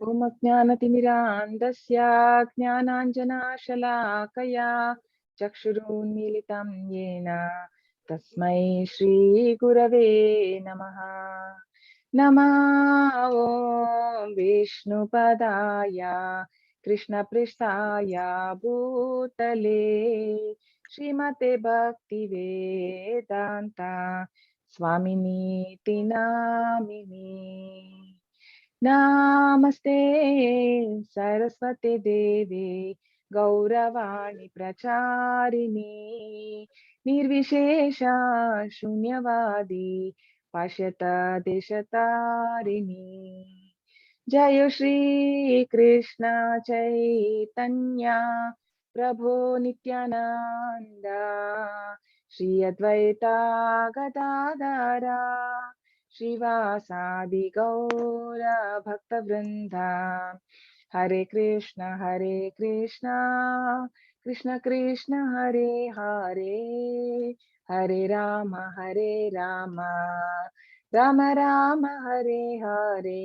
ओम अज्ञानतिमिरान्धस्य ज्ञानाञ्जनशलाकया चक्षुरुन्मीलितं येन तस्मै श्रीगुरवे नमः। नमः ॐ विष्णुपदाय कृष्णपृष्ठाय भूतले श्रीमते भक्तिवेदान्त स्वामिनीति नामिने। नमस्ते सरस्वती देवी गौरवाणी प्रचारिणी निर्विशेष शून्यवादी पाश्यत देशतारिणी। जय श्री कृष्ण चैतन्य प्रभु नित्यानंद श्री अद्वैता गदाधरा श्रीवासादि गौर भक्तवृंदा। हरे कृष्ण कृष्ण कृष्ण हरे हरे, हरे राम राम राम हरे हरे।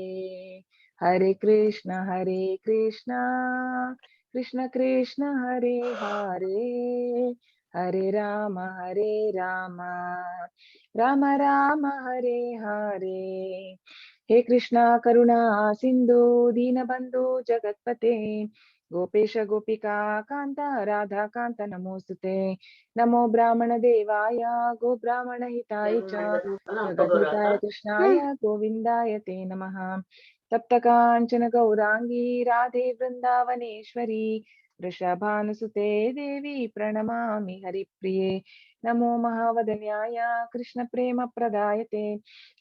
हरे कृष्ण कृष्ण कृष्ण हरे हरे, हरे राम राम राम हरे हरे। हे कृष्णा करुणा सिंधु दीनबंधु जगत्पते गोपेश गोपिका कांता राधा कांता नमोस्तुते। नमो ब्राह्मण देवाय गो ब्राह्मण हिताय च जगद्हिताय कृष्णाय गोविंदाय ते नमः। तप्त कांचन गौरांगी राधे वृंदावनेश्वरी वृषभानुसुते देवी प्रणमामि हरिप्रिये। नमो महावदन्याय कृष्ण प्रेम प्रदायते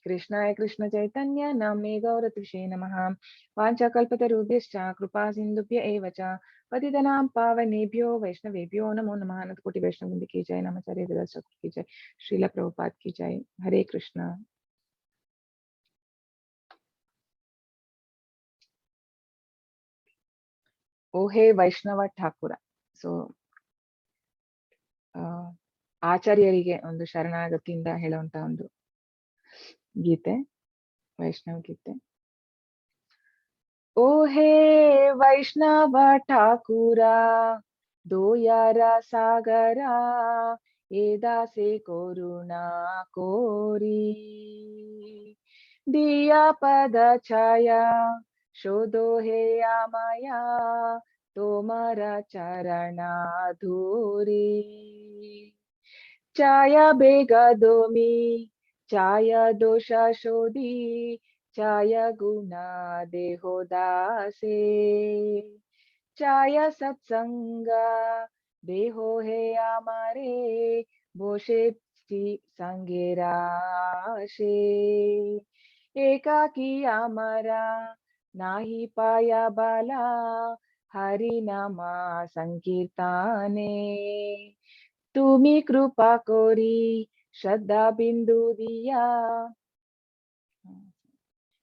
कृष्णाय कृष्ण चैतन्य नाम्ने गौरत्विषे नमः। वाञ्छाकल्पतरुभ्यश्च कृपा सिन्धुभ्य एव च पतितनां पावनेभ्यो वैष्णवेभ्यो नमो नमः। अनंतकोटि वैष्णव वृंद की जय, नमाचार्य विद्यासागर की जय, श्रील प्रभुपाद की जय। हरे कृष्ण। ओ हे ವೈಷ್ಣವ ಠಾಕುರ. ಸೊ ಆಚಾರ್ಯರಿಗೆ ಒಂದು ಶರಣಾಗತಿಯಿಂದ ಹೇಳುವಂತ ಒಂದು ಗೀತೆ, ವೈಷ್ಣವ ಗೀತೆ. ओ हे वैष्णव ठाकुरा दोयारा सागरा एदासे करुणा कोरी दिया पद छाया शोधो हे आमाया तोमारा चरणा धूरी छाया बेगा दोमी छाया दोषा शोधी छाया गुना देहो दासे छाया सत्संगा देहो हे आमारे बोशे संगेराशे एकाकी आमारा नाही पाया बाला हरि नामा संकीर्तने तुम्ही कृपा कोरी श्रद्धा बिंदु दिया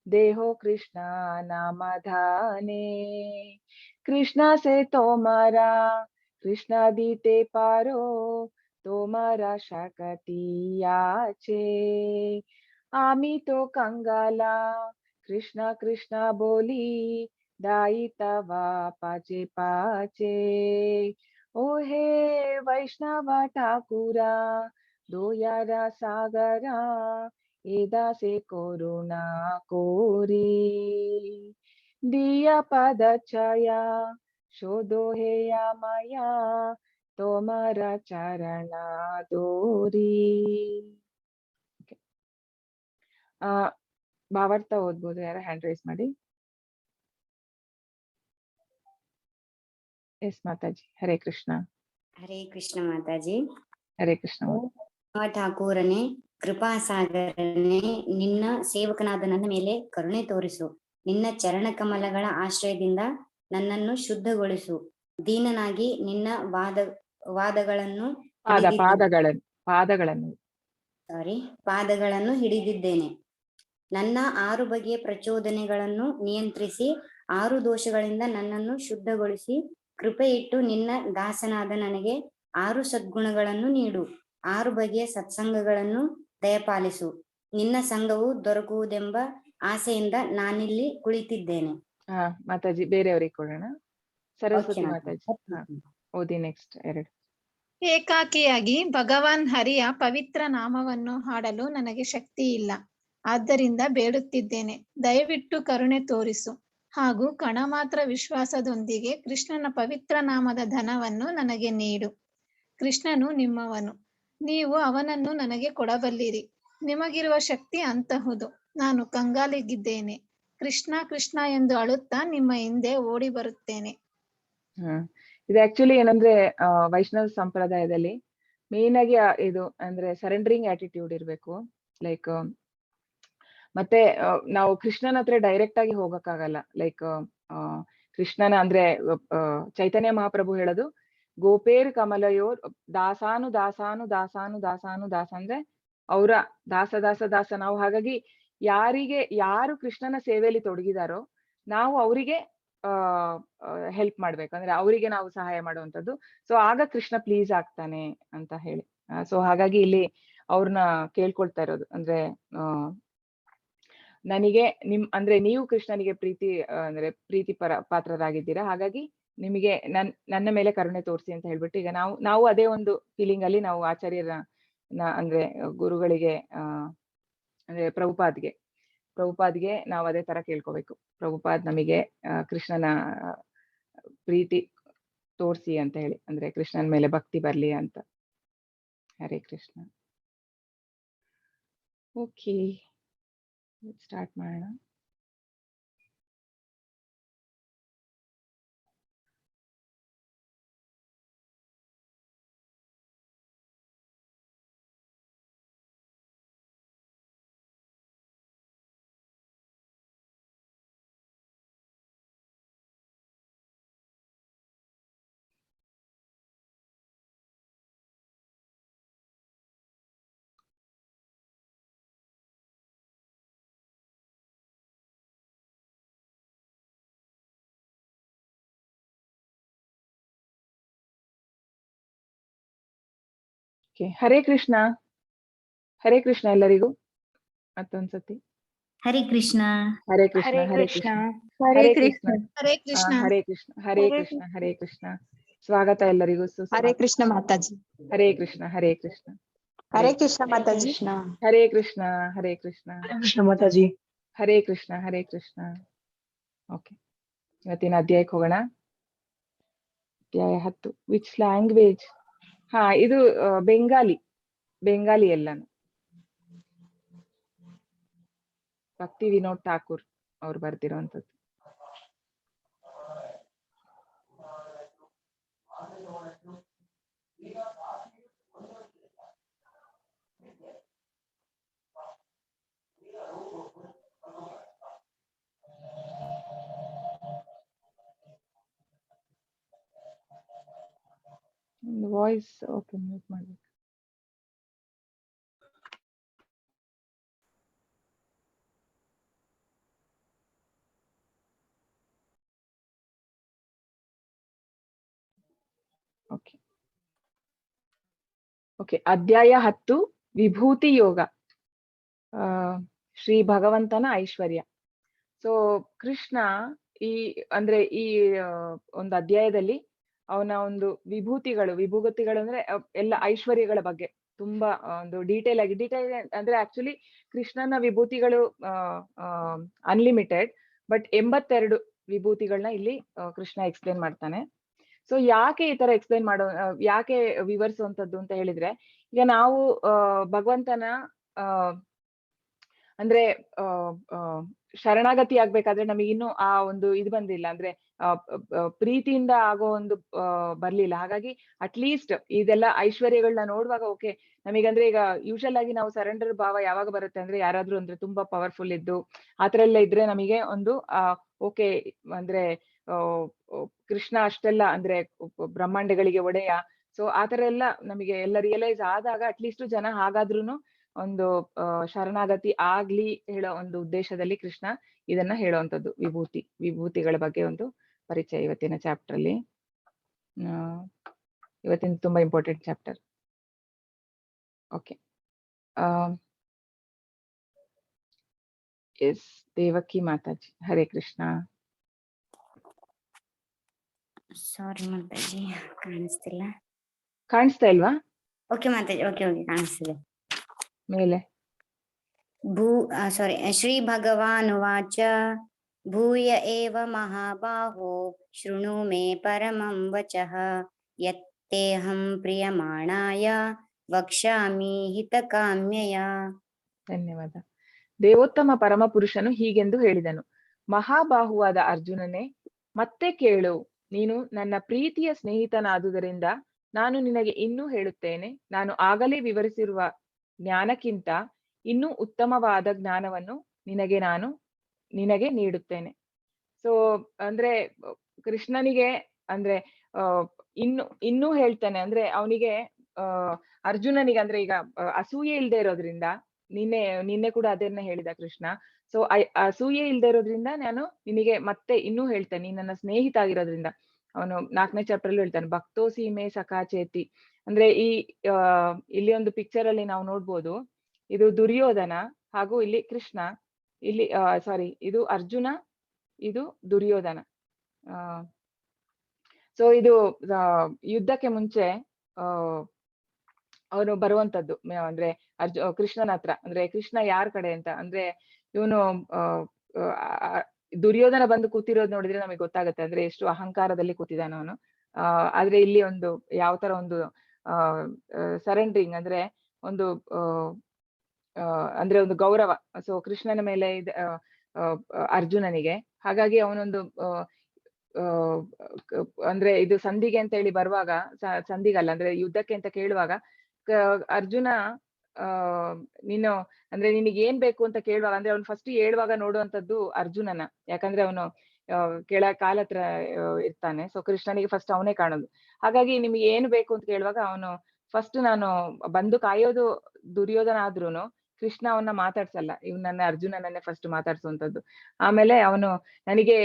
देहो कृष्णा नामधाने कृष्णा से तोमारा कृष्णा दीते पारो तोमारा शक्तियाचे आमी तो कंगाला कृष्णा कृष्णा बोली दायितवा पाचे पाचे ओ हे वैष्णव ठाकुरा दोयारा सागरा एदासे करुणा कोरी दिया पद छाया शोधो हे आमाया तोमारा चरणा दोरी. ಭಾವಾರ್ಥ ಓದ್ಬೋದು, ಯಾರ ಹ್ಯಾಂಡ್ ರೈಸ್ ಮಾಡಿ. ಎಸ್ ಮಾತಾಜಿ. ಹರೇ ಕೃಷ್ಣ. ಹರೇ ಕೃಷ್ಣ ಮಾತಾಜಿ. ಹರೇ ಕೃಷ್ಣ. ಠಾಕೂರನೇ, ಕೃಪಾಸಾಗರನೇ, ನಿನ್ನ ಸೇವಕನಾದ ನನ್ನ ಮೇಲೆ ಕರುಣೆ ತೋರಿಸು. ನಿನ್ನ ಚರಣ ಕಮಲಗಳ ಆಶ್ರಯದಿಂದ ನನ್ನನ್ನು ಶುದ್ಧಗೊಳಿಸು. ದೀನನಾಗಿ ನಿನ್ನ ಪಾದಗಳನ್ನು ಹಿಡಿದಿದ್ದೇನೆ. ನನ್ನ 6 ಬಗೆಯ ಪ್ರಚೋದನೆಗಳನ್ನು ನಿಯಂತ್ರಿಸಿ 6 ದೋಷಗಳಿಂದ ನನ್ನನ್ನು ಶುದ್ಧಗೊಳಿಸಿ ಕೃಪೆ ಇಟ್ಟು ನಿನ್ನ ದಾಸನಾದ ನನಗೆ 6 ಸದ್ಗುಣಗಳನ್ನು ನೀಡು. 6 ಬಗೆಯ ಸತ್ಸಂಗಗಳನ್ನು ದಯಪಾಲಿಸು. ನಿನ್ನ ಸಂಘವು ದೊರಕುವುದೆಂಬ ಆಸೆಯಿಂದ ನಾನಿಲ್ಲಿ ಕುಳಿತಿದ್ದೇನೆ. ಹಾ ಮಾತಾಜಿ, ಬೇರೆಯವ್ರಿಗೆ ಕೊಡೋಣ. ಸರಸ್ವತಿ Okay, ಮಾತಾಜಿ, ಹಾ ಮಾತಾಜಿ. ಓದಿ ನೆಕ್ಸ್ಟ್ 2. ಏಕಾಕಿಯಾಗಿ ಭಗವಾನ್ ಹರಿಯ ಪವಿತ್ರ ನಾಮವನ್ನು ಹಾಡಲು ನನಗೆ ಶಕ್ತಿ ಇಲ್ಲ. ಆದ್ದರಿಂದ ಬೇಡುತ್ತಿದ್ದೇನೆ, ದಯವಿಟ್ಟು ಕರುಣೆ ತೋರಿಸು ಹಾಗೂ ಕಣ ಮಾತ್ರ ವಿಶ್ವಾಸದೊಂದಿಗೆ ಕೃಷ್ಣನ ಪವಿತ್ರ ನಾಮದ ಧನವನ್ನು ನನಗೆ ನೀಡು. ಕೃಷ್ಣನು ನಿಮ್ಮವನು, ನೀವು ಅವನನ್ನು ನನಗೆ ಕೊಡಬಲ್ಲಿರಿ. ನಿಮಗಿರುವ ಶಕ್ತಿ ಅಂತಹುದು. ನಾನು ಕಂಗಾಲಿಗಿದ್ದೇನೆ. ಕೃಷ್ಣ ಕೃಷ್ಣ ಎಂದು ಅಳುತ್ತಾ ನಿಮ್ಮ ಹಿಂದೆ ಓಡಿ ಬರುತ್ತೇನೆ. ಇದು ಆಕ್ಚುಲಿ ಏನಂದ್ರೆ ವೈಷ್ಣವ ಸಂಪ್ರದಾಯದಲ್ಲಿ ಮೇನ್ ಆಗಿ ಇದು ಅಂದ್ರೆ ಸರೆಂಡರಿಂಗ್ ಆಟಿಟ್ಯೂಡ್ ಇರ್ಬೇಕು. ಲೈಕ್ ಮತ್ತೆ ನಾವು ಕೃಷ್ಣನ ಹತ್ರ ಡೈರೆಕ್ಟ್ ಆಗಿ ಹೋಗಕ್ಕಾಗಲ್ಲ. ಲೈಕ್ ಕೃಷ್ಣನ ಅಂದ್ರೆ ಚೈತನ್ಯ ಮಹಾಪ್ರಭು ಹೇಳೋದು, ಗೋಪೇರ್ ಕಮಲಯೋರ್ ದಾಸಾನು ದಾಸಾನು ದಾಸಾನು ದಾಸಾನು ದಾಸ ಅಂದ್ರೆ ಅವರ ದಾಸ ದಾಸ ದಾಸ ನಾವು. ಹಾಗಾಗಿ ಯಾರು ಕೃಷ್ಣನ ಸೇವೆಯಲ್ಲಿ ತೊಡಗಿದಾರೋ ನಾವು ಅವರಿಗೆ ಹೆಲ್ಪ್ ಮಾಡ್ಬೇಕು, ಅಂದ್ರೆ ಅವರಿಗೆ ನಾವು ಸಹಾಯ ಮಾಡುವಂಥದ್ದು. ಸೊ ಆಗ ಕೃಷ್ಣ ಪ್ಲೀಸ್ ಆಗ್ತಾನೆ ಅಂತ ಹೇಳಿ. ಸೊ ಹಾಗಾಗಿ ಇಲ್ಲಿ ಅವ್ರನ್ನ ಕೇಳ್ಕೊಳ್ತಾ ಇರೋದು ಅಂದ್ರೆ ನನಗೆ ಅಂದ್ರೆ ನೀವು ಕೃಷ್ಣನಿಗೆ ಅಂದ್ರೆ ಪ್ರೀತಿ ಪಾತ್ರರಾಗಿದ್ದೀರಾ, ಹಾಗಾಗಿ ನಿಮಗೆ ನನ್ನ ಮೇಲೆ ಕರುಣೆ ತೋರಿಸಿ ಅಂತ ಹೇಳ್ಬಿಟ್ಟು ಈಗ ನಾವು ಅದೇ ಒಂದು ಫೀಲಿಂಗ್ ಅಲ್ಲಿ ನಾವು ಆಚಾರ್ಯರ ಅಂದ್ರೆ ಗುರುಗಳಿಗೆ ಅಂದ್ರೆ ಪ್ರಭುಪಾದ್ಗೆ ನಾವು ಅದೇ ತರ ಕೇಳ್ಕೋಬೇಕು. ಪ್ರಭುಪಾದ್ ನಮಗೆ ಕೃಷ್ಣನ ಪ್ರೀತಿ ತೋರಿಸಿ ಅಂತ ಹೇಳಿ, ಅಂದ್ರೆ ಕೃಷ್ಣನ ಮೇಲೆ ಭಕ್ತಿ ಬರ್ಲಿ ಅಂತ. ಹರೇ ಕೃಷ್ಣ. ಓಕೆ, ಸ್ಟಾರ್ಟ್ ಮಾಡೋಣ. ಹರೇ ಕೃಷ್ಣ. ಹರೇ ಕೃಷ್ಣ ಎಲ್ಲರಿಗೂ ಮತ್ತೊಂದ್ಸತಿ. ಹರೇ ಕೃಷ್ಣ. ಹರೇ ಕೃಷ್ಣ. ಹರೇ ಕೃಷ್ಣ. ಹರೇ ಕೃಷ್ಣ. ಹರೇ ಕೃಷ್ಣ. ಹರೇ ಕೃಷ್ಣ. ಹರೇ ಕೃಷ್ಣ. ಹರೇ ಕೃಷ್ಣ. ಸ್ವಾಗತ ಎಲ್ಲರಿಗೂ. ಹರೇ ಕೃಷ್ಣ ಮಾತಾಜಿ. ಹರೇ ಕೃಷ್ಣ. ಹರೇ ಕೃಷ್ಣ. ಹರೇ ಕೃಷ್ಣ ಮಾತಾಜಿ. ಹರೇ ಕೃಷ್ಣ. ಹರೇ ಕೃಷ್ಣ. ಕೃಷ್ಣ ಮಾತಾಜಿ. ಹರೇ ಕೃಷ್ಣ. ಹರೇ ಕೃಷ್ಣ. ಓಕೆ, ಇವತ್ತಿನ ಅಧ್ಯಾಯಕ್ಕೆ ಹೋಗೋಣ. ಅಧ್ಯಾಯ 10. Which language? ಹಾ, ಇದು ಬೆಂಗಾಲಿ ಎಲ್ಲಾನು. ಭಕ್ತಿ ವಿನೋದ್ ಠಾಕೂರ್ ಅವ್ರು ಬರ್ದಿರೋಂಥದ್ದು. ವಾಯ್ಸ್ ಓಕೆ ಮ್ಯೂಟ್ ಮಾಡ್ಬೇಕು. ಓಕೆ, ಅಧ್ಯಾಯ 10 ವಿಭೂತಿ ಯೋಗ. ಶ್ರೀ ಭಗವಂತನ ಐಶ್ವರ್ಯ. ಸೊ ಕೃಷ್ಣ ಈ ಒಂದು ಅಧ್ಯಾಯದಲ್ಲಿ ಅವನ ಒಂದು ವಿಭೂತಿಗಳು ಅಂದ್ರೆ ಎಲ್ಲ ಐಶ್ವರ್ಯಗಳ ಬಗ್ಗೆ ತುಂಬಾ ಒಂದು ಡೀಟೇಲ್ ಅಂದ್ರೆ ಆಕ್ಚುಲಿ ಕೃಷ್ಣನ ವಿಭೂತಿಗಳು ಅನ್ಲಿಮಿಟೆಡ್, ಬಟ್ 82 ವಿಭೂತಿಗಳನ್ನ ಇಲ್ಲಿ ಕೃಷ್ಣ ಎಕ್ಸ್ಪ್ಲೇನ್ ಮಾಡ್ತಾನೆ. ಸೊ ಯಾಕೆ ಈ ತರ ಎಕ್ಸ್ಪ್ಲೇನ್ ಯಾಕೆ ವಿವರಿಸುವಂತದ್ದು ಅಂತ ಹೇಳಿದ್ರೆ, ಈಗ ನಾವು ಭಗವಂತನ ಅಂದ್ರೆ ಶರಣಾಗತಿ ಆಗ್ಬೇಕಾದ್ರೆ ನಮಗೆ ಇನ್ನೂ ಆ ಒಂದು ಇದು ಬಂದಿಲ್ಲ, ಅಂದ್ರೆ ಪ್ರೀತಿಯಿಂದ ಆಗೋ ಒಂದು ಬರ್ಲಿಲ್ಲ. ಹಾಗಾಗಿ ಅಟ್ಲೀಸ್ಟ್ ಇದೆಲ್ಲ ಐಶ್ವರ್ಯಗಳನ್ನ ನೋಡುವಾಗ ಓಕೆ ನಮಗಂದ್ರೆ ಈಗ ಯೂಶಲ್ ಆಗಿ ನಾವು ಸರೆಂಡರ್ ಭಾವ ಯಾವಾಗ ಬರುತ್ತೆ ಅಂದ್ರೆ ಯಾರಾದ್ರೂ ಅಂದ್ರೆ ತುಂಬಾ ಪವರ್ಫುಲ್ ಇದ್ದು ಆತರ ಎಲ್ಲ ಇದ್ರೆ ನಮಗೆ ಒಂದು ಓಕೆ ಅಂದ್ರೆ ಕೃಷ್ಣ ಅಷ್ಟೆಲ್ಲ ಅಂದ್ರೆ ಬ್ರಹ್ಮಾಂಡಗಳಿಗೆ ಒಡೆಯ. ಸೊ ಆತರ ಎಲ್ಲ ನಮಗೆ ಎಲ್ಲ ರಿಯಲೈಸ್ ಆದಾಗ ಅಟ್ಲೀಸ್ಟ್ ಜನ ಹಾಗಾದ್ರೂನು ಒಂದು ಶರಣಾಗತಿ ಆಗ್ಲಿ ಹೇಳೋ ಒಂದು ಉದ್ದೇಶದಲ್ಲಿ ಕೃಷ್ಣ ಇದನ್ನ ಹೇಳುವಂಥದ್ದು. ವಿಭೂತಿಗಳ ಬಗ್ಗೆ ಒಂದು ಪರಿಚಯ ಇವತ್ತಿನ ಚಾಪ್ಟರ್ ಅಲ್ಲಿ. ಇವತ್ತಿನ ತುಂಬಾ important chapter. Okay, yes, Devaki Mataji. Hare Krishna. Sorry Mataji, ಕಾಣಿಸ್ತಿಲ್ಲ. ಕಾಣಿಸ್ತಾ ಇಲ್ವಾ? ಓಕೆ ಮಾತಾಜಿ, ಓಕೆ ಕಾಣಿಸ್ತಿದೆ. ಮೇಲೆ ಶ್ರೀ ಭಗವಾನುವಾಚ ಭೂಯ ಏವ ಮಹಾಬಾಹೋ ಶೃಣು ಮೇ ಪರಮಂ ವಚಃ ಯತ್ತೇಹಂ ಪ್ರಿಯಮಾಣಾಯ ವಕ್ಷ್ಯಾಮಿ ಹಿತಕಾಮ್ಯಯ. ಧನ್ಯವಾದ. ದೇವೋತ್ತಮ ಪರಮಪುರುಷನು ಹೀಗೆಂದು ಹೇಳಿದನು: ಮಹಾಬಾಹುವಾದ ಅರ್ಜುನನೇ, ಮತ್ತೆ ಕೇಳು. ನೀನು ನನ್ನ ಪ್ರೀತಿಯ ಸ್ನೇಹಿತನಾದುದರಿಂದ ನಾನು ನಿನಗೆ ಇನ್ನೂ ಹೇಳುತ್ತೇನೆ. ನಾನು ಆಗಲೇ ವಿವರಿಸಿರುವ ಜ್ಞಾನಕ್ಕಿಂತ ಇನ್ನೂ ಉತ್ತಮವಾದ ಜ್ಞಾನವನ್ನು ನಿನಗೆ ನೀಡುತ್ತೇನೆ. ಸೊ ಅಂದ್ರೆ ಕೃಷ್ಣನಿಗೆ ಅಂದ್ರೆ ಇನ್ನೂ ಹೇಳ್ತಾನೆ, ಅಂದ್ರೆ ಅವನಿಗೆ ಅರ್ಜುನನಿಗೆ ಅಂದ್ರೆ ಈಗ ಅಸೂಯೆ ಇಲ್ದೇ ಇರೋದ್ರಿಂದ, ನಿನ್ನೆ ಕೂಡ ಅದನ್ನ ಹೇಳಿದ ಕೃಷ್ಣ. ಸೊ ಅಸೂಯೆ ಇಲ್ದೇ ಇರೋದ್ರಿಂದ ನಾನು ನಿನಗೆ ಮತ್ತೆ ಇನ್ನೂ ಹೇಳ್ತೇನೆ, ನೀನ್ ನನ್ನ ಸ್ನೇಹಿತ ಆಗಿರೋದ್ರಿಂದ. ಅವನು 4ನೇ ಚಾಪ್ಟರ್ ಅಲ್ಲಿ ಹೇಳ್ತಾನೆ, ಭಕ್ತೋ ಸೀಮೆ ಸಖಾಚೇತಿ. ಅಂದ್ರೆ ಇಲ್ಲಿ ಒಂದು ಪಿಕ್ಚರ್ ಅಲ್ಲಿ ನಾವು ನೋಡ್ಬೋದು, ಇದು ದುರ್ಯೋಧನ ಹಾಗೂ ಇಲ್ಲಿ ಕೃಷ್ಣ, ಇಲ್ಲಿ ಸಾರಿ ಇದು ಅರ್ಜುನ, ಇದು ದುರ್ಯೋಧನ. ಸೊ ಇದು ಯುದ್ಧಕ್ಕೆ ಮುಂಚೆ ಅವನು ಬರುವಂತದ್ದು, ಅಂದ್ರೆ ಕೃಷ್ಣನ ಹತ್ರ. ಅಂದ್ರೆ ಕೃಷ್ಣ ಯಾರ ಕಡೆ ಅಂತ ಅಂದ್ರೆ ಇವನು ದುರ್ಯೋಧನ ಬಂದು ಕೂತಿರೋದು ನೋಡಿದ್ರೆ ನಮಗೆ ಗೊತ್ತಾಗುತ್ತೆ, ಅಂದ್ರೆ ಎಷ್ಟು ಅಹಂಕಾರದಲ್ಲಿ ಕೂತಿದ್ದಾನ ಅವನು. ಆದ್ರೆ ಇಲ್ಲಿ ಒಂದು ಯಾವ ತರ ಒಂದು ಸರೆಂಡ್ರಿಂಗ್, ಅಂದ್ರೆ ಒಂದು ಅಂದ್ರೆ ಒಂದು ಗೌರವ ಸೊ ಕೃಷ್ಣನ ಮೇಲೆ ಅರ್ಜುನನಿಗೆ. ಹಾಗಾಗಿ ಅವನೊಂದು ಅಂದ್ರೆ ಇದು ಸಂಧಿಗೆ ಅಂತ ಹೇಳಿ ಬರುವಾಗ, ಸಂಧಿಗಲ್ಲ ಅಂದ್ರೆ ಯುದ್ಧಕ್ಕೆ ಅಂತ ಕೇಳುವಾಗ ಅರ್ಜುನ ನೀನು ಅಂದ್ರೆ ನಿನಗೆ ಏನ್ ಬೇಕು ಅಂತ ಕೇಳುವಾಗ, ಅಂದ್ರೆ ಅವ್ನು ಫಸ್ಟ್ ಹೇಳುವಾಗ ನೋಡುವಂತದ್ದು ಅರ್ಜುನನ, ಯಾಕಂದ್ರೆ ಅವನು ಕಾಲ ಹತ್ರ ಇರ್ತಾನೆ. ಸೊ ಕೃಷ್ಣನಿಗೆ ಫಸ್ಟ್ ಅವನೇ ಕಾಣೋದು. ಹಾಗಾಗಿ ನಿಮ್ಗೆ ಏನು ಬೇಕು ಅಂತ ಕೇಳುವಾಗ ಅವನು ಫಸ್ಟ್, ನಾನು ಬಂದು ಕಾಯೋದು ದುರ್ಯೋಧನ ಆದ್ರೂನು ಕೃಷ್ಣ ಅವನ್ನ ಮಾತಾಡ್ಸಲ್ಲ, ನನ್ನ ಅರ್ಜುನನನ್ನೇ ಫಸ್ಟ್ ಮಾತಾಡ್ಸುವಂತದ್ದು. ಆಮೇಲೆ ಅವನು ನನಗೆ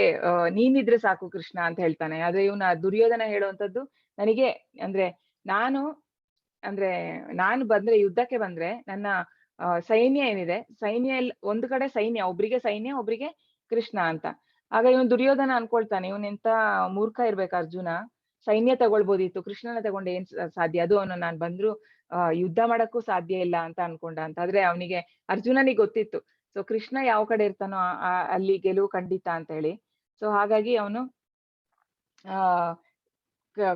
ನೀನಿದ್ರೆ ಸಾಕು ಕೃಷ್ಣ ಅಂತ ಹೇಳ್ತಾನೆ. ಆದ್ರೆ ಇವನ ದುರ್ಯೋಧನ ಹೇಳುವಂತದ್ದು, ನನಗೆ ಅಂದ್ರೆ ನಾನು ಬಂದ್ರೆ, ಯುದ್ಧಕ್ಕೆ ಬಂದ್ರೆ ನನ್ನ ಸೈನ್ಯ ಏನಿದೆ, ಸೈನ್ಯ ಒಂದು ಕಡೆ ಸೈನ್ಯ, ಒಬ್ರಿಗೆ ಸೈನ್ಯ, ಒಬ್ರಿಗೆ ಕೃಷ್ಣ ಅಂತ. ಆಗ ಇವನ್ ದುರ್ಯೋಧನ ಅನ್ಕೊಳ್ತಾನೆ, ಎಂತ ಮೂರ್ಖ ಇರ್ಬೇಕು ಅರ್ಜುನ, ಸೈನ್ಯ ತಗೊಳ್ಬೋದಿತ್ತು, ಕೃಷ್ಣನ ತಗೊಂಡು ಏನ್ ಸಾಧ್ಯ, ಅದು ಅವನು ನಾನ್ ಬಂದ್ರು ಯುದ್ಧ ಮಾಡಕ್ಕೂ ಸಾಧ್ಯ ಇಲ್ಲ ಅಂತ ಅನ್ಕೊಂಡ ಅಂತ. ಆದ್ರೆ ಅವನಿಗೆ ಅರ್ಜುನನಿಗೆ ಗೊತ್ತಿತ್ತು, ಸೊ ಕೃಷ್ಣ ಯಾವ ಕಡೆ ಇರ್ತಾನೋ ಅಲ್ಲಿ ಗೆಲುವು ಖಂಡಿತ ಅಂತ ಹೇಳಿ. ಸೊ ಹಾಗಾಗಿ ಅವನು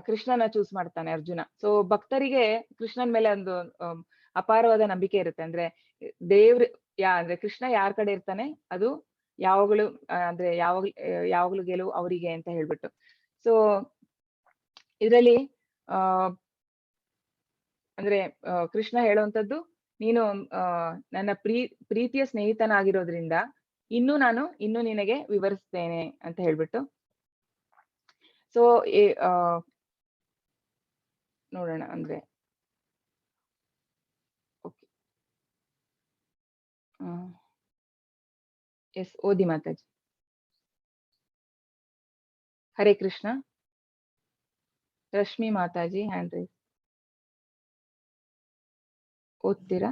ಕೃಷ್ಣನ ಚೂಸ್ ಮಾಡ್ತಾನೆ ಅರ್ಜುನ. ಸೊ ಭಕ್ತರಿಗೆ ಕೃಷ್ಣನ ಮೇಲೆ ಒಂದು ಅಪಾರವಾದ ನಂಬಿಕೆ ಇರುತ್ತೆ. ಅಂದ್ರೆ ಅಂದ್ರೆ ಕೃಷ್ಣ ಯಾರ ಕಡೆ ಇರ್ತಾನೆ ಅದು ಯಾವಾಗಲೂ ಅಂದ್ರೆ ಯಾವಾಗ್ಲೂ ಗೆಲುವು ಅವರಿಗೆ ಅಂತ ಹೇಳ್ಬಿಟ್ಟು. ಸೊ ಇದರಲ್ಲಿ ಅಂದ್ರೆ ಕೃಷ್ಣ ಹೇಳುವಂತದ್ದು, ನೀನು ನನ್ನ ಪ್ರೀತಿಯ ಸ್ನೇಹಿತನಾಗಿರೋದ್ರಿಂದ ಇನ್ನೂ ನಿನಗೆ ವಿವರಿಸ್ತೇನೆ ಅಂತ ಹೇಳ್ಬಿಟ್ಟು. ಸೊ ನೋಡೋಣ ಅಂದ್ರೆ ಓಕೆ, ಎಸ್ ಓದಿ ಮಾತಾಜಿ. ಹರೇ ಕೃಷ್ಣ. Rashmi Mataji hand raise. ಓದ್ತೀರಾ?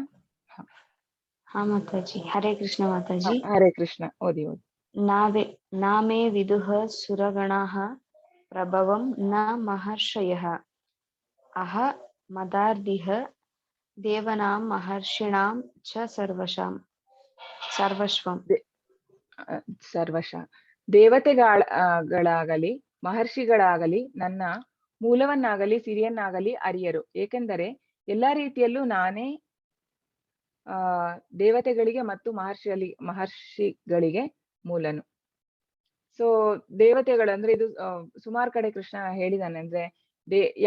ಹಾ ಮಾತಾಜಿ. ಹರೇ ಕೃಷ್ಣ ಮಾತಾಜಿ. ಹರೇ ಕೃಷ್ಣ, ಓದಿ. ನಾಮೇ ವಿದುಃ ಸುರಗಣಾಃ ಪ್ರಭವಂ ನ ಮಹರ್ಷಯಃ ಅಹ ಮದಾರ್ದಿಹ ದೇವನಾಂ ಮಹರ್ಷಿಣಾಂ ಚ ಸರ್ವಶಃ. ದೇವತೆಗಳಾಗಲಿ ಮಹರ್ಷಿಗಳಾಗಲಿ ನನ್ನ ಮೂಲವನ್ನಾಗಲಿ ಸಿರಿಯನ್ನಾಗಲಿ ಅರಿಯರು, ಏಕೆಂದರೆ ಎಲ್ಲಾ ರೀತಿಯಲ್ಲೂ ನಾನೇ ದೇವತೆಗಳಿಗೆ ಮತ್ತು ಮಹರ್ಷಿಗಳಿಗೆ ಮೂಲನು. ಸೊ ದೇವತೆಗಳು ಅಂದ್ರೆ ಇದು ಸುಮಾರು ಕಡೆ ಕೃಷ್ಣ ಹೇಳಿದಾನೆ. ಅಂದ್ರೆ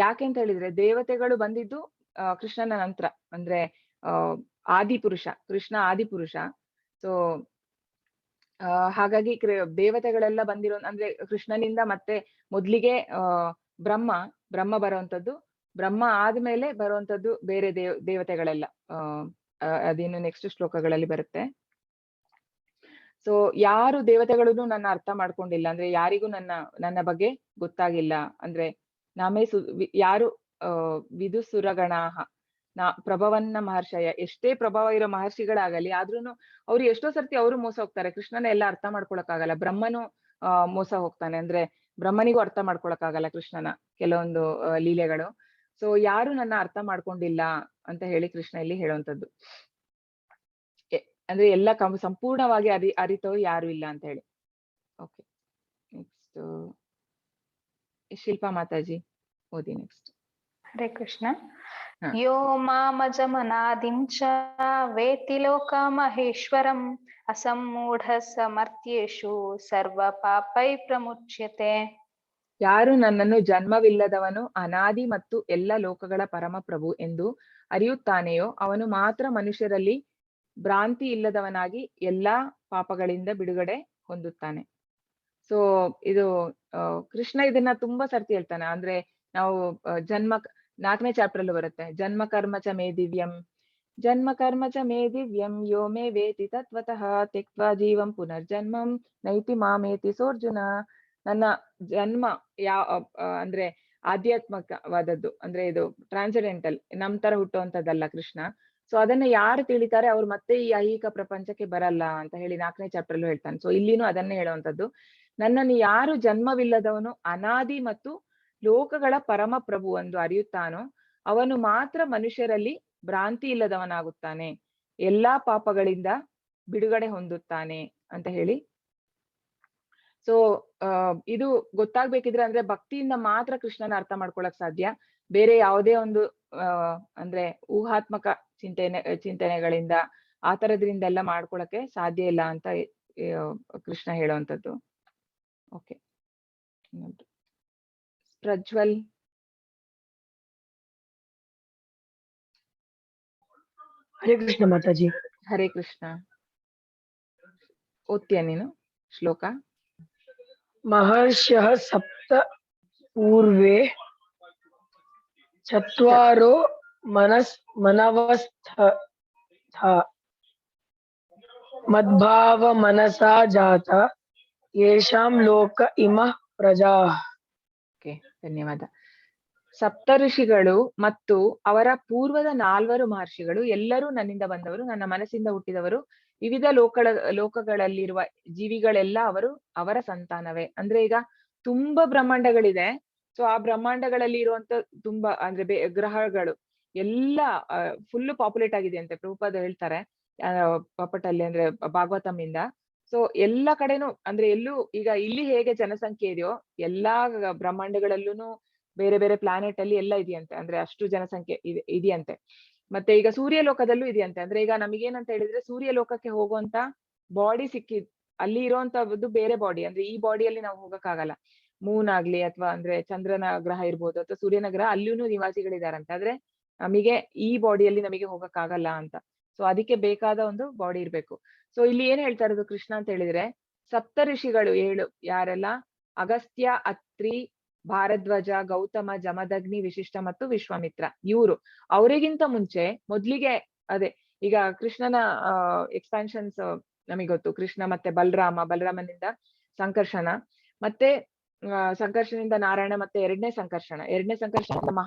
ಯಾಕೆ ಅಂತ ಹೇಳಿದ್ರೆ, ದೇವತೆಗಳು ಬಂದಿದ್ದು ಕೃಷ್ಣನ ನಂತರ, ಅಂದ್ರೆ ಆದಿಪುರುಷ, ಕೃಷ್ಣ ಆದಿಪುರುಷ. ಸೊ ಹಾಗಾಗಿ ದೇವತೆಗಳೆಲ್ಲ ಬಂದಿರೋ ಅಂದ್ರೆ ಕೃಷ್ಣನಿಂದ ಮತ್ತೆ ಮೊದ್ಲಿಗೆ ಬ್ರಹ್ಮ ಬರುವಂತದ್ದು, ಬ್ರಹ್ಮ ಆದ್ಮೇಲೆ ಬರುವಂತದ್ದು ಬೇರೆ ದೇವತೆಗಳೆಲ್ಲ. ಅದೇನು ನೆಕ್ಸ್ಟ್ ಶ್ಲೋಕಗಳಲ್ಲಿ ಬರುತ್ತೆ. ಸೊ ಯಾರು ದೇವತೆಗಳನ್ನು ನನ್ನ ಅರ್ಥ ಮಾಡ್ಕೊಂಡಿಲ್ಲ, ಅಂದ್ರೆ ಯಾರಿಗೂ ನನ್ನ ಬಗ್ಗೆ ಗೊತ್ತಾಗಿಲ್ಲ, ಅಂದ್ರೆ ಯಾರು ವಿದುಸುರಗಣಾಹ, ಪ್ರಭವನ್ನ ಮಹರ್ಷಯ, ಎಷ್ಟೇ ಪ್ರಭಾವ ಇರೋ ಮಹರ್ಷಿಗಳಾಗಲಿ ಆದ್ರೂನು ಅವ್ರು ಎಷ್ಟೋ ಸರ್ತಿ ಅವರು ಮೋಸ ಹೋಗ್ತಾರೆ. ಕೃಷ್ಣನ ಎಲ್ಲ ಅರ್ಥ ಮಾಡ್ಕೊಳಕ್ಕಾಗಲ್ಲ. ಬ್ರಹ್ಮನು ಮೋಸ ಹೋಗ್ತಾನೆ. ಅಂದ್ರೆ ಬ್ರಹ್ಮನಿಗೂ ಅರ್ಥ ಮಾಡ್ಕೊಳಕ್ಕಾಗಲ್ಲ ಕೃಷ್ಣನ ಕೆಲವೊಂದು ಲೀಲೆಗಳು. ಸೊ ಯಾರು ನನ್ನ ಅರ್ಥ ಮಾಡ್ಕೊಂಡಿಲ್ಲ ಅಂತ ಹೇಳಿ ಕೃಷ್ಣ ಇಲ್ಲಿ ಹೇಳುವಂಥದ್ದು. ಅಂದ್ರೆ ಎಲ್ಲ ಸಂಪೂರ್ಣವಾಗಿ ಅರಿತವ್ರು ಯಾರು ಇಲ್ಲ ಅಂತ ಹೇಳಿ. ಓಕೆ, ನೆಕ್ಸ್ಟ್ ಶಿಲ್ಪಾ ಮಾತಾಜಿ ಓದಿ ನೆಕ್ಸ್ಟ್. ಹರೇ ಕೃಷ್ಣ. ಹಾ. ಯೋ ಮಾಮಜಮನಾದಿಂ ಚ ವೇತ್ತಿ ಲೋಕಮಹೇಶ್ವರಂ ಅಸಮ್ಮೂಢ ಸಮರ್ಥ್ಯೇಷು ಸರ್ವ ಪಾಪೈ ಪ್ರಮುಚ್ಯತೆ. ಯಾರು ನನ್ನನ್ನು ಜನ್ಮವಿಲ್ಲದವನು, ಅನಾದಿ ಮತ್ತು ಎಲ್ಲ ಲೋಕಗಳ ಪರಮ ಪ್ರಭು ಎಂದು ಅರಿಯುತ್ತಾನೆಯೋ ಅವನು ಮಾತ್ರ ಮನುಷ್ಯರಲ್ಲಿ ಭ್ರಾಂತಿ ಇಲ್ಲದವನಾಗಿ ಎಲ್ಲಾ ಪಾಪಗಳಿಂದ ಬಿಡುಗಡೆ ಹೊಂದುತ್ತಾನೆ. ಸೊ ಇದು ಕೃಷ್ಣ ಇದನ್ನ ತುಂಬಾ ಸರ್ತಿ ಹೇಳ್ತಾನೆ. ಅಂದ್ರೆ ನಾವು 4ನೇ ಚಾಪ್ಟರ್ ಅಲ್ಲೂ ಬರುತ್ತೆ, ಜನ್ಮ ಕರ್ಮ ಚ ಮೇ ದಿವ್ಯಂ, ಜನ್ಮ ಕರ್ಮ ಚ ಮೇ ದಿವ್ಯಂ ಯೋ ಮೇ ವೇತಿ ತತ್ವತಃ ತ್ಯಕ್ತ್ವಾ ಜೀವಂ ಪುನರ್ಜನ್ಮಂ ನೈತಿ ಮಾಮೇತಿ ಸೋರ್ಜುನ. ನನ್ನ ಜನ್ಮ ಅಂದ್ರೆ ಆಧ್ಯಾತ್ಮಕವಾದದ್ದು, ಅಂದ್ರೆ ಇದು ಟ್ರಾನ್ಸೆಂಡೆಂಟಲ್, ನಮ್ ತರ ಹುಟ್ಟುವಂತದ್ದಲ್ಲ ಕೃಷ್ಣ. ಸೊ ಅದನ್ನ ಯಾರು ತಿಳಿತಾರೆ ಅವ್ರು ಮತ್ತೆ ಈ ಐಹಿಕ ಪ್ರಪಂಚಕ್ಕೆ ಬರಲ್ಲ ಅಂತ ಹೇಳಿ 4ನೇ ಚಾಪ್ಟರ್ ಅಲ್ಲೂ ಹೇಳ್ತಾನೆ. ಸೊ ಇಲ್ಲಿನೂ ಅದನ್ನೇ ಹೇಳುವಂತದ್ದು. ನನ್ನನ್ನು ಯಾರು ಜನ್ಮವಿಲ್ಲದವನು, ಅನಾದಿ ಮತ್ತು ಲೋಕಗಳ ಪರಮ ಪ್ರಭು ಎಂದು ಅರಿಯುತ್ತಾನೋ ಅವನು ಮಾತ್ರ ಮನುಷ್ಯರಲ್ಲಿ ಭ್ರಾಂತಿ ಇಲ್ಲದವನಾಗುತ್ತಾನೆ, ಎಲ್ಲಾ ಪಾಪಗಳಿಂದ ಬಿಡುಗಡೆ ಹೊಂದುತ್ತಾನೆ ಅಂತ ಹೇಳಿ. ಸೊ ಇದು ಗೊತ್ತಾಗ್ಬೇಕಿದ್ರೆ ಅಂದ್ರೆ ಭಕ್ತಿಯಿಂದ ಮಾತ್ರ ಕೃಷ್ಣನ ಅರ್ಥ ಮಾಡ್ಕೊಳಕ್ ಸಾಧ್ಯ. ಬೇರೆ ಯಾವುದೇ ಒಂದು ಅಂದ್ರೆ ಊಹಾತ್ಮಕ ಚಿಂತನೆಗಳಿಂದ ಆ ತರದ್ರಿಂದೆಲ್ಲ ಮಾಡ್ಕೊಳಕ್ಕೆ ಸಾಧ್ಯ ಇಲ್ಲ ಅಂತ ಕೃಷ್ಣ ಹೇಳುವಂಥದ್ದು. ಓಕೆ, ಪ್ರಜ್ವಲ್. ಹರೇ ಕೃಷ್ಣ ಮಾತಾಜಿ. ಹರೇ ಕೃಷ್ಣ. ಓದ್ತೀಯ ನೀನು ಶ್ಲೋಕ? ಮಹರ್ಷಿಃ ಸಪ್ತ ಪೂರ್ವೇ ಚತ್ವಾರೋ ಮನವಸ್ಥಾ ಮದ್ಭಾವ ಮನಸಾ ಜಾತ ಯೇಷಾಂ ಲೋಕ ಇಮಃ ಪ್ರಜಾ. ಓಕೆ, ಧನ್ಯವಾದ. ಸಪ್ತ ಋಷಿಗಳು ಮತ್ತು ಅವರ ಪೂರ್ವದ 4 ಮಹರ್ಷಿಗಳು ಎಲ್ಲರೂ ನನ್ನಿಂದ ಬಂದವರು, ನನ್ನ ಮನಸ್ಸಿಂದ ಹುಟ್ಟಿದವರು. ವಿವಿಧ ಲೋಕಗಳಲ್ಲಿರುವ ಜೀವಿಗಳೆಲ್ಲ ಅವರ ಸಂತಾನವೇ. ಅಂದ್ರೆ ಈಗ ತುಂಬಾ ಬ್ರಹ್ಮಾಂಡಗಳಿದೆ. ಸೊ ಆ ಬ್ರಹ್ಮಾಂಡಗಳಲ್ಲಿ ಇರುವಂತ ತುಂಬಾ ಅಂದ್ರೆ ಗ್ರಹಗಳು ಎಲ್ಲ ಫುಲ್ ಪಾಪ್ಯುಲೇಟ್ ಆಗಿದೆ ಅಂತೆ. ಪ್ರಭುಪಾದ ಹೇಳ್ತಾರೆ ಪಪಟಲ್ಲಿ ಅಂದ್ರೆ ಭಾಗವತಂ ಇಂದ. ಸೊ ಎಲ್ಲ ಕಡೆನೂ ಅಂದ್ರೆ ಎಲ್ಲೂ ಈಗ ಇಲ್ಲಿ ಹೇಗೆ ಜನಸಂಖ್ಯೆ ಇದೆಯೋ ಎಲ್ಲಾ ಬ್ರಹ್ಮಾಂಡಗಳಲ್ಲೂ ಬೇರೆ ಬೇರೆ ಪ್ಲಾನೆಟ್ ಅಲ್ಲಿ ಎಲ್ಲ ಇದೆಯಂತೆ. ಅಂದ್ರೆ ಅಷ್ಟು ಜನಸಂಖ್ಯೆ ಇದೆಯಂತೆ. ಮತ್ತೆ ಈಗ ಸೂರ್ಯ ಲೋಕದಲ್ಲೂ ಇದೆಯಂತೆ. ಅಂದ್ರೆ ಈಗ ನಮಗೇನಂತ ಹೇಳಿದ್ರೆ ಸೂರ್ಯ ಲೋಕಕ್ಕೆ ಹೋಗುವಂತ ಬಾಡಿ ಸಿಕ್ಕಿದ್ ಅಲ್ಲಿ ಇರುವಂತದ್ದು ಬೇರೆ ಬಾಡಿ. ಅಂದ್ರೆ ಈ ಬಾಡಿಯಲ್ಲಿ ನಾವು ಹೋಗಕ್ಕಾಗಲ್ಲ. ಮೂನ್ ಆಗ್ಲಿ ಅಥವಾ ಅಂದ್ರೆ ಚಂದ್ರನ ಗ್ರಹ ಇರ್ಬೋದು ಅಥವಾ ಸೂರ್ಯನ ಗ್ರಹ, ಅಲ್ಲಿಯೂ ನಿವಾಸಿಗಳಿದಾರಂತೆ. ಆದ್ರೆ ನಮಗೆ ಈ ಬಾಡಿಯಲ್ಲಿ ನಮಗೆ ಹೋಗಕ್ಕಾಗಲ್ಲ ಅಂತ. ಸೊ ಅದಕ್ಕೆ ಬೇಕಾದ ಒಂದು ಬಾಡಿ ಇರ್ಬೇಕು. ಸೊ ಇಲ್ಲಿ ಏನ್ ಹೇಳ್ತಾ ಇರೋದು ಕೃಷ್ಣ ಅಂತ ಹೇಳಿದ್ರೆ, ಸಪ್ತ ಋಷಿಗಳು 7 ಯಾರೆಲ್ಲ, ಅಗಸ್ತ್ಯ, ಅತ್ರಿ, ಭಾರದ್ವಾಜ, ಗೌತಮ, ಜಮದಗ್ನಿ, ವಿಶಿಷ್ಟ ಮತ್ತು ವಿಶ್ವಾಮಿತ್ರ. ಅವರಿಗಿಂತ ಮುಂಚೆ ಮೊದ್ಲಿಗೆ ಅದೇ ಈಗ ಕೃಷ್ಣನ ಎಕ್ಸ್ಪಾನ್ಷನ್ಸ್ ನಮಗೆ ಗೊತ್ತು. ಕೃಷ್ಣ ಮತ್ತೆ ಬಲರಾಮನಿಂದ ಸಂಕರ್ಷಣ, ಮತ್ತೆ ಸಂಕರ್ಷಣದಿಂದ ನಾರಾಯಣ, ಮತ್ತೆ ಎರಡನೇ ಸಂಕರ್ಷಣ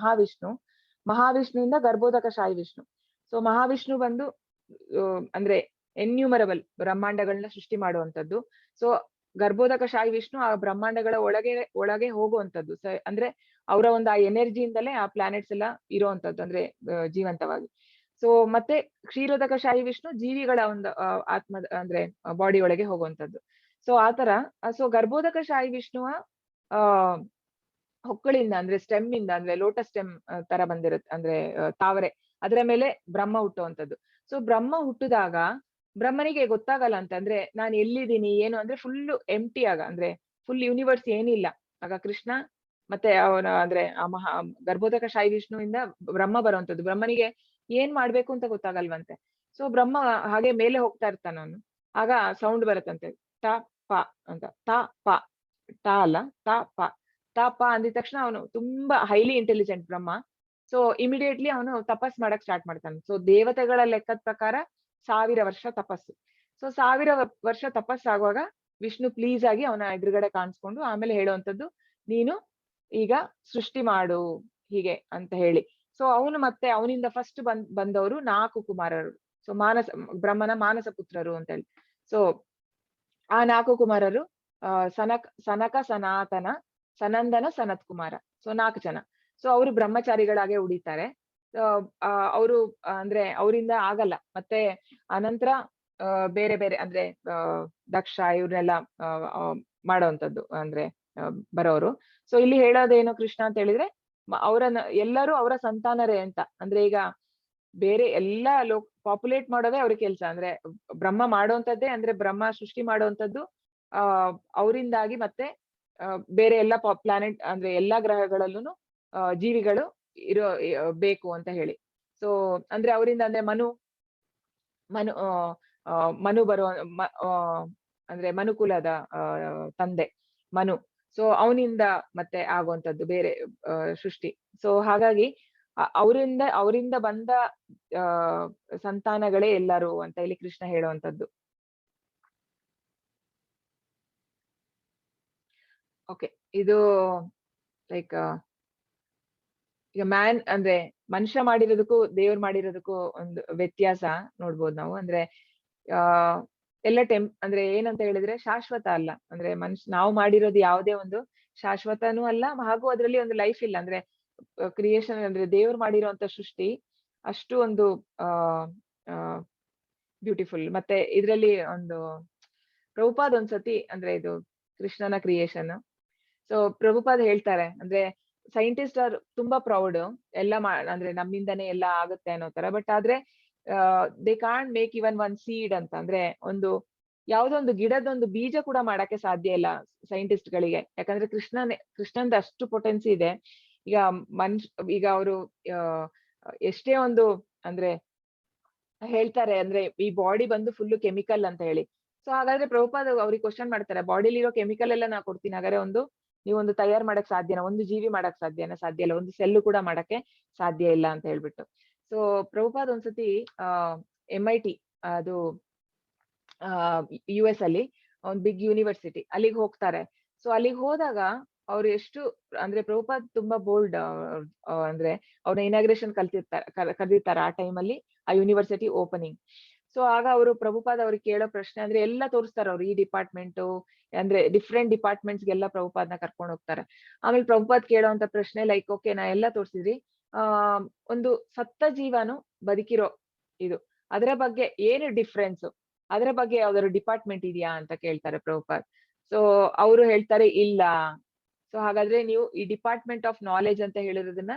ಮಹಾವಿಷ್ಣುವಿಂದ ಗರ್ಭೋದಕಶಾಹಿ ವಿಷ್ಣು. ಸೊ ಮಹಾವಿಷ್ಣು ಬಂದು ಅಂದ್ರೆ ಎನ್ಯೂಮರಬಲ್ ಬ್ರಹ್ಮಾಂಡಗಳನ್ನ ಸೃಷ್ಟಿ ಮಾಡುವಂತದ್ದು. ಸೊ ಗರ್ಭೋದಕಶಾಹಿ ವಿಷ್ಣು ಆ ಬ್ರಹ್ಮಾಂಡಗಳ ಒಳಗೆ ಹೋಗುವಂತದ್ದು. ಅಂದ್ರೆ ಅವರ ಒಂದು ಆ ಎನರ್ಜಿಯಿಂದಲೇ ಆ ಪ್ಲಾನೆಟ್ಸ್ ಎಲ್ಲ ಇರುವಂತದ್ದು, ಅಂದ್ರೆ ಜೀವಂತವಾಗಿ. ಸೊ ಮತ್ತೆ ಕ್ಷೀರೋದಕಶಾಹಿ ವಿಷ್ಣು ಜೀವಿಗಳ ಒಂದು ಆತ್ಮದ ಅಂದ್ರೆ ಬಾಡಿ ಒಳಗೆ ಹೋಗುವಂತದ್ದು. ಸೊ ಆತರ ಸೊ ಗರ್ಭೋದಕಶಾಹಿ ವಿಷ್ಣುವ ಹೊಕ್ಕಳಿಂದ ಅಂದ್ರೆ ಸ್ಟೆಮ್ ಇಂದ, ಅಂದ್ರೆ ಲೋಟಸ್ ಸ್ಟೆಮ್ ತರ ಬಂದಿರುತ್ತೆ, ಅಂದ್ರೆ ತಾವರೆ, ಅದರ ಮೇಲೆ ಬ್ರಹ್ಮ ಹುಟ್ಟುವಂಥದ್ದು. ಸೊ ಬ್ರಹ್ಮ ಹುಟ್ಟಿದಾಗ ಬ್ರಹ್ಮನಿಗೆ ಗೊತ್ತಾಗಲ್ಲ ಅಂತ, ಅಂದ್ರೆ ನಾನು ಎಲ್ಲಿದ್ದೀನಿ ಏನು ಅಂದ್ರೆ ಫುಲ್ ಎಂಟಿ ಆಗ, ಅಂದ್ರೆ ಫುಲ್ ಯೂನಿವರ್ಸ್ ಏನಿಲ್ಲ ಆಗ. ಕೃಷ್ಣ ಮತ್ತೆ ಅವನ ಅಂದ್ರೆ ಆ ಗರ್ಭೋದಕಶಾಹಿ ವಿಷ್ಣುವಿಂದ ಬ್ರಹ್ಮ ಬರುವಂತದ್ದು. ಬ್ರಹ್ಮನಿಗೆ ಏನ್ ಮಾಡ್ಬೇಕು ಅಂತ ಗೊತ್ತಾಗಲ್ವಂತೆ. ಸೊ ಬ್ರಹ್ಮ ಹಾಗೆ ಮೇಲೆ ಹೋಗ್ತಾ ಇರ್ತಾನ ಅವನು. ಆಗ ಸೌಂಡ್ ಬರುತ್ತಂತೆ, ಟ ಪ ಅಂತ. ಟ ಅಲ್ಲ, ಟ ಪ ಅಂದಿದ ತಕ್ಷಣ ಅವನು ತುಂಬಾ ಹೈಲಿ ಇಂಟೆಲಿಜೆಂಟ್ ಬ್ರಹ್ಮ. ಸೊ ಇಮಿಡಿಯೇಟ್ಲಿ ಅವನು ತಪಸ್ ಮಾಡಕ್ ಸ್ಟಾರ್ಟ್ ಮಾಡ್ತಾನೆ. ಸೊ ದೇವತೆಗಳ ಲೆಕ್ಕದ ಪ್ರಕಾರ 1000 ವರ್ಷ ತಪಸ್ಸು. ಸೊ 1000 ವರ್ಷ ತಪಸ್ಸಾಗುವಾಗ ವಿಷ್ಣು ಪ್ಲೀಸ್ ಆಗಿ ಅವನ ಎದುರುಗಡೆ ಕಾಣಿಸ್ಕೊಂಡು ಆಮೇಲೆ ಹೇಳುವಂತದ್ದು, ನೀನು ಈಗ ಸೃಷ್ಟಿ ಮಾಡು ಹೀಗೆ ಅಂತ ಹೇಳಿ. ಸೊ ಅವನು ಮತ್ತೆ ಅವನಿಂದ ಫಸ್ಟ್ ಬಂದವರು 4 ಕುಮಾರರು. ಸೊ ಬ್ರಹ್ಮನ ಮಾನಸ ಪುತ್ರರು ಅಂತ ಹೇಳಿ. ಸೊ ಆ 4 ಕುಮಾರರು ಸನಕ, ಸನಾತನ, ಸನಂದನ, ಸನತ್ ಕುಮಾರ. ಸೊ 4 ಜನ. ಸೊ ಅವರು ಬ್ರಹ್ಮಚಾರಿಗಳಾಗೆ ಉಳಿತಾರೆ. ಅವರು ಅಂದ್ರೆ ಅವರಿಂದ ಆಗಲ್ಲ. ಮತ್ತೆ ಅನಂತರ ಬೇರೆ ಬೇರೆ ಅಂದ್ರೆ ದಕ್ಷ ಇವ್ರನ್ನೆಲ್ಲ ಮಾಡೋವಂಥದ್ದು ಅಂದ್ರೆ ಬರೋರು. ಸೊ ಇಲ್ಲಿ ಹೇಳೋದೇನು ಕೃಷ್ಣ ಅಂತ ಹೇಳಿದ್ರೆ, ಅವರನ್ನ ಎಲ್ಲರೂ ಅವರ ಸಂತಾನರೇ ಅಂತ. ಅಂದ್ರೆ ಈಗ ಬೇರೆ ಎಲ್ಲಾ ಪಾಪ್ಯುಲೇಟ್ ಮಾಡೋದೇ ಅವ್ರ ಕೆಲ್ಸ. ಅಂದ್ರೆ ಬ್ರಹ್ಮ ಮಾಡೋಂಥದ್ದೇ, ಅಂದ್ರೆ ಬ್ರಹ್ಮ ಸೃಷ್ಟಿ ಮಾಡೋಂಥದ್ದು ಅವರಿಂದಾಗಿ. ಮತ್ತೆ ಬೇರೆ ಎಲ್ಲಾ ಪ್ಲಾನೆಟ್ ಅಂದ್ರೆ ಎಲ್ಲಾ ಗ್ರಹಗಳಲ್ಲೂ ಜೀವಿಗಳು ಬೇಕು ಅಂತ ಹೇಳಿ. ಸೊ ಅಂದ್ರೆ ಅವರಿಂದ ಅಂದ್ರೆ ಮನು ಬರುವ ಅಂದ್ರೆ ಮನುಕುಲದ ತಂದೆ ಮನು. ಸೊ ಅವನಿಂದ ಮತ್ತೆ ಆಗುವಂತದ್ದು ಬೇರೆ ಸೃಷ್ಟಿ. ಸೊ ಹಾಗಾಗಿ ಅವರಿಂದ ಬಂದ ಸಂತಾನಗಳೇ ಎಲ್ಲರೂ ಅಂತ ಇಲ್ಲಿ ಕೃಷ್ಣ ಹೇಳುವಂತದ್ದು. ಓಕೆ, ಇದು ಲೈಕ್ ಈಗ ಅಂದ್ರೆ ಮನುಷ್ಯ ಮಾಡಿರೋದಕ್ಕೂ ದೇವ್ರು ಮಾಡಿರೋದಕ್ಕೂ ಒಂದು ವ್ಯತ್ಯಾಸ ನೋಡ್ಬೋದು ನಾವು. ಅಂದ್ರೆ ಎಲ್ಲ ಅಂದ್ರೆ ಏನಂತ ಹೇಳಿದ್ರೆ ಶಾಶ್ವತ ಅಲ್ಲ. ಅಂದ್ರೆ ನಾವು ಮಾಡಿರೋದು ಯಾವುದೇ ಒಂದು ಶಾಶ್ವತನೂ ಅಲ್ಲ, ಹಾಗೂ ಅದ್ರಲ್ಲಿ ಒಂದು ಲೈಫ್ ಇಲ್ಲ. ಅಂದ್ರೆ ಕ್ರಿಯೇಷನ್ ಅಂದ್ರೆ ದೇವ್ರು ಮಾಡಿರುವಂತ ಸೃಷ್ಟಿ ಅಷ್ಟು ಒಂದು ಬ್ಯೂಟಿಫುಲ್. ಮತ್ತೆ ಇದ್ರಲ್ಲಿ ಒಂದು ಪ್ರಭುಪಾದ್ ಒಂದ್ಸತಿ ಅಂದ್ರೆ ಇದು ಕೃಷ್ಣನ ಕ್ರಿಯೇಷನ್. ಸೊ ಪ್ರಭುಪಾದ್ ಹೇಳ್ತಾರೆ, ಅಂದ್ರೆ ಸೈಂಟಿಸ್ಟ್ ಅವ್ರು ತುಂಬಾ ಪ್ರೌಡ್ ಎಲ್ಲ ಅಂದ್ರೆ ನಮ್ಮಿಂದನೇ ಎಲ್ಲ ಆಗುತ್ತೆ ಅನ್ನೋ ತರ. ಬಟ್ ಆದ್ರೆ they can't make even one seed ಅಂತ. ಅಂದ್ರೆ ಯಾವ್ದೋ ಒಂದು ಗಿಡದೊಂದು ಬೀಜ ಕೂಡ ಮಾಡಕ್ಕೆ ಸಾಧ್ಯ ಇಲ್ಲ ಸೈಂಟಿಸ್ಟ್ ಗಳಿಗೆ. ಯಾಕಂದ್ರೆ ಕೃಷ್ಣಂದ ಅಷ್ಟು ಪೊಟೆನ್ಸಿ ಇದೆ. ಈಗ ಈಗ ಅವರು ಎಷ್ಟೇ ಒಂದು ಅಂದ್ರೆ ಹೇಳ್ತಾರೆ, ಅಂದ್ರೆ ಈ ಬಾಡಿ ಬಂದು ಫುಲ್ ಕೆಮಿಕಲ್ ಅಂತ ಹೇಳಿ. ಸೊ ಹಾಗಾದ್ರೆ ಪ್ರಭುಪಾದ್ ಅವ್ರಿಗೆ ಕ್ವಶನ್ ಮಾಡ್ತಾರೆ, ಬಾಡಿಲಿರೋ ಕೆಮಿಕಲ್ ಎಲ್ಲ ನಾ ಕೊಡ್ತೀನಿ, ಹಾಗಾದ್ರೆ ನೀವೊಂದು ತಯಾರು ಮಾಡಕ್ ಸಾಧ್ಯನಾ? ಒಂದು ಜೀವಿ ಮಾಡಕ್ ಸಾಧ್ಯನಾ? ಸಾಧ್ಯ ಇಲ್ಲ. ಒಂದು ಸೆಲ್ಲು ಕೂಡ ಮಾಡಕ್ಕೆ ಸಾಧ್ಯ ಇಲ್ಲ ಅಂತ ಹೇಳ್ಬಿಟ್ಟು. ಸೊ ಪ್ರಭುಪಾದ್ ಒಂದ್ಸತಿ MIT ಅದು US ಅಲ್ಲಿ ಒಂದು ಬಿಗ್ ಯೂನಿವರ್ಸಿಟಿ ಅಲ್ಲಿಗೆ ಹೋಗ್ತಾರೆ. ಸೊ ಅಲ್ಲಿಗೆ ಹೋದಾಗ ಅವ್ರು ಎಷ್ಟು ಅಂದ್ರೆ ಪ್ರಭುಪಾದ್ ತುಂಬಾ ಬೋಲ್ಡ್. ಅಂದ್ರೆ ಅವ್ರನ್ನ ಇನಾಗ್ರೇಷನ್ ಕರೆದಿರ್ತಾರೆ ಆ ಟೈಮಲ್ಲಿ, ಆ ಯೂನಿವರ್ಸಿಟಿ ಓಪನಿಂಗ್. ಸೊ ಆಗ ಅವರು ಪ್ರಭುಪಾದ್ ಅವ್ರಿಗೆ ಕೇಳೋ ಪ್ರಶ್ನೆ ಅಂದ್ರೆ ಎಲ್ಲ ತೋರಿಸ್ತಾರೆ ಅವ್ರು. ಈ ಡಿಪಾರ್ಟ್ಮೆಂಟ್ ಅಂದ್ರೆ ಡಿಫ್ರೆಂಟ್ ಡಿಪಾರ್ಟ್ಮೆಂಟ್ಸ್ಗೆಲ್ಲ ಪ್ರಭುಪಾದ್ನ ಕರ್ಕೊಂಡು ಹೋಗ್ತಾರೆ. ಆಮೇಲೆ ಪ್ರಭುಪಾದ್ ಕೇಳೋಂತ ಪ್ರಶ್ನೆ ಲೈಕ್, ಓಕೆ ನಾ ಎಲ್ಲ ತೋರಿಸಿದ್ರಿ, ಒಂದು ಸತ್ತ ಜೀವನು ಬದುಕಿರೋ ಇದು ಅದರ ಬಗ್ಗೆ ಏನು ಡಿಫ್ರೆನ್ಸ್, ಅದರ ಬಗ್ಗೆ ಯಾವ್ದಾದ್ರು ಡಿಪಾರ್ಟ್ಮೆಂಟ್ ಇದೆಯಾ ಅಂತ ಕೇಳ್ತಾರೆ ಪ್ರಭುಪಾದ್. ಸೊ ಅವರು ಹೇಳ್ತಾರೆ ಇಲ್ಲ. ಸೊ ಹಾಗಾದ್ರೆ ನೀವು ಈ ಡಿಪಾರ್ಟ್ಮೆಂಟ್ ಆಫ್ ನಾಲೆಜ್ ಅಂತ ಹೇಳಿರೋದನ್ನ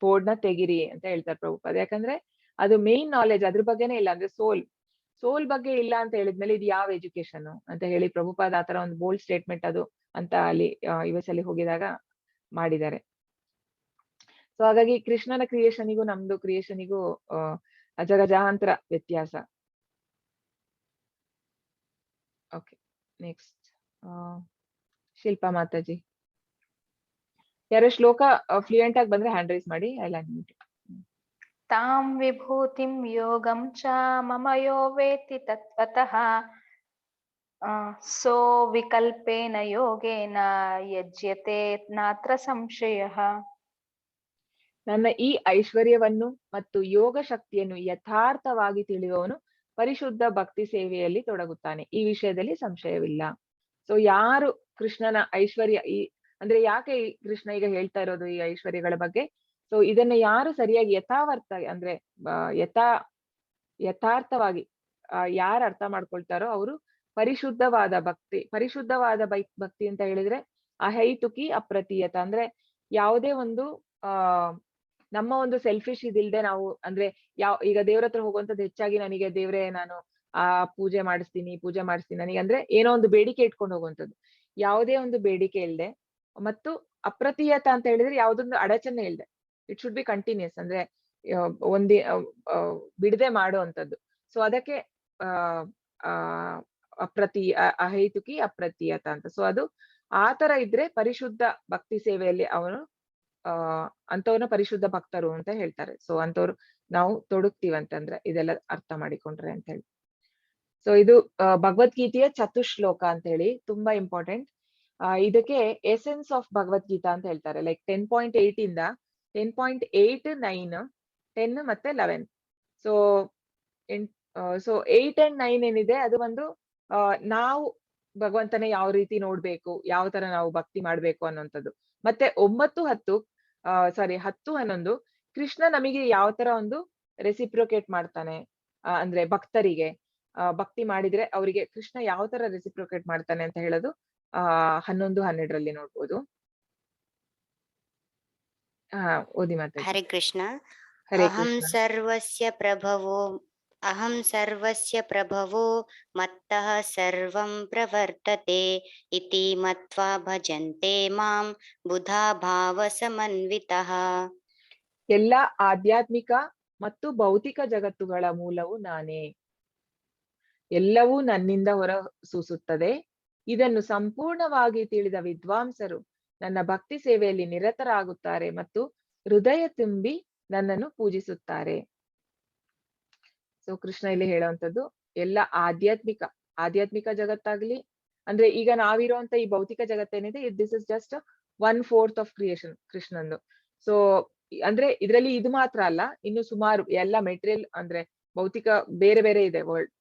ಬೋರ್ಡ್ನ ತೆಗಿರಿ ಅಂತ ಹೇಳ್ತಾರೆ ಪ್ರಭುಪಾದ್. ಯಾಕಂದ್ರೆ ಅದು ಮೇನ್ ನಾಲೆಜ್ ಅದ್ರ ಬಗ್ಗೆನೇ ಇಲ್ಲ. ಅಂದ್ರೆ ಸೋಲ್ ಬಗ್ಗೆ ಇಲ್ಲ ಅಂತ ಹೇಳಿದ್ಮೇಲೆ ಇದು ಯಾವ ಎಜುಕೇಶನ್ ಅಂತ ಹೇಳಿ ಪ್ರಭುಪಾದ್ ಆತರ ಒಂದು ಬೋಲ್ಡ್ ಸ್ಟೇಟ್ಮೆಂಟ್ ಅದು ಅಂತ ಅಲ್ಲಿ US ಅಲ್ಲಿ ಹೋಗಿದಾಗ ಮಾಡಿದ್ದಾರೆ. ಸೊ ಹಾಗಾಗಿ ಕೃಷ್ಣನ ಕ್ರಿಯೇಷನಿಗೂ ನಮ್ದು ಕ್ರಿಯೇಷನಿಗೂ ಅಜಗಜಾಂತರ ವ್ಯತ್ಯಾಸ. Okay, next Shilpa Mataji. ಯಾರೋ ಶ್ಲೋಕ ಫ್ಲೂಯೆಂಟ್ ಆಗಿ ಬಂದ್ರೆ ಹ್ಯಾಂಡ್ ರೈಸ್ ಮಾಡಿ. I unmute. ತಾಂ ವಿಭೂತಿಂ ಯೋಗಂ ಚ ಮಮ ಯೋ ವೇತ್ತಿ ತತ್ವತಃ ಸೋ ವಿಕಲ್ಪೇನ ಯೋಗೇನ ಯಜ್ಯತೆ ನಾತ್ರ ಸಂಶಯಃ. ನನ್ನ ಈ ಐಶ್ವರ್ಯವನ್ನು ಮತ್ತು ಯೋಗ ಶಕ್ತಿಯನ್ನು ಯಥಾರ್ಥವಾಗಿ ತಿಳಿಯುವವನು ಪರಿಶುದ್ಧ ಭಕ್ತಿ ಸೇವೆಯಲ್ಲಿ ತೊಡಗುತ್ತಾನೆ. ಈ ವಿಷಯದಲ್ಲಿ ಸಂಶಯವಿಲ್ಲ. ಸೊ ಯಾರು ಕೃಷ್ಣನ ಐಶ್ವರ್ಯ ಅಂದ್ರೆ ಯಾಕೆ ಕೃಷ್ಣ ಈಗ ಹೇಳ್ತಾ ಇರೋದು ಈ ಐಶ್ವರ್ಯಗಳ ಬಗ್ಗೆ? ಸೊ ಇದನ್ನ ಯಾರು ಸರಿಯಾಗಿ ಅಂದ್ರೆ ಯಥಾರ್ಥವಾಗಿ ಯಾರು ಅರ್ಥ ಮಾಡ್ಕೊಳ್ತಾರೋ ಅವರು ಪರಿಶುದ್ಧವಾದ ಭಕ್ತಿ ಅಂತ ಹೇಳಿದ್ರೆ ಅಹೈತುಕಿ ಅಪ್ರತೀಯತ. ಅಂದ್ರೆ ಯಾವುದೇ ಒಂದು ನಮ್ಮ ಒಂದು ಸೆಲ್ಫಿಶ್ ಇದಿಲ್ದೆ ನಾವು ಅಂದ್ರೆ ಈಗ ದೇವ್ರ ಹತ್ರ ಹೋಗುವಂತದ್ದು ಹೆಚ್ಚಾಗಿ ನನಗೆ ದೇವ್ರೆ ನಾನು ಪೂಜೆ ಮಾಡಿಸ್ತೀನಿ ನನಗೆ ಅಂದ್ರೆ ಏನೋ ಒಂದು ಬೇಡಿಕೆ ಇಟ್ಕೊಂಡು ಹೋಗುವಂಥದ್ದು. ಯಾವುದೇ ಒಂದು ಬೇಡಿಕೆ ಇಲ್ದೆ ಮತ್ತು ಅಪ್ರತೀಯತ ಅಂತ ಹೇಳಿದ್ರೆ ಯಾವ್ದೊಂದು ಅಡಚಣೆ ಇಲ್ದೆ, ಇಟ್ ಶುಡ್ ಬಿ ಕಂಟಿನ್ಯೂಸ್. ಅಂದ್ರೆ ಬಿಡದೆ ಮಾಡುವಂಥದ್ದು. ಸೊ ಅದಕ್ಕೆ ಅಹೈತುಕಿ ಅಪ್ರತೀಯತ ಅಂತ. ಸೊ ಅದು ಆತರ ಇದ್ರೆ ಪರಿಶುದ್ಧ ಭಕ್ತಿ ಸೇವೆಯಲ್ಲಿ ಅವನು ಅಂತವ್ರನ್ನ ಪರಿಶುದ್ಧ ಭಕ್ತರು ಅಂತ ಹೇಳ್ತಾರೆ. ಸೊ ಅಂತವ್ರು ನಾವು ತೊಡಗ್ತೀವಂತಂದ್ರೆ ಇದೆಲ್ಲ ಅರ್ಥ ಮಾಡಿಕೊಂಡ್ರೆ ಅಂತ ಹೇಳಿ. ಸೊ ಇದು ಭಗವದ್ಗೀತೆಯ ಚತುಶ್ಲೋಕ ಅಂತ ಹೇಳಿ ತುಂಬಾ ಇಂಪಾರ್ಟೆಂಟ್. ಇದಕ್ಕೆ ಎಸೆನ್ಸ್ ಆಫ್ ಭಗವದ್ಗೀತಾ ಅಂತ ಹೇಳ್ತಾರೆ. ಲೈಕ್ 10.8 ಇಂದ 10.8, 9, 10 ಮತ್ತೆ 11. ಸೊ ಸೊ 8 and 9 ಏನಿದೆ ಅದು ಒಂದು ನಾವು ಭಗವಂತನ ಯಾವ ರೀತಿ ನೋಡ್ಬೇಕು, ಯಾವ ತರ ನಾವು ಭಕ್ತಿ ಮಾಡ್ಬೇಕು ಅನ್ನೋಂಥದ್ದು. ಮತ್ತೆ 9, 10 10, 11 ಕೃಷ್ಣ ನಮಗೆ ಯಾವ ತರ ಒಂದು ರೆಸಿಪ್ರೊಕೇಟ್ ಮಾಡ್ತಾನೆ, ಅಂದ್ರೆ ಭಕ್ತರಿಗೆ ಭಕ್ತಿ ಮಾಡಿದ್ರೆ ಅವರಿಗೆ ಕೃಷ್ಣ ಯಾವ ತರ ರೆಸಿಪ್ರೊಕೇಟ್ ಮಾಡ್ತಾನೆ ಅಂತ ಹೇಳೋದು 11, 12ರಲ್ಲಿ ನೋಡ್ಬೋದು. ಓದಿ ಮಾತಾಡಿ. ಹರೇ ಕೃಷ್ಣ. ಹರೇ ಅಹಂ ಕೃಷ್ಣ. ಸರ್ವಸ್ಯ ಪ್ರಭವೋ ಮತ್ತಃ ಸರ್ವಂ ಪ್ರವರ್ತತೆ ಇತಿ ಮತ್ವಾ ಭಜಂತೆ ಮಾಂ ಬುಧಾ ಭಾವ ಸಮನ್ವಿತಃ. ಎಲ್ಲ ಆಧ್ಯಾತ್ಮಿಕ ಮತ್ತು ಭೌತಿಕ ಜಗತ್ತುಗಳ ಮೂಲವು ನಾನೇ. ಎಲ್ಲವೂ ನನ್ನಿಂದ ಹೊರ ಸೂಸುತ್ತದೆ. ಇದನ್ನು ಸಂಪೂರ್ಣವಾಗಿ ತಿಳಿದ ವಿದ್ವಾಂಸರು ನನ್ನ ಭಕ್ತಿ ಸೇವೆಯಲ್ಲಿ ನಿರತರಾಗುತ್ತಾರೆ ಮತ್ತು ಹೃದಯ ತುಂಬಿ ನನ್ನನ್ನು ಪೂಜಿಸುತ್ತಾರೆ. ಸೊ ಕೃಷ್ಣ ಇಲ್ಲಿ ಹೇಳುವಂಥದ್ದು ಎಲ್ಲ ಆಧ್ಯಾತ್ಮಿಕ ಜಗತ್ತಾಗ್ಲಿ, ಅಂದ್ರೆ ಈಗ ನಾವಿರುವಂತ ಈ ಭೌತಿಕ ಜಗತ್ತೇನಿದೆ, this is just 1/4 of creation ಕೃಷ್ಣಂದು. ಸೊ ಅಂದ್ರೆ ಇದ್ರಲ್ಲಿ ಇದು ಮಾತ್ರ ಅಲ್ಲ, ಇನ್ನು ಸುಮಾರು ಎಲ್ಲ ಮೆಟೀರಿಯಲ್ ಅಂದ್ರೆ ಭೌತಿಕ ಬೇರೆ ಬೇರೆ ಇದೆ ವರ್ಲ್ಡ್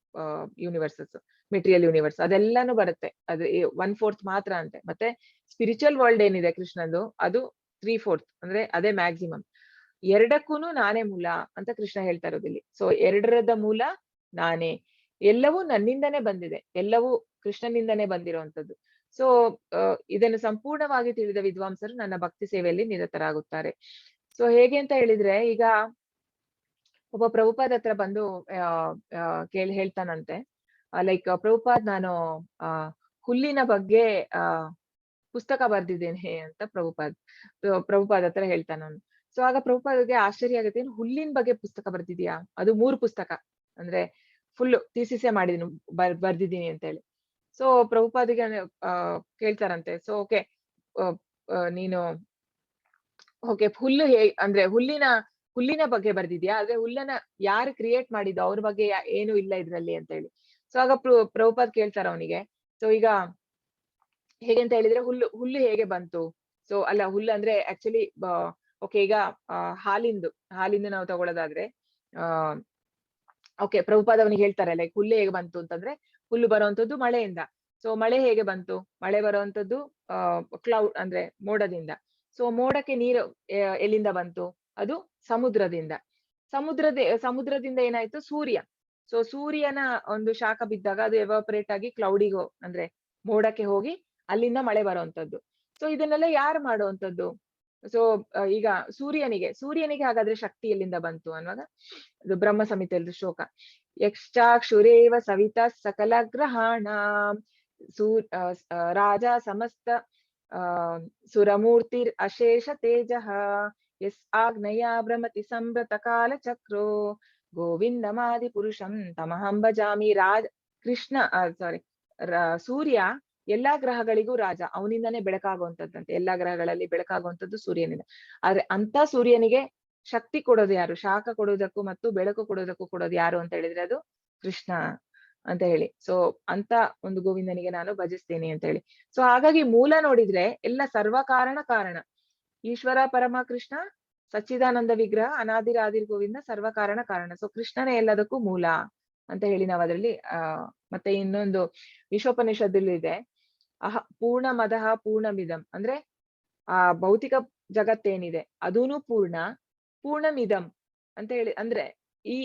ಯೂನಿವರ್ಸಸ್, ಮೆಟೀರಿಯಲ್ ಯೂನಿವರ್ಸ್ ಅದೆಲ್ಲಾನು ಬರುತ್ತೆ. ಅದು 1/4 ಮಾತ್ರ ಅಂತೆ. ಮತ್ತೆ ಸ್ಪಿರಿಚುವಲ್ ವರ್ಲ್ಡ್ ಏನಿದೆ ಕೃಷ್ಣಂದು ಅದು 3/4, ಅಂದ್ರೆ ಅದೇ ಮ್ಯಾಕ್ಸಿಮಮ್. ಎರಡಕ್ಕೂನು ನಾನೇ ಮೂಲ ಅಂತ ಕೃಷ್ಣ ಹೇಳ್ತಾ ಇರೋದಿಲ್ಲಿ. ಸೊ ಎರಡರದ ಮೂಲ ನಾನೇ, ಎಲ್ಲವೂ ನನ್ನಿಂದನೇ ಬಂದಿದೆ, ಎಲ್ಲವೂ ಕೃಷ್ಣನಿಂದನೇ ಬಂದಿರುವಂತದ್ದು. ಸೊ ಇದನ್ನು ಸಂಪೂರ್ಣವಾಗಿ ತಿಳಿದ ವಿದ್ವಾಂಸರು ನನ್ನ ಭಕ್ತಿ ಸೇವೆಯಲ್ಲಿ ನಿರತರಾಗುತ್ತಾರೆ. ಸೊ ಹೇಗೆ ಅಂತ ಹೇಳಿದ್ರೆ, ಈಗ ಒಬ್ಬ ಪ್ರಭುಪಾದ್ ಹತ್ರ ಬಂದು ಹೇಳ್ತಾನಂತೆ, ಲೈಕ್ ಪ್ರಭುಪಾದ್ ನಾನು ಹುಲ್ಲಿನ ಬಗ್ಗೆ ಪುಸ್ತಕ ಬರ್ದಿದ್ದೇನೆ ಅಂತ ಪ್ರಭುಪಾದ್ ಹತ್ರ ಹೇಳ್ತಾನ. ಸೊ ಆಗ ಪ್ರಭುಪಾದ್ಗೆ ಆಶ್ಚರ್ಯ ಆಗುತ್ತೆ, ಹುಲ್ಲಿನ ಬಗ್ಗೆ ಪುಸ್ತಕ ಬರ್ದಿದ್ಯಾ, ಅದು 3 ಪುಸ್ತಕ, ಅಂದ್ರೆ ಫುಲ್ ಥೀಸಿಸೇ ಮಾಡಿದೀನಿ, ಬರ್ದಿದ್ದೀನಿ ಅಂತ ಹೇಳಿ. ಸೊ ಪ್ರಭುಪಾದಿಗೆ ಕೇಳ್ತಾರಂತೆ, ಸೊ ಓಕೆ ನೀನು ಓಕೆ ಹುಲ್ಲು ಅಂದ್ರೆ ಹುಲ್ಲಿನ ಬಗ್ಗೆ ಬರ್ದಿದ್ಯಾ, ಆದ್ರೆ ಹುಲ್ಲನ್ನ ಯಾರು ಕ್ರಿಯೇಟ್ ಮಾಡಿದ್ದು ಅವ್ರ ಬಗ್ಗೆ ಏನು ಇಲ್ಲ ಇದ್ರಲ್ಲಿ ಅಂತ ಹೇಳಿ. ಸೊ ಆಗ ಪ್ರಭುಪಾದ್ ಕೇಳ್ತಾರ ಅವನಿಗೆ, ಸೊ ಈಗ ಹೇಗೆ ಅಂತ ಹೇಳಿದ್ರೆ ಹುಲ್ಲು ಹೇಗೆ ಬಂತು? ಸೊ ಅಲ್ಲ, ಹುಲ್ಲು ಅಂದ್ರೆ ಆಕ್ಚುಲಿ ಓಕೆ ಈಗ ಹಾಲಿಂದು ನಾವು ತಗೊಳ್ಳೋದಾದ್ರೆ ಓಕೆ ಪ್ರಭುಪಾದ್ ಅವನಿಗೆ ಹೇಳ್ತಾರೆ, ಲೈಕ್ ಹುಲ್ಲು ಹೇಗೆ ಬಂತು ಅಂತಂದ್ರೆ, ಹುಲ್ಲು ಬರುವಂತದ್ದು ಮಳೆಯಿಂದ. ಸೊ ಮಳೆ ಹೇಗೆ ಬಂತು? ಮಳೆ ಬರುವಂತದ್ದು ಕ್ಲೌಡ್ ಅಂದ್ರೆ ಮೋಡದಿಂದ. ಸೊ ಮೋಡಕ್ಕೆ ನೀರು ಎಲ್ಲಿಂದ ಬಂತು? ಅದು ಸಮುದ್ರದಿಂದ. ಸಮುದ್ರದಿಂದ ಏನಾಯ್ತು? ಸೂರ್ಯ. ಸೊ ಸೂರ್ಯನ ಒಂದು ಶಾಖ ಬಿದ್ದಾಗ ಅದು ಎವಾಪರೇಟ್ ಆಗಿ ಕ್ಲೌಡಿಗೋ ಅಂದ್ರೆ ಮೋಡಕ್ಕೆ ಹೋಗಿ ಅಲ್ಲಿಂದ ಮಳೆ ಬರುವಂತದ್ದು. ಸೊ ಇದನ್ನೆಲ್ಲ ಯಾರು ಮಾಡುವಂತದ್ದು? ಸೊ ಈಗ ಸೂರ್ಯನಿಗೆ ಹಾಗಾದ್ರೆ ಶಕ್ತಿ ಎಲ್ಲಿಂದ ಬಂತು ಅನ್ನುವಾಗ, ಅದು ಬ್ರಹ್ಮ ಸಂಹಿತೆಯಲ್ಲಿ ಶ್ಲೋಕ, ಯಕ್ಷಾಕ್ಷುರೇವ ಸವಿತಾ ಸಕಲ ಗ್ರಹಾಣ ರಾಜ ಸಮಸ್ತ ಸುರಮೂರ್ತಿರ್ ಅಶೇಷ ತೇಜಃ ಯಸ್ ಆಗ್ನೇಯ ಭ್ರಮತಿ ಸಂಭ್ರತ ಕಾಲ ಚಕ್ರೋ ಗೋವಿಂದಮಾದಿ ಪುರುಷಂ ತಮಹಂ ಭಜಾಮಿ. ಕೃಷ್ಣ ಸೂರ್ಯ ಎಲ್ಲಾ ಗ್ರಹಗಳಿಗೂ ರಾಜ, ಅವನಿಂದಾನೇ ಬೆಳಕಾಗುವಂತದ್ದಂತೆ. ಎಲ್ಲಾ ಗ್ರಹಗಳಲ್ಲಿ ಬೆಳಕಾಗುವಂತದ್ದು ಸೂರ್ಯನಿಂದ. ಆದ್ರೆ ಅಂತ ಸೂರ್ಯನಿಗೆ ಶಕ್ತಿ ಕೊಡೋದು ಯಾರು? ಶಾಖ ಕೊಡೋದಕ್ಕೂ ಮತ್ತು ಬೆಳಕು ಕೊಡೋದಕ್ಕೂ ಕೊಡೋದು ಯಾರು ಅಂತ ಹೇಳಿದ್ರೆ ಅದು ಕೃಷ್ಣ ಅಂತ ಹೇಳಿ. ಸೊ ಅಂತ ಒಂದು ಗೋವಿಂದನಿಗೆ ನಾನು ಭಜಿಸ್ತೇನೆ ಅಂತ ಹೇಳಿ. ಸೊ ಹಾಗಾಗಿ ಮೂಲ ನೋಡಿದ್ರೆ ಎಲ್ಲ ಸರ್ವ ಕಾರಣ ಈಶ್ವರ ಪರಮ ಕೃಷ್ಣ ಸಚ್ಚಿದಾನಂದ ವಿಗ್ರಹ ಅನಾದಿರಾದಿರ್ ಗೋವಿಂದ ಸರ್ವ ಕಾರಣ. ಸೊ ಕೃಷ್ಣನೇ ಎಲ್ಲದಕ್ಕೂ ಮೂಲ ಅಂತ ಹೇಳಿ ನಾವು ಅದರಲ್ಲಿ ಮತ್ತೆ ಇನ್ನೊಂದು ವಿಶ್ವೋಪನಿಷತ್ತಲ್ಲಿ ಇದೆ, ಪೂರ್ಣ ಮದಃ ಪೂರ್ಣಮಿದಂ, ಅಂದ್ರೆ ಆ ಭೌತಿಕ ಜಗತ್ತೇನಿದೆ ಅದೂನು ಪೂರ್ಣಮಿದಂ ಅಂತ ಹೇಳಿ, ಅಂದ್ರೆ ಈ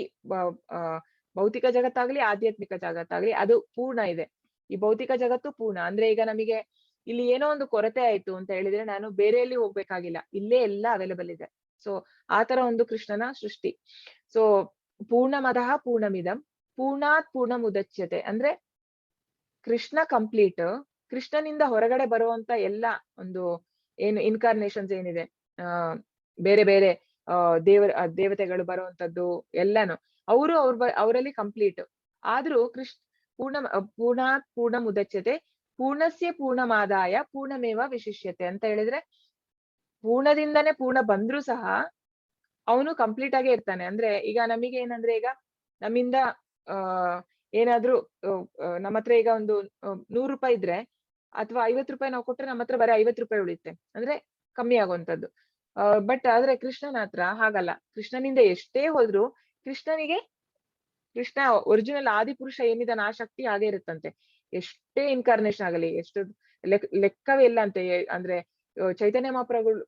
ಭೌತಿಕ ಜಗತ್ತಾಗ್ಲಿ ಆಧ್ಯಾತ್ಮಿಕ ಜಗತ್ತಾಗ್ಲಿ ಅದು ಪೂರ್ಣ ಇದೆ. ಈ ಭೌತಿಕ ಜಗತ್ತು ಪೂರ್ಣ ಅಂದ್ರೆ, ಈಗ ನಮಗೆ ಇಲ್ಲಿ ಏನೋ ಒಂದು ಕೊರತೆ ಆಯ್ತು ಅಂತ ಹೇಳಿದ್ರೆ ನಾನು ಬೇರೆಯಲ್ಲಿ ಹೋಗ್ಬೇಕಾಗಿಲ್ಲ, ಇಲ್ಲೇ ಎಲ್ಲ ಅವೈಲೇಬಲ್ ಇದೆ. ಸೊ ಆತರ ಒಂದು ಕೃಷ್ಣನ ಸೃಷ್ಟಿ. ಸೊ ಪೂರ್ಣಮದಃ ಪೂರ್ಣಮಿದಂ ಪೂರ್ಣಾತ್ ಪೂರ್ಣ ಮುದಚ್ಯತೆ, ಅಂದ್ರೆ ಕೃಷ್ಣ ಕಂಪ್ಲೀಟ್. ಕೃಷ್ಣನಿಂದ ಹೊರಗಡೆ ಬರುವಂತ ಎಲ್ಲ ಒಂದು ಏನು ಇನ್ಕಾರ್ನೇಷನ್ಸ್ ಏನಿದೆ, ಬೇರೆ ಬೇರೆ ದೇವತೆಗಳು ಬರುವಂತದ್ದು ಎಲ್ಲಾನು ಅವರಲ್ಲಿ ಕಂಪ್ಲೀಟ್. ಆದ್ರೂ ಪೂರ್ಣಾತ್ ಪೂರ್ಣ ಮುದಚ್ಯತೆ ಪೂರ್ಣಸ್ಯ ಪೂರ್ಣಮಾದಾಯ ಪೂರ್ಣಮೇವ ವಿಶಿಷ್ಯತೆ ಅಂತ ಹೇಳಿದ್ರೆ, ಪೂರ್ಣದಿಂದನೇ ಪೂರ್ಣ ಬಂದ್ರೂ ಸಹ ಅವನು ಕಂಪ್ಲೀಟ್ ಆಗೇ ಇರ್ತಾನೆ. ಅಂದ್ರೆ ಈಗ ನಮಗೆ ಏನಂದ್ರೆ, ಈಗ ನಮ್ಮಿಂದ ಏನಾದ್ರೂ ನಮ್ಮ ಹತ್ರ ಈಗ ಒಂದು 100 ರೂಪಾಯಿ ಇದ್ರೆ ಅಥವಾ 50 ರೂಪಾಯಿ ನಾವು ಕೊಟ್ರೆ ನಮ್ಮ ಹತ್ರ ಬರೀ 50 ರೂಪಾಯಿ ಉಳಿಯುತ್ತೆ, ಅಂದ್ರೆ ಕಮ್ಮಿ ಆಗುವಂತದ್ದು. ಬಟ್ ಆದ್ರೆ ಕೃಷ್ಣನ ಹತ್ರ ಹಾಗಲ್ಲ. ಕೃಷ್ಣನಿಂದ ಎಷ್ಟೇ ಹೋದ್ರು ಕೃಷ್ಣ ಒರಿಜಿನಲ್ ಆದಿಪುರುಷ ಏನಿದಾನ ಆ ಶಕ್ತಿ ಹಾಗೆ ಇರುತ್ತಂತೆ. ಎಷ್ಟೇ ಇನ್ಕಾರ್ನೇಷನ್ ಆಗಲಿ, ಎಷ್ಟು ಲೆಕ್ಕವೇ ಇಲ್ಲ ಅಂತೆ. ಅಂದ್ರೆ ಚೈತನ್ಯ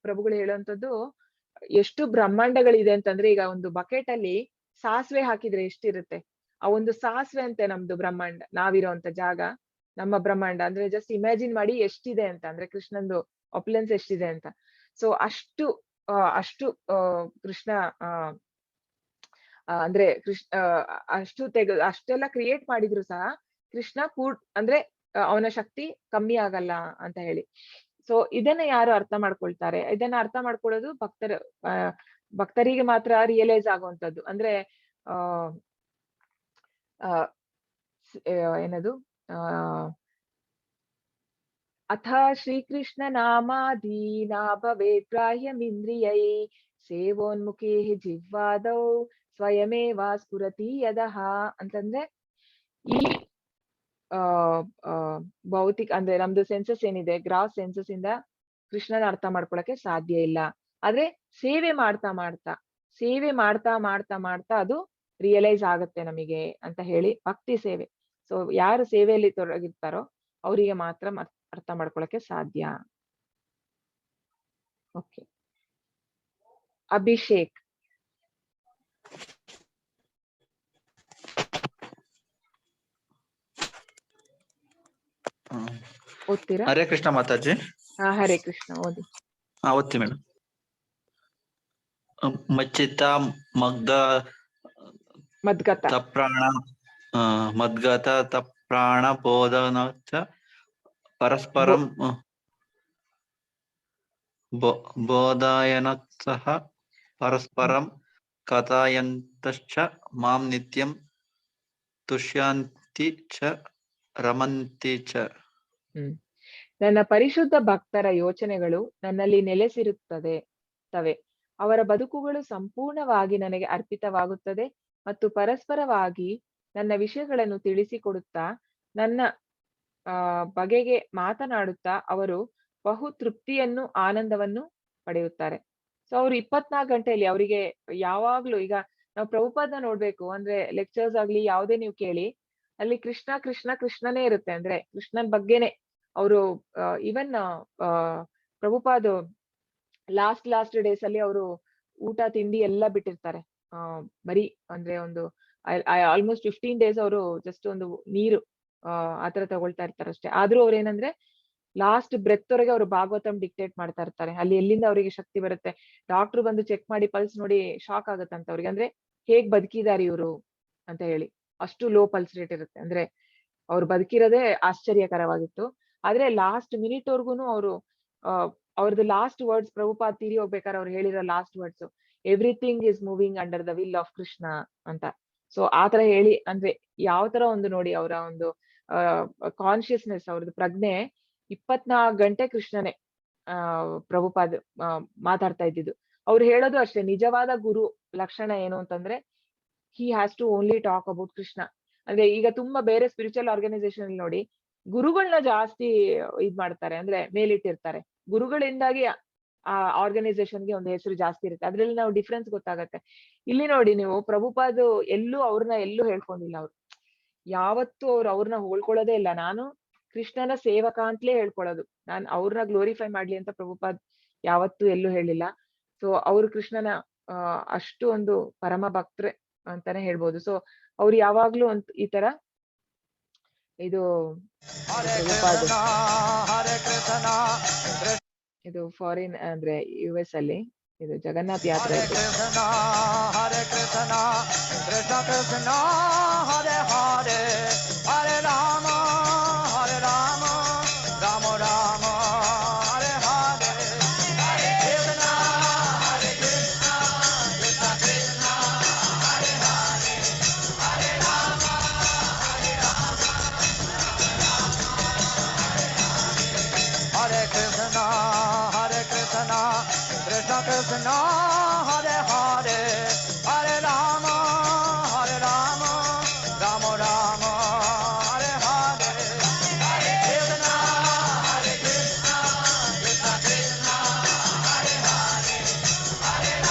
ಪ್ರಭುಗಳು ಹೇಳುವಂತದ್ದು, ಎಷ್ಟು ಬ್ರಹ್ಮಾಂಡಗಳಿದೆ ಅಂತಂದ್ರೆ, ಈಗ ಒಂದು ಬಕೆಟ್ ಅಲ್ಲಿ ಸಾಸಿವೆ ಹಾಕಿದ್ರೆ ಎಷ್ಟಿರುತ್ತೆ, ಆ ಒಂದು ಸಾಸಿವೆ ಅಂತೆ ನಮ್ದು ಬ್ರಹ್ಮಾಂಡ, ನಾವಿರೋಂತ ಜಾಗ, ನಮ್ಮ ಬ್ರಹ್ಮಾಂಡ. ಅಂದ್ರೆ ಜಸ್ಟ್ ಇಮ್ಯಾಜಿನ್ ಮಾಡಿ ಎಷ್ಟಿದೆ ಅಂತ, ಅಂದ್ರೆ ಕೃಷ್ಣಂದು ಅಪ್ಲೆನ್ಸ್ ಎಷ್ಟಿದೆ ಅಂತ. ಸೊ ಅಷ್ಟು ಕೃಷ್ಣ ಅಂದ್ರೆ ಅಷ್ಟೆಲ್ಲ ಕ್ರಿಯೇಟ್ ಮಾಡಿದ್ರು ಸಹ ಕೃಷ್ಣ ಅಂದ್ರೆ ಅವನ ಶಕ್ತಿ ಕಮ್ಮಿ ಆಗಲ್ಲ ಅಂತ ಹೇಳಿ. ಸೊ ಇದನ್ನ ಯಾರು ಅರ್ಥ ಮಾಡ್ಕೊಳ್ತಾರೆ, ಇದನ್ನ ಅರ್ಥ ಮಾಡ್ಕೊಳ್ಳೋದು ಭಕ್ತರಿಗೆ ಮಾತ್ರ ರಿಯಲೈಸ್ ಆಗುವಂತದ್ದು. ಅಂದ್ರೆ ಏನದು ಅಥ ಶ್ರೀಕೃಷ್ಣ ನಾಮಾದೀನಾ ಭವೇತ್ ಗ್ರಾಹ್ಯಮಿಂದ್ರಿಯೈ ಸೇವೋನ್ಮುಖೇ ಜಿಹ್ವಾದೌ ಸ್ವಯಮೇವ ಸ್ಫುರತಿ ಯದಃ ಅಂತಂದ್ರೆ, ಈ ಭೌತಿಕ ಅಂದ್ರೆ ನಮ್ದು ಸೆನ್ಸಸ್ ಏನಿದೆ, ಗ್ರಾಸ್ ಸೆನ್ಸಸ್ ಇಂದ ಕೃಷ್ಣನ ಅರ್ಥ ಮಾಡ್ಕೊಳಕ್ಕೆ ಸಾಧ್ಯ ಇಲ್ಲ. ಆದ್ರೆ ಸೇವೆ ಮಾಡ್ತಾ ಮಾಡ್ತಾ ಅದು ರಿಯಲೈಸ್ ಆಗುತ್ತೆ ನಮಗೆ ಅಂತ ಹೇಳಿ ಭಕ್ತಿ ಸೇವೆ. ಸೊ ಯಾರು ಸೇವೆಯಲ್ಲಿ ತೊಡಗಿರ್ತಾರೋ ಅವರಿಗೆ ಮಾತ್ರ ಅರ್ಥ ಮಾಡ್ಕೊಳಕ್ಕೆ ಸಾಧ್ಯ. ಓಕೆ, ಅಭಿಷೇಕ್ ಓದ್ತೀರಾ? ಹರೇ ಕೃಷ್ಣ ಮಾತಾಜಿ. ಹರೇ ಕೃಷ್ಣ, ಓದಿ. ಓದ್ತಿ ಮೇಡಮ್. ಮಚ್ಚಿತ ಮದ್ಗತ ಪ್ರಾಣ ಬೋಧನ ಪರಸ್ಪರಂ ಬೋಧಾಯನ ಸಹ ಪರಸ್ಪರಂ ಕಥಾಯಂತಶ್ಚ ಮಾಂ ನಿತ್ಯಂ ತುಷ್ಯಾಂತಿ ಚ ರಮಂತಿ ಚ. ನನ್ನ ಪರಿಶುದ್ಧ ಭಕ್ತರ ಯೋಚನೆಗಳು ನನ್ನಲ್ಲಿ ನೆಲೆಸಿರುತ್ತವೆ. ಅವರ ಬದುಕುಗಳು ಸಂಪೂರ್ಣವಾಗಿ ನನಗೆ ಅರ್ಪಿತವಾಗುತ್ತದೆ ಮತ್ತು ಪರಸ್ಪರವಾಗಿ ನನ್ನ ವಿಷಯಗಳನ್ನು ತಿಳಿಸಿಕೊಡುತ್ತಾ ನನ್ನ ಬಗೆಗೆ ಮಾತನಾಡುತ್ತಾ ಅವರು ಬಹು ತೃಪ್ತಿಯನ್ನು ಆನಂದವನ್ನು ಪಡೆಯುತ್ತಾರೆ. ಸೊ ಅವ್ರು 24 ಗಂಟೆಯಲ್ಲಿ ಅವರಿಗೆ ಯಾವಾಗ್ಲೂ, ಈಗ ನಾವು ಪ್ರಭುಪಾದನ ನೋಡ್ಬೇಕು ಅಂದ್ರೆ ಲೆಕ್ಚರ್ಸ್ ಆಗ್ಲಿ ಯಾವುದೇ ನೀವು ಕೇಳಿ, ಅಲ್ಲಿ ಕೃಷ್ಣನೇ ಇರುತ್ತೆ. ಅಂದ್ರೆ ಕೃಷ್ಣನ್ ಬಗ್ಗೆನೆ ಅವರು ಈವನ್ ಪ್ರಭುಪಾದ್ ಲಾಸ್ಟ್ ಡೇಸ್ ಅಲ್ಲಿ ಅವರು ಊಟ ತಿಂಡಿ ಎಲ್ಲ ಬಿಟ್ಟಿರ್ತಾರೆ. ಬರೀ ಅಂದ್ರೆ ಒಂದು ಆಲ್ಮೋಸ್ಟ್ 15 days ಅವರು ಜಸ್ಟ್ ಒಂದು ನೀರು ಆತರ ತಗೊಳ್ತಾ ಇರ್ತಾರೆ ಅಷ್ಟೇ. ಆದ್ರೂ ಅವ್ರ ಏನಂದ್ರೆ ಲಾಸ್ಟ್ ಬ್ರೆತ್ ವರೆಗೆ ಅವರು ಭಾಗವತಂ ಡಿಕ್ಟೇಟ್ ಮಾಡ್ತಾ ಇರ್ತಾರೆ. ಅಲ್ಲಿ ಎಲ್ಲಿಂದ ಅವರಿಗೆ ಶಕ್ತಿ ಬರುತ್ತೆ? ಡಾಕ್ಟರ್ ಬಂದು ಚೆಕ್ ಮಾಡಿ ಪಲ್ಸ್ ನೋಡಿ ಶಾಕ್ ಆಗತ್ತಂತ ಅವ್ರಿಗೆ. ಅಂದ್ರೆ ಹೇಗ್ ಬದುಕಿದಾರೆ ಇವರು ಅಂತ ಹೇಳಿ, ಅಷ್ಟು ಲೋ ಪಲ್ಸ್ ರೇಟ್ ಇರುತ್ತೆ. ಅಂದ್ರೆ ಅವ್ರು ಬದುಕಿರೋದೇ ಆಶ್ಚರ್ಯಕರವಾಗಿತ್ತು. ಆದ್ರೆ ಲಾಸ್ಟ್ ಮಿನಿಟ್ ವರ್ಗುನು ಅವರು ಅವ್ರದ್ದು ಲಾಸ್ಟ್ ವರ್ಡ್ಸ್, ಪ್ರಭುಪಾದ್ ತೀರಿ ಹೋಗ್ಬೇಕಾದ್ರೆ ಅವ್ರು ಹೇಳಿರೋ last words, everything is moving under the will of Krishna ಅಂತ. ಸೊ ಆತರ ಹೇಳಿ, ಅಂದ್ರೆ ಯಾವ ತರ ಒಂದು ನೋಡಿ ಅವರ ಒಂದು ಕಾನ್ಶಿಯಸ್ನೆಸ್, ಅವ್ರದ್ದು ಪ್ರಜ್ಞೆ 24 ಗಂಟೆ ಕೃಷ್ಣನೇ ಪ್ರಭುಪಾದ್ ಮಾತಾಡ್ತಾ ಇದ್ದಿದ್ದು. ಅವ್ರು ಹೇಳೋದು ಅಷ್ಟೇ, ನಿಜವಾದ ಗುರು ಲಕ್ಷಣ ಏನು ಅಂತಂದ್ರೆ he has to only talk about Krishna. ಅಂದ್ರೆ ಈಗ ತುಂಬಾ ಬೇರೆ ಸ್ಪಿರಿಚುವಲ್ ಆರ್ಗನೈಸೇಷನ್ ನೋಡಿ ಗುರುಗಳನ್ನ ಜಾಸ್ತಿ ಇದ್ ಮಾಡ್ತಾರೆ, ಅಂದ್ರೆ ಮೇಲಿಟ್ಟಿರ್ತಾರೆ. ಗುರುಗಳಿಂದಾಗಿ ಆ ಆರ್ಗನೈಸೇಷನ್ಗೆ ಒಂದು ಹೆಸರು ಜಾಸ್ತಿ ಇರುತ್ತೆ. ಅದ್ರಲ್ಲಿ ನಾವು ಡಿಫ್ರೆನ್ಸ್ ಗೊತ್ತಾಗತ್ತೆ. ಇಲ್ಲಿ ನೋಡಿ ನೀವು, ಪ್ರಭುಪಾದ್ ಎಲ್ಲೂ ಹೇಳ್ಕೊಂಡಿಲ್ಲ. ಅವ್ರು ಯಾವತ್ತೂ ಅವ್ರನ್ನ ಹೋಳ್ಕೊಳ್ಳೋದೇ ಇಲ್ಲ. ನಾನು ಕೃಷ್ಣನ ಸೇವಕ ಅಂತಲೇ ಹೇಳ್ಕೊಳ್ಳೋದು, ನಾನ್ ಅವ್ರನ್ನ ಗ್ಲೋರಿಫೈ ಮಾಡ್ಲಿ ಅಂತ ಪ್ರಭುಪಾದ್ ಯಾವತ್ತೂ ಎಲ್ಲೂ ಹೇಳಿಲ್ಲ. ಸೊ ಅವ್ರು ಕೃಷ್ಣನ ಅಷ್ಟು ಒಂದು ಪರಮ ಭಕ್ತರೆ ಅಂತಾನೆ ಹೇಳ್ಬೋದು. ಸೊ ಅವ್ರು ಯಾವಾಗ್ಲೂ ಈ ತರ ಇದು ಇದು ಫಾರಿನ್ ಅಂದ್ರೆ US ಅಲ್ಲಿ ಇದು ಜಗನ್ನಾಥ್ ಯಾತ್ರೆ. Hare Krishna Krishna Krishna Hare Hare Hare Rama Hare Rama Rama Rama Hare Hare Hare Krishna Hare Krishna Krishna Krishna Hare Hare Hare Rama Hare Rama Hare Krishna Hare Krishna Krishna Krishna Hare Hare Hare Rama Rama Rama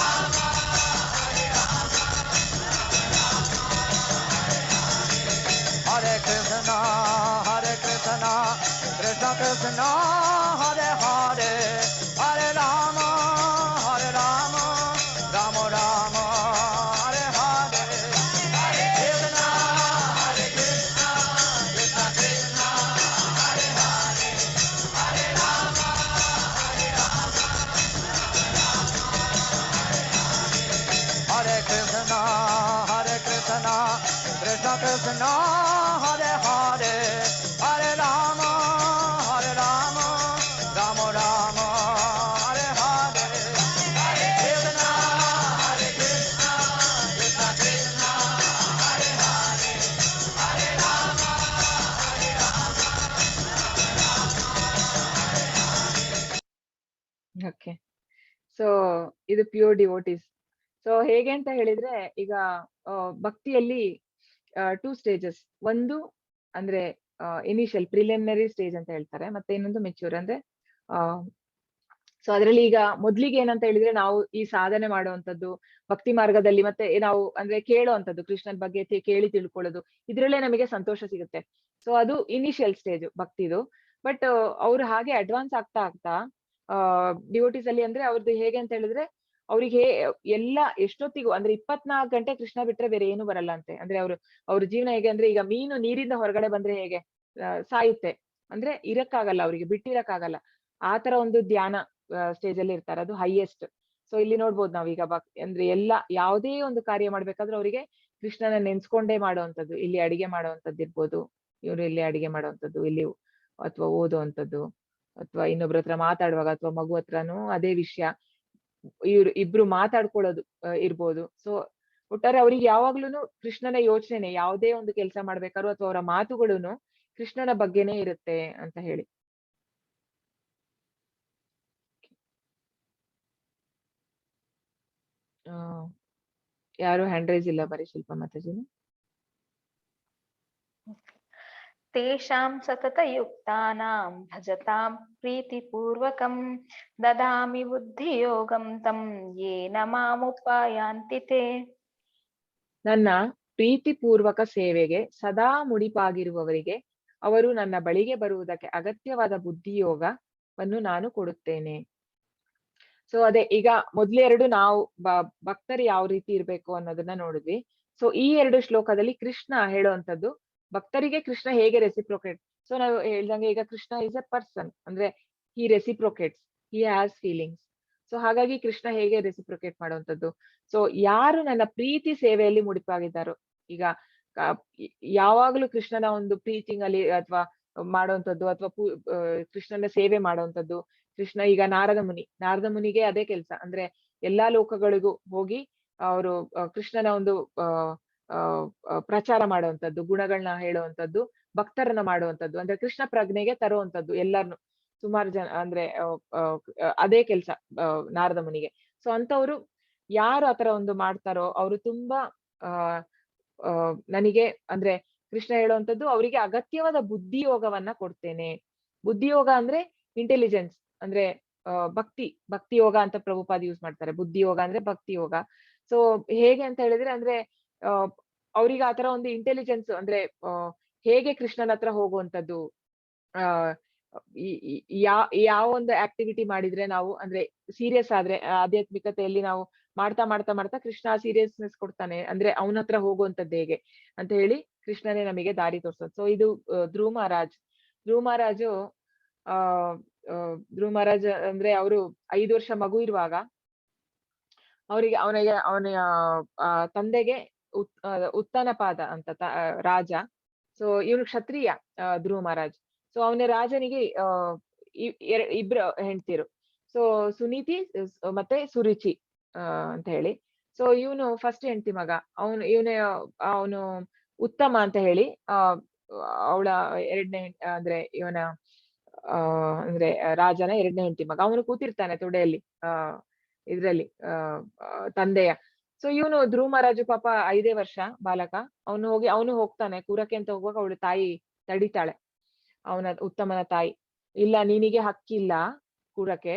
Krishna Krishna Hare Hare Hare Rama Rama Rama Hare Hare Hare Krishna Krishna Krishna Hare Hare Hare Rama Hare Krishna Krishna Krishna Hare Hare Hare Rama Rama Rama Hare Hare Hare Krishna Krishna Krishna Hare Hare Hare Rama okay. So ಇದು pure devotees. So ಹೇಗೆ ಅಂತ ಹೇಳಿದ್ರೆ ಈಗ ಭಕ್ತಿಯಲ್ಲಿ 2 stages. ಒಂದು ಅಂದ್ರೆ initial preliminary stage ಅಂತ ಹೇಳ್ತಾರೆ, ಮತ್ತೆ ಇನ್ನೊಂದು ಮೆಚ್ಯೂರ್ ಅಂದ್ರೆ ಸೊ ಅದರಲ್ಲಿ ಈಗ ಮೊದ್ಲಿಗೆ ಏನಂತ ಹೇಳಿದ್ರೆ ನಾವು ಈ ಸಾಧನೆ ಮಾಡುವಂತದ್ದು ಭಕ್ತಿ ಮಾರ್ಗದಲ್ಲಿ, ಮತ್ತೆ ನಾವು ಅಂದ್ರೆ ಕೇಳುವಂತದ್ದು ಕೃಷ್ಣನ್ ಬಗ್ಗೆ ಕೇಳಿ ತಿಳ್ಕೊಳ್ಳೋದು, ಇದ್ರಲ್ಲೇ ನಮಗೆ ಸಂತೋಷ ಸಿಗುತ್ತೆ. ಸೊ ಅದು ಇನಿಷಿಯಲ್ ಸ್ಟೇಜ್ ಭಕ್ತಿದು. ಬಟ್ ಅವ್ರು ಹಾಗೆ ಅಡ್ವಾನ್ಸ್ ಆಗ್ತಾ ಆಗ್ತಾ ಡಿವೋಟೀಸ್ ಅಲ್ಲಿ ಅಂದ್ರೆ ಅವ್ರದ್ದು ಹೇಗೆ ಅಂತ ಹೇಳಿದ್ರೆ ಅವ್ರಿಗೆ ಎಲ್ಲ ಎಷ್ಟೊತ್ತಿಗೂ ಅಂದ್ರೆ 24 ಗಂಟೆ ಕೃಷ್ಣ ಬಿಟ್ರೆ ಬೇರೆ ಏನು ಬರಲ್ಲ ಅಂತೆ. ಅಂದ್ರೆ ಅವ್ರ ಜೀವನ ಹೇಗೆ ಅಂದ್ರೆ ಈಗ ಮೀನು ನೀರಿಂದ ಹೊರಗಡೆ ಬಂದ್ರೆ ಹೇಗೆ ಸಾಯುತ್ತೆ, ಅಂದ್ರೆ ಇರಕ್ಕಾಗಲ್ಲ, ಅವ್ರಿಗೆ ಬಿಟ್ಟಿರಕ್ಕಾಗಲ್ಲ. ಆ ತರ ಒಂದು ಧ್ಯಾನ ಸ್ಟೇಜ್ ಅಲ್ಲಿ ಇರ್ತಾರೆ, ಅದು ಹೈಯೆಸ್ಟ್. ಸೊ ಇಲ್ಲಿ ನೋಡ್ಬೋದು ನಾವೀಗ ಅಂದ್ರೆ ಎಲ್ಲ ಯಾವುದೇ ಒಂದು ಕಾರ್ಯ ಮಾಡ್ಬೇಕಾದ್ರೆ ಅವರಿಗೆ ಕೃಷ್ಣನ ನೆನ್ಸ್ಕೊಂಡೇ ಮಾಡುವಂಥದ್ದು. ಇಲ್ಲಿ ಅಡಿಗೆ ಮಾಡುವಂಥದ್ದು ಇರ್ಬೋದು, ಇವ್ರು ಇಲ್ಲಿ ಅಡಿಗೆ ಮಾಡುವಂಥದ್ದು, ಇಲ್ಲಿ ಅಥವಾ ಓದುವಂಥದ್ದು, ಅಥವಾ ಇನ್ನೊಬ್ರ ಹತ್ರ ಮಾತಾಡುವಾಗ, ಅಥವಾ ಮಗು ಹತ್ರನೂ ಅದೇ ವಿಷಯ, ಇಬ್ರು ಮಾತಾಡ್ಕೊಳ್ಳೋದು ಇರ್ಬೋದು. ಸೊ ಒಟ್ಟಾರೆ ಅವ್ರಿಗೆ ಯಾವಾಗ್ಲೂನು ಕೃಷ್ಣನ ಯೋಚನೆ, ಯಾವುದೇ ಒಂದು ಕೆಲಸ ಮಾಡ್ಬೇಕಾದ್ರು ಅಥವಾ ಅವರ ಮಾತುಗಳನ್ನು ಕೃಷ್ಣನ ಬಗ್ಗೆನೇ ಇರುತ್ತೆ ಅಂತ ಹೇಳಿ. ಯಾರು ಹ್ಯಾಂಡ್ ರೈಸ್ ಇಲ್ಲ, ಬರೀ ಶಿಲ್ಪ ಮಾತಾಜಿನ. तेषां सततयुक्तानां भजतां प्रीतिपूर्वकं ददामि बुद्धियोगं तं येन मामुपायान्ति ते. ನನ್ನ ಪ್ರೀತಿಪೂರ್ವಕ ಸೇವೆಗೆ ಸದಾ ಮುಡಿಪಾಗಿರುವವರಿಗೆ ಅವರು ನನ್ನ ಬಳಿಗೆ ಬರುವುದಕ್ಕೆ ಅಗತ್ಯವಾದ ಬುದ್ಧಿಯೋಗವನ್ನು ನಾನು ಕೊಡುತ್ತೇನೆ. ಸೊ ಅದೇ ಈಗ ಮೊದ್ಲೆರಡು ನಾವು ಭಕ್ತರು ಯಾವ ರೀತಿ ಇರ್ಬೇಕು ಅನ್ನೋದನ್ನ ನೋಡಿದ್ವಿ. ಸೊ ಈ 2 ಶ್ಲೋಕದಲ್ಲಿ ಕೃಷ್ಣ ಹೇಳುವಂತದ್ದು ಭಕ್ತರಿಗೆ ಕೃಷ್ಣ ಹೇಗೆ ರೆಸಿಪ್ರೊಕೇಟ್. ಸೊ ನಾವು ಹೇಳ್ದಂಗೆ ಈಗ ಕೃಷ್ಣ ಇಸ್ ಎ ಪರ್ಸನ್, ಅಂದ್ರೆ ಹಿ ರೆಸಿಪ್ರೊಕೇಟ್ಸ್, ಹಿ ಹ್ಯಾಸ್ ಫೀಲಿಂಗ್ಸ್. ಸೊ ಹಾಗಾಗಿ ಕೃಷ್ಣ ಹೇಗೆ ರೆಸಿಪ್ರೊಕೇಟ್ ಮಾಡುವಂತದ್ದು. ಸೊ ಯಾರು ನನ್ನ ಪ್ರೀತಿ ಸೇವೆಯಲ್ಲಿ ಮುಡಿಪಾಗಿದ್ದಾರೋ, ಈಗ ಯಾವಾಗ್ಲೂ ಕೃಷ್ಣನ ಒಂದು ಪ್ರೀಚಿಂಗ್ ಅಲ್ಲಿ ಅಥವಾ ಮಾಡುವಂತದ್ದು, ಅಥವಾ ಕೃಷ್ಣನ ಸೇವೆ ಮಾಡುವಂತದ್ದು. ಕೃಷ್ಣ ಈಗ ನಾರದ ಮುನಿಗೆ ಅದೇ ಕೆಲಸ, ಅಂದ್ರೆ ಎಲ್ಲಾ ಲೋಕಗಳಿಗೂ ಹೋಗಿ ಅವರು ಕೃಷ್ಣನ ಒಂದು ಪ್ರಚಾರ ಮಾಡುವಂತದ್ದು, ಗುಣಗಳನ್ನ ಹೇಳುವಂತದ್ದು, ಭಕ್ತರನ್ನ ಮಾಡುವಂತದ್ದು, ಅಂದ್ರೆ ಕೃಷ್ಣ ಪ್ರಜ್ಞೆಗೆ ತರುವಂತದ್ದು ಎಲ್ಲಾರ್ನು, ಸುಮಾರು ಜನ, ಅಂದ್ರೆ ಅದೇ ಕೆಲ್ಸ ನಾರದ ಮುನಿಗೆ. ಸೊ ಅಂತವ್ರು ಯಾರು ಆತರ ಒಂದು ಮಾಡ್ತಾರೋ ಅವರು ತುಂಬಾ ನನಗೆ ಅಂದ್ರೆ ಕೃಷ್ಣ ಹೇಳುವಂತದ್ದು ಅವರಿಗೆ ಅಗತ್ಯವಾದ ಬುದ್ಧಿಯೋಗವನ್ನ ಕೊಡ್ತೇನೆ. ಬುದ್ಧಿಯೋಗ ಅಂದ್ರೆ ಇಂಟೆಲಿಜೆನ್ಸ್, ಅಂದ್ರೆ ಭಕ್ತಿ ಯೋಗ ಅಂತ ಪ್ರಭುಪಾದ ಯೂಸ್ ಮಾಡ್ತಾರೆ. ಬುದ್ಧಿಯೋಗ ಅಂದ್ರೆ ಭಕ್ತಿ ಯೋಗ. ಸೊ ಹೇಗೆ ಅಂತ ಹೇಳಿದ್ರೆ ಅಂದ್ರೆ ಅವ್ರಿಗೆ ಆತರ ಒಂದು ಇಂಟೆಲಿಜೆನ್ಸ್, ಅಂದ್ರೆ ಹೇಗೆ ಕೃಷ್ಣನ ಹತ್ರ ಹೋಗುವಂತದ್ದು, ಯಾವ ಒಂದು ಆಕ್ಟಿವಿಟಿ ಮಾಡಿದ್ರೆ ನಾವು ಅಂದ್ರೆ ಸೀರಿಯಸ್ ಆದ್ರೆ ಆಧ್ಯಾತ್ಮಿಕತೆಯಲ್ಲಿ ನಾವು ಮಾಡ್ತಾ ಮಾಡ್ತಾ ಮಾಡ್ತಾ ಕೃಷ್ಣ ಸೀರಿಯಸ್ನೆಸ್ ಕೊಡ್ತಾನೆ, ಅಂದ್ರೆ ಅವನ ಹತ್ರ ಹೋಗುವಂತದ್ದು ಹೇಗೆ ಅಂತ ಹೇಳಿ ಕೃಷ್ಣನೇ ನಮಗೆ ದಾರಿ ತೋರ್ಸೋದು. ಸೊ ಇದು ಧ್ರುವ ಮಹಾರಾಜು ಧ್ರುವ ಮಹಾರಾಜ್ ಅಂದ್ರೆ ಅವರು 5 ವರ್ಷ ಮಗು ಇರುವಾಗ ಅವನ ತಂದೆಗೆ ಉತ್ತನಪಾದ ಅಂತ ರಾಜ. ಸೊ ಇವನು ಕ್ಷತ್ರಿಯ ಧ್ರುವ ಮಹಾರಾಜ್. ಸೊ ಅವನ ರಾಜನಿಗೆ ಇಬ್ರು ಹೆಂಡ್ತಿರು. ಸೊ ಸುನೀತಿ ಮತ್ತೆ ಸುರುಚಿ ಅಂತ ಹೇಳಿ. ಸೊ ಇವನು ಫಸ್ಟ್ ಹೆಂಡತಿ ಮಗ, ಅವನು ಉತ್ತಮ ಅಂತ ಹೇಳಿ ಅವಳ ಎರಡನೇ, ಅಂದ್ರೆ ಇವನ ಅಂದ್ರೆ ರಾಜನ ಎರಡನೇ ಹೆಂಡತಿ ಮಗ. ಅವನು ಕೂತಿರ್ತಾನೆ ತೊಡೆಯಲ್ಲಿ ಇದ್ರಲ್ಲಿ ತಂದೆಯ. ಸೊ ಇವನು ಧ್ರುವ ಮಹಾರಾಜು ಪಾಪ 5 ವರ್ಷ ಬಾಲಕ. ಅವನು ಹೋಗ್ತಾನೆ ಕೂರಕ್ಕೆ ಅಂತ ಹೋಗುವಾಗ ಅವಳು ತಾಯಿ ತಡಿತಾಳೆ, ಅವನ ಉತ್ತಮನ ತಾಯಿ. ಇಲ್ಲ, ನಿನಗೆ ಹಕ್ಕಿಲ್ಲ ಕೂರಕ್ಕೆ.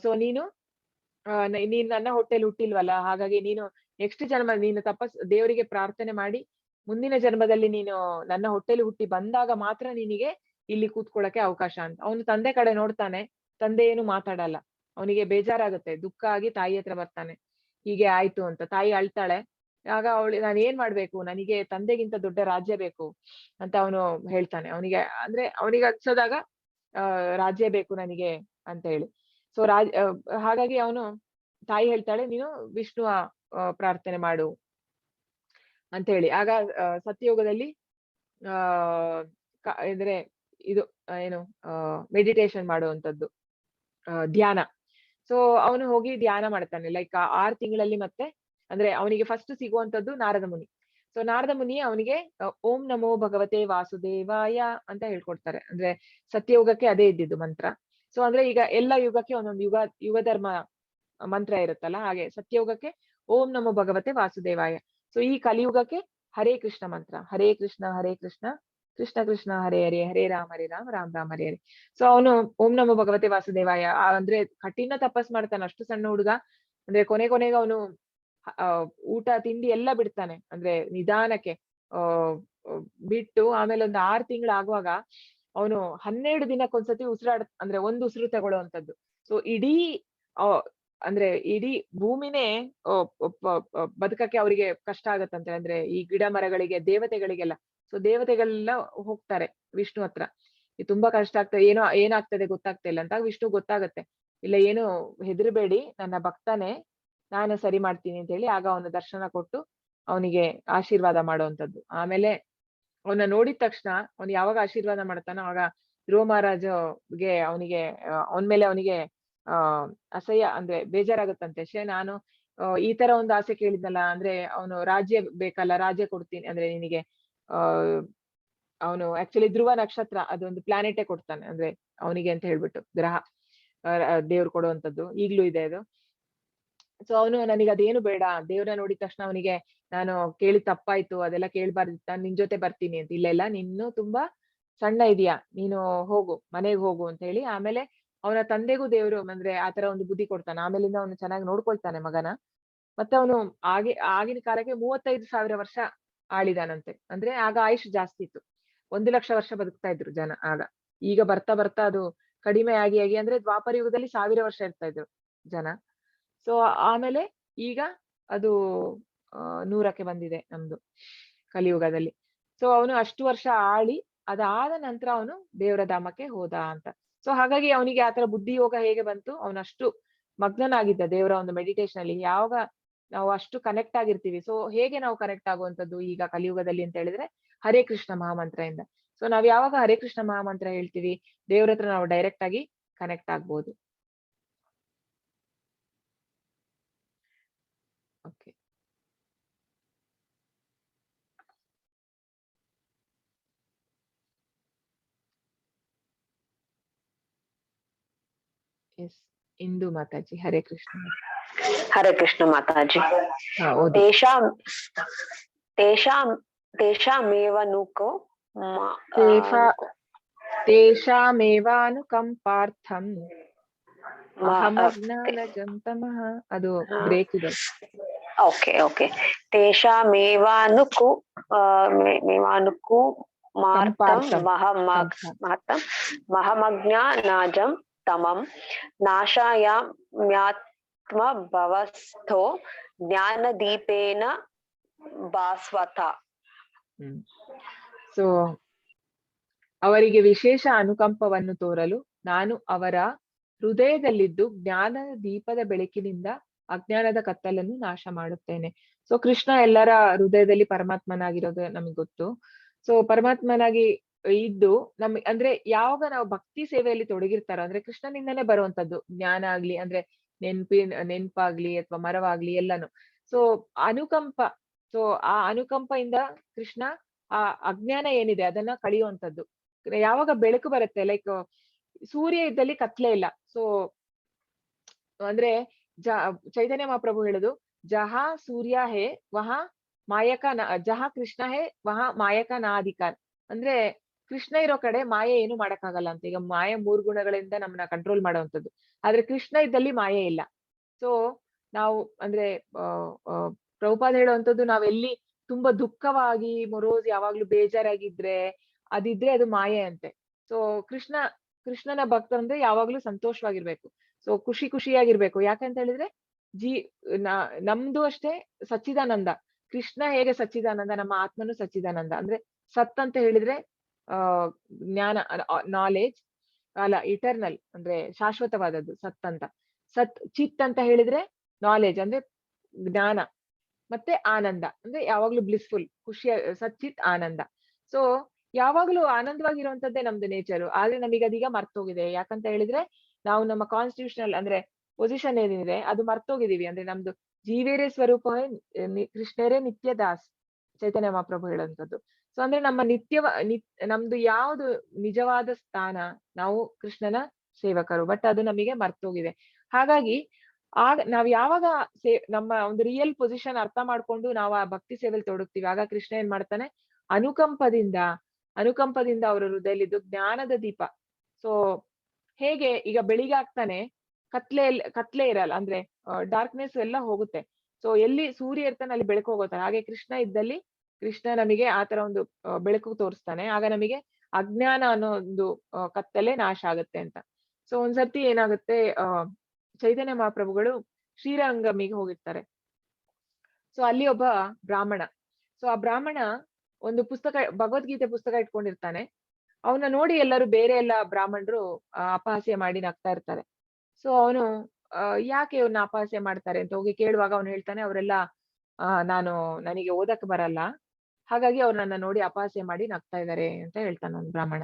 ಸೊ ನೀನು ನನ್ನ ಹೊಟ್ಟೆಲಿ ಹುಟ್ಟಿಲ್ವಲ್ಲ, ಹಾಗಾಗಿ ನೀನು ನೆಕ್ಸ್ಟ್ ಜನ್ಮ ನೀನು ದೇವರಿಗೆ ಪ್ರಾರ್ಥನೆ ಮಾಡಿ ಮುಂದಿನ ಜನ್ಮದಲ್ಲಿ ನೀನು ನನ್ನ ಹೊಟ್ಟೆಲಿ ಹುಟ್ಟಿ ಬಂದಾಗ ಮಾತ್ರ ನಿನಗೆ ಇಲ್ಲಿ ಕೂತ್ಕೊಳ್ಳಕ್ಕೆ ಅವಕಾಶ ಅಂತ. ಅವನು ತಂದೆ ಕಡೆ ನೋಡ್ತಾನೆ, ತಂದೆ ಏನು ಮಾತಾಡಲ್ಲ. ಅವನಿಗೆ ಬೇಜಾರಾಗುತ್ತೆ, ದುಃಖ ಆಗಿ ತಾಯಿ ಹತ್ರ ಬರ್ತಾನೆ, ಹೀಗೆ ಆಯ್ತು ಅಂತ. ತಾಯಿ ಅಳ್ತಾಳೆ. ಆಗ ನಾನು ಏನ್ ಮಾಡ್ಬೇಕು, ನನಗೆ ತಂದೆಗಿಂತ ದೊಡ್ಡ ರಾಜ್ಯ ಬೇಕು ಅಂತ ಅವನು ಹೇಳ್ತಾನೆ. ಅವನಿಗೆ ಅಂದ್ರೆ ಅವನಿಗೆ ಅನ್ಸೋದಾಗ ರಾಜ್ಯ ಬೇಕು ನನಗೆ ಅಂತ ಹೇಳಿ. ಸೊ ಹಾಗಾಗಿ ಅವನು, ತಾಯಿ ಹೇಳ್ತಾಳೆ ನೀನು ವಿಷ್ಣುವ ಪ್ರಾರ್ಥನೆ ಮಾಡು ಅಂತ ಹೇಳಿ. ಆಗ ಸತ್ಯಯುಗದಲ್ಲಿ ಅಂದ್ರೆ ಇದು ಏನು ಮೆಡಿಟೇಷನ್ ಮಾಡುವಂತದ್ದು, ಧ್ಯಾನ. ಸೊ ಅವನು ಹೋಗಿ ಧ್ಯಾನ ಮಾಡ್ತಾನೆ. ಲೈಕ್ 6 ತಿಂಗಳಲ್ಲಿ ಮತ್ತೆ ಅಂದ್ರೆ ಅವನಿಗೆ ಫಸ್ಟ್ ಸಿಗುವಂತದ್ದು ನಾರದ ಮುನಿ. ಸೊ ನಾರದ ಮುನಿ ಅವನಿಗೆ ಓಂ ನಮೋ ಭಗವತೆ ವಾಸುದೇವಾಯ ಅಂತ ಹೇಳ್ಕೊಡ್ತಾರೆ. ಅಂದ್ರೆ ಸತ್ಯಯುಗಕ್ಕೆ ಅದೇ ಇದ್ದಿದ್ದು ಮಂತ್ರ. ಸೊ ಅಂದ್ರೆ ಈಗ ಎಲ್ಲ ಯುಗಕ್ಕೆ ಒಂದೊಂದು ಯುಗ ಧರ್ಮ ಮಂತ್ರ ಇರುತ್ತಲ್ಲ, ಹಾಗೆ ಸತ್ಯಯುಗಕ್ಕೆ ಓಂ ನಮೋ ಭಗವತೆ ವಾಸುದೇವಾಯ. ಸೊ ಈ ಕಲಿಯುಗಕ್ಕೆ ಹರೇ ಕೃಷ್ಣ ಮಂತ್ರ, ಹರೇ ಕೃಷ್ಣ ಕೃಷ್ಣ ಕೃಷ್ಣ ಹರೇ ಹರೇ, ಹರೇ ರಾಮ ರಾಮ ರಾಮ ಹರೇ ಹರೇ. ಸೊ ಅವನು ಓಂ ನಮೋ ಭಗವತೆ ವಾಸುದೇವಾಯ ಅಂದ್ರೆ ಕಠಿಣ ತಪಸ್ ಮಾಡ್ತಾನೆ. ಅಷ್ಟು ಸಣ್ಣ ಹುಡುಗ, ಅಂದ್ರೆ ಕೊನೆಗೆ ಅವನು ಊಟ ತಿಂಡಿ ಎಲ್ಲ ಬಿಡ್ತಾನೆ. ಅಂದ್ರೆ ನಿಧಾನಕ್ಕೆ ಬಿಟ್ಟು ಆಮೇಲೆ ಒಂದು 6 ತಿಂಗಳು ಆಗುವಾಗ ಅವನು 12 ದಿನಕ್ಕೊಂದ್ಸತಿ ಅಂದ್ರೆ ಒಂದು ಉಸಿರು ತಗೊಳ್ಳುವಂಥದ್ದು. ಸೊ ಅಂದ್ರೆ ಇಡೀ ಭೂಮಿನೇ ಬದುಕಕ್ಕೆ ಅವರಿಗೆ ಕಷ್ಟ ಆಗತ್ತಂತೆ. ಅಂದ್ರೆ ಈ ಗಿಡ ಮರಗಳಿಗೆ, ದೇವತೆಗಳಿಗೆಲ್ಲ. ಸೊ ದೇವತೆಗಳೆಲ್ಲ ಹೋಗ್ತಾರೆ ವಿಷ್ಣು ಹತ್ರ, ಇದು ತುಂಬಾ ಕಷ್ಟ ಆಗ್ತದೆ, ಏನಾಗ್ತದೆ ಗೊತ್ತಾಗ್ತಾ ಇಲ್ಲ ಅಂತ. ವಿಷ್ಣು ಗೊತ್ತಾಗತ್ತೆ, ಇಲ್ಲ ಏನು ಹೆದರ್ಬೇಡಿ, ನನ್ನ ಭಕ್ತನೇ, ನಾನು ಸರಿ ಮಾಡ್ತೀನಿ ಅಂತ ಹೇಳಿ. ಆಗ ಅವನ ದರ್ಶನ ಕೊಟ್ಟು ಅವನಿಗೆ ಆಶೀರ್ವಾದ ಮಾಡುವಂಥದ್ದು. ಆಮೇಲೆ ಅವನ ನೋಡಿದ ತಕ್ಷಣ ಅವನು ಯಾವಾಗ ಆಶೀರ್ವಾದ ಮಾಡ್ತಾನೋ ಆಗ ಧ್ರುವ ಮಹಾರಾಜಗೆ ಅವನಿಗೆ ಅವನ ಮೇಲೆ ಅವನಿಗೆ ಅಸಹ್ಯ, ಅಂದ್ರೆ ಬೇಜಾರಾಗುತ್ತಂತೆ. ನಾನು ಈ ತರ ಒಂದು ಆಸೆ ಕೇಳಿದ್ನಲ್ಲ, ಅಂದ್ರೆ ಅವನು ರಾಜ್ಯ ಬೇಕಲ್ಲ, ರಾಜ್ಯ ಕೊಡ್ತೀನಿ ಅಂದ್ರೆ ನಿನಗೆ. ಅವನು ಆಕ್ಚುಲಿ ಧ್ರುವ ನಕ್ಷತ್ರ ಅದೊಂದು ಪ್ಲಾನೆಟೇ ಕೊಡ್ತಾನೆ, ಅಂದ್ರೆ ಅವನಿಗೆ ಅಂತ ಹೇಳ್ಬಿಟ್ಟು ಗ್ರಹ ದೇವ್ರು ಕೊಡುವಂತದ್ದು ಈಗ್ಲೂ ಇದೆ ಅದು. ಸೊ ಅವನು ನನಗೆ ಅದೇನು ಬೇಡ, ದೇವ್ರ ನೋಡಿದ ತಕ್ಷಣ ಅವನಿಗೆ ನಾನು ಕೇಳಿ ತಪ್ಪಾಯ್ತು, ಅದೆಲ್ಲ ಕೇಳ್ಬಾರ್ದಿತ್ತು, ನಾನು ನಿನ್ ಜೊತೆ ಬರ್ತೀನಿ ಅಂತ. ಇಲ್ಲ ನೀನು ತುಂಬಾ ಸಣ್ಣ ಇದೀಯಾ, ನೀನು ಹೋಗು, ಮನೆಗೆ ಹೋಗು ಅಂತ ಹೇಳಿ. ಆಮೇಲೆ ಅವನ ತಂದೆಗೂ ದೇವ್ರು ಅಂದ್ರೆ ಆತರ ಒಂದು ಬುದ್ಧಿ ಕೊಡ್ತಾನೆ. ಆಮೇಲಿಂದ ಅವನು ಚೆನ್ನಾಗಿ ನೋಡ್ಕೊಳ್ತಾನೆ ಮಗನ. ಮತ್ತೆ ಅವನು ಆಗಿನ ಕಾಲಕ್ಕೆ 35,000 ವರ್ಷ ಆಳಿದಾನಂತೆ. ಅಂದ್ರೆ ಆಗ ಆಯುಷ್ ಜಾಸ್ತಿ ಇತ್ತು, 1 ಲಕ್ಷ ವರ್ಷ ಬದುಕ್ತಾ ಇದ್ರು ಜನ ಆಗ. ಈಗ ಬರ್ತಾ ಬರ್ತಾ ಅದು ಕಡಿಮೆ ಆಗಿ ಅಂದ್ರೆ ದ್ವಾಪರ ಯುಗದಲ್ಲಿ 1000 ವರ್ಷ ಇರ್ತಾ ಇದ್ರು ಜನ. ಸೊ ಆಮೇಲೆ ಈಗ ಅದು 100ಕ್ಕೆ ಬಂದಿದೆ ನಮ್ದು ಕಲಿಯುಗದಲ್ಲಿ. ಸೊ ಅವನು ಅಷ್ಟು ವರ್ಷ ಆಳಿ ಅದಾದ ನಂತರ ಅವನು ದೇವರ ಧಾಮಕ್ಕೆ ಹೋದ ಅಂತ. ಸೊ ಹಾಗಾಗಿ ಅವನಿಗೆ ಆತರ ಬುದ್ಧಿ ಯೋಗ ಹೇಗೆ ಬಂತು, ಅವನಷ್ಟು ಮಗ್ನನಾಗಿದ್ದ ದೇವರ ಒಂದು ಮೆಡಿಟೇಷನ್ ಅಲ್ಲಿ. ಯಾವಾಗ ನಾವು ಅಷ್ಟು ಕನೆಕ್ಟ್ ಆಗಿರ್ತೀವಿ, ಸೊ ಹೇಗೆ ನಾವು ಕನೆಕ್ಟ್ ಆಗುವಂತದ್ದು ಈಗ ಕಲಿಯುಗದಲ್ಲಿ ಅಂತ ಹೇಳಿದ್ರೆ ಹರೇ ಕೃಷ್ಣ ಮಹಾಮಂತ್ರ ಇಂದ. ಸೊ ನಾವ್ ಯಾವಾಗ ಹರೇ ಕೃಷ್ಣ ಮಹಾಮಂತ್ರ ಹೇಳ್ತೀವಿ, ದೇವ್ರ ಹತ್ರ ನಾವು ಡೈರೆಕ್ಟ್ ಆಗಿ ಕನೆಕ್ಟ್ ಆಗ್ಬೋದು. ಓಕೆ, ಎಸ್ ಇಂದು ಮಾತಾಜಿ, ಹರೇ ಕೃಷ್ಣ. ಹರೇ ಕೃಷ್ಣ ಮಾತಾಜಿ. ತೇಷಾಮೇವಾನುಕಂಪಾರ್ಥಂ ಅಹಮಜ್ಞಾನಜಂತಮಃ. ಅದು ಬ್ರೇಕ್ ಇದೆ. ಓಕೆ. ಮಹಮಜ್ಞಾನಾಜಂ ತಮಂ ನಾಶಾಯಾಮ್ಯಾತ್ಮಭವಸ್ಥೋ ಜ್ಞಾನದೀಪೇನ ಭಾಸ್ವತ. ಸೊ ಅವರಿಗೆ ವಿಶೇಷ ಅನುಕಂಪವನ್ನು ತೋರಲು ನಾನು ಅವರ ಹೃದಯದಲ್ಲಿದ್ದು ಜ್ಞಾನದ ದೀಪದ ಬೆಳಕಿನಿಂದ ಅಜ್ಞಾನದ ಕತ್ತಲನ್ನು ನಾಶ ಮಾಡುತ್ತೇನೆ. ಸೊ ಕೃಷ್ಣ ಎಲ್ಲರ ಹೃದಯದಲ್ಲಿ ಪರಮಾತ್ಮನಾಗಿರೋದು ನಮಗೆ ಗೊತ್ತು. ಸೊ ಪರಮಾತ್ಮನಾಗಿ ಇದ್ದು ಅಂದ್ರೆ ಯಾವಾಗ ನಾವು ಭಕ್ತಿ ಸೇವೆಯಲ್ಲಿ ತೊಡಗಿರ್ತಾರೋ, ಅಂದ್ರೆ ಕೃಷ್ಣನಿಂದನೇ ಬರುವಂತದ್ದು ಜ್ಞಾನ ಆಗ್ಲಿ, ಅಂದ್ರೆ ನೆನ್ಪಾಗ್ಲಿ ಅಥವಾ ಮರವಾಗ್ಲಿ ಎಲ್ಲಾನು. ಸೊ ಅನುಕಂಪ, ಸೊ ಆ ಅನುಕಂಪದಿಂದ ಕೃಷ್ಣ ಆ ಅಜ್ಞಾನ ಏನಿದೆ ಅದನ್ನ ಕಳಿಯುವಂತದ್ದು. ಯಾವಾಗ ಬೆಳಕು ಬರುತ್ತೆ, ಲೈಕ್ ಸೂರ್ಯ ಇದ್ದಲ್ಲಿ ಕತ್ಲೆ ಇಲ್ಲ. ಸೊ ಅಂದ್ರೆ ಚೈತನ್ಯ ಮಹಾಪ್ರಭು ಹೇಳುದು, ಜಹಾ ಸೂರ್ಯ ಹೇ ವಹಾ ಮಾಯಕ ಜಹಾ ಕೃಷ್ಣ ಹೇ ವಹಾ ಮಾಯಕ ನಾ ಅಧಿಕಾರ. ಅಂದ್ರೆ ಕೃಷ್ಣ ಇರೋ ಕಡೆ ಮಾಯೆ ಏನು ಮಾಡಕ್ಕಾಗಲ್ಲ ಅಂತ. ಈಗ ಮಾಯೆ 3 ಗುಣಗಳಿಂದ ನಮ್ಮನ್ನ ಕಂಟ್ರೋಲ್ ಮಾಡುವಂಥದ್ದು, ಆದ್ರೆ ಕೃಷ್ಣ ಇದ್ದಲ್ಲಿ ಮಾಯೆ ಇಲ್ಲ. ಸೊ ನಾವು ಅಂದ್ರೆ ಪ್ರಭುಪಾದ ಹೇಳುವಂಥದ್ದು, ನಾವೆಲ್ಲಿ ತುಂಬಾ ದುಃಖವಾಗಿ ಮೊರೋಸ್ ಯಾವಾಗ್ಲೂ ಬೇಜಾರಾಗಿದ್ರೆ ಅದಿದ್ರೆ ಅದು ಮಾಯೆ ಅಂತೆ. ಸೊ ಕೃಷ್ಣನ ಭಕ್ತ ಅಂದ್ರೆ ಯಾವಾಗ್ಲೂ ಸಂತೋಷವಾಗಿರ್ಬೇಕು. ಸೊ ಖುಷಿಯಾಗಿರ್ಬೇಕು. ಯಾಕಂತ ಹೇಳಿದ್ರೆ ನಮ್ದು ಅಷ್ಟೇ ಸಚ್ಚಿದಾನಂದ. ಕೃಷ್ಣ ಹೇಗೆ ಸಚ್ಚಿದಾನಂದ, ನಮ್ಮ ಆತ್ಮನು ಸಚ್ಚಿದಾನಂದ. ಅಂದ್ರೆ ಸತ್ ಅಂತ ಹೇಳಿದ್ರೆ ಜ್ಞಾನ, ನಾಲೆಜ್ ಅಲ್ಲ, ಇಟರ್ನಲ್ ಅಂದ್ರೆ ಶಾಶ್ವತವಾದದ್ದು ಸತ್ ಅಂತ. ಚಿತ್ ಅಂತ ಹೇಳಿದ್ರೆ ನಾಲೆಜ್ ಅಂದ್ರೆ ಜ್ಞಾನ, ಮತ್ತೆ ಆನಂದ ಅಂದ್ರೆ ಯಾವಾಗ್ಲೂ ಬ್ಲಿಸ್ಫುಲ್, ಸಚ್ಚಿತ್ ಆನಂದ. ಸೊ ಯಾವಾಗ್ಲೂ ಆನಂದವಾಗಿರುವಂತದ್ದೇ ನಮ್ದು ನೇಚರು. ಆದ್ರೆ ನಮಗೆ ಅದೀಗ ಮರ್ತೋಗಿದೆ. ಯಾಕಂತ ಹೇಳಿದ್ರೆ ನಾವು ನಮ್ಮ ಕಾನ್ಸ್ಟಿಟ್ಯೂಷನಲ್ ಅಂದ್ರೆ ಪೊಸಿಷನ್ ಏನಿದೆ ಅದು ಮರ್ತೋಗಿದೀವಿ. ಅಂದ್ರೆ ನಮ್ದು ಜೀವೇರೇ ಸ್ವರೂಪ ಕೃಷ್ಣರೇ ನಿತ್ಯ ದಾಸ್, ಚೈತನ್ಯ ಮಹಾಪ್ರಭು ಹೇಳುವಂಥದ್ದು. ಸೊ ಅಂದ್ರೆ ನಮ್ಮ ನಮ್ದು ಯಾವ್ದು ನಿಜವಾದ ಸ್ಥಾನ, ನಾವು ಕೃಷ್ಣನ ಸೇವಕರು. ಬಟ್ ಅದು ನಮಗೆ ಮರ್ತೋಗಿದೆ. ಹಾಗಾಗಿ ನಾವ್ ಯಾವಾಗ ನಮ್ಮ ಒಂದು ರಿಯಲ್ ಪೊಸಿಷನ್ ಅರ್ಥ ಮಾಡ್ಕೊಂಡು ನಾವು ಆ ಭಕ್ತಿ ಸೇವೆಯಲ್ಲಿ ತೊಡಗ್ತೀವಿ, ಆಗ ಕೃಷ್ಣ ಏನ್ ಮಾಡ್ತಾನೆ, ಅನುಕಂಪದಿಂದ ಅವರ ಹೃದಯದಲ್ಲಿದ್ದು ಜ್ಞಾನದ ದೀಪ. ಸೊ ಹೇಗೆ ಈಗ ಬೆಳಿಗ್ಗೆ ಆಗ್ತಾನೆ, ಕತ್ಲೆ ಇರಲ್ಲ, ಅಂದ್ರೆ ಡಾರ್ಕ್ನೆಸ್ ಎಲ್ಲ ಹೋಗುತ್ತೆ. ಸೊ ಎಲ್ಲಿ ಸೂರ್ಯ ಇರ್ತಾನೆ ಅಲ್ಲಿ ಬೆಳಕು ಹೋಗುತ್ತಾನೆ. ಹಾಗೆ ಕೃಷ್ಣ ಇದ್ದಲ್ಲಿ ಕೃಷ್ಣ ನಮಗೆ ಆತರ ಒಂದು ಬೆಳಕು ತೋರಿಸ್ತಾನೆ. ಆಗ ನಮಗೆ ಅಜ್ಞಾನ ಅನ್ನೋ ಒಂದು ಕತ್ತಲೆ ನಾಶ ಆಗುತ್ತೆ ಅಂತ. ಸೊ ಒಂದ್ಸರ್ತಿ ಏನಾಗುತ್ತೆ, ಚೈತನ್ಯ ಮಹಾಪ್ರಭುಗಳು ಶ್ರೀರಂಗಮಿಗೆ ಹೋಗಿರ್ತಾರೆ. ಸೊ ಅಲ್ಲಿ ಒಬ್ಬ ಬ್ರಾಹ್ಮಣ. ಸೊ ಆ ಬ್ರಾಹ್ಮಣ ಒಂದು ಪುಸ್ತಕ, ಭಗವದ್ಗೀತೆ ಪುಸ್ತಕ ಇಟ್ಕೊಂಡಿರ್ತಾನೆ. ಅವನ ನೋಡಿ ಎಲ್ಲರೂ ಬೇರೆ ಎಲ್ಲ ಬ್ರಾಹ್ಮಣರು ಅಪಹಾಸ್ಯ ಮಾಡಿ ನಗ್ತಾ ಇರ್ತಾರೆ. ಸೊ ಅವನು ಯಾಕೆ ಇವ್ನ ಅಪಹಾಸ್ಯ ಮಾಡ್ತಾರೆ ಅಂತ ಹೋಗಿ ಕೇಳುವಾಗ ಅವನು ಹೇಳ್ತಾನೆ, ಅವರೆಲ್ಲ ನನಗೆ ಓದಕ್ ಬರಲ್ಲ, ಹಾಗಾಗಿ ಅವ್ರು ನನ್ನ ನೋಡಿ ಅಪಹಾಸ್ಯ ಮಾಡಿ ನಗ್ತಾ ಇದ್ದಾರೆ ಅಂತ ಹೇಳ್ತಾನೆ ಅವ್ನು ಬ್ರಾಹ್ಮಣ.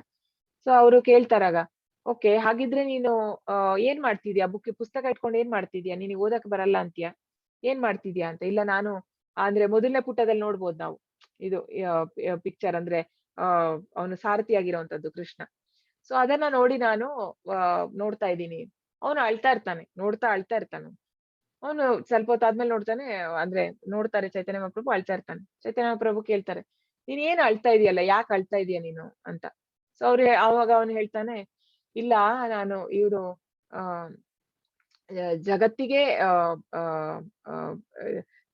ಸೊ ಅವರು ಕೇಳ್ತಾರಾಗ, ಓಕೆ, ಹಾಗಿದ್ರೆ ನೀನು ಏನ್ ಮಾಡ್ತಿದ್ಯಾ, ಪುಸ್ತಕ ಇಟ್ಕೊಂಡು ಏನ್ ಮಾಡ್ತಿದ್ಯಾ, ನಿನಗೆ ಓದಕ್ ಬರಲ್ಲ ಅಂತೀಯ, ಏನ್ ಮಾಡ್ತಿದ್ಯಾ ಅಂತ. ಇಲ್ಲ, ನಾನು ಅಂದ್ರೆ ಮೊದಲನೇ ಪುಟದಲ್ಲಿ ನೋಡ್ಬೋದು ನಾವು, ಇದು ಪಿಕ್ಚರ್ ಅಂದ್ರೆ ಅವನು ಸಾರಥಿ ಆಗಿರುವಂತದ್ದು ಕೃಷ್ಣ. ಸೊ ಅದನ್ನ ನೋಡಿ ನಾನು ನೋಡ್ತಾ ಇದ್ದೀನಿ. ಅವನು ಅಳ್ತಾ ಇರ್ತಾನೆ, ಅಳ್ತಾ ಇರ್ತಾನೆ. ಅವನು ಸ್ವಲ್ಪ ಹೊತ್ತಾದ್ಮೇಲೆ ನೋಡ್ತಾನೆ, ಅಂದ್ರೆ ನೋಡ್ತಾರೆ ಚೈತನ್ಯ ಮಹಾಪ್ರಭು ಅಳ್ತಾ ಇರ್ತಾನೆ. ಚೈತನ್ಯ ಮಹಾಪ್ರಭು ಕೇಳ್ತಾರೆ, ನೀನ್ ಏನ್ ಅಳ್ತಾ ಇದೀಯಲ್ಲ, ಯಾಕೆ ಅಳ್ತಾ ಇದೀಯ ನೀನು ಅಂತ. ಸೊ ಅವಾಗ ಅವನು ಹೇಳ್ತಾನೆ, ಇಲ್ಲ, ನಾನು ಇವರು ಜಗತ್ತಿಗೆ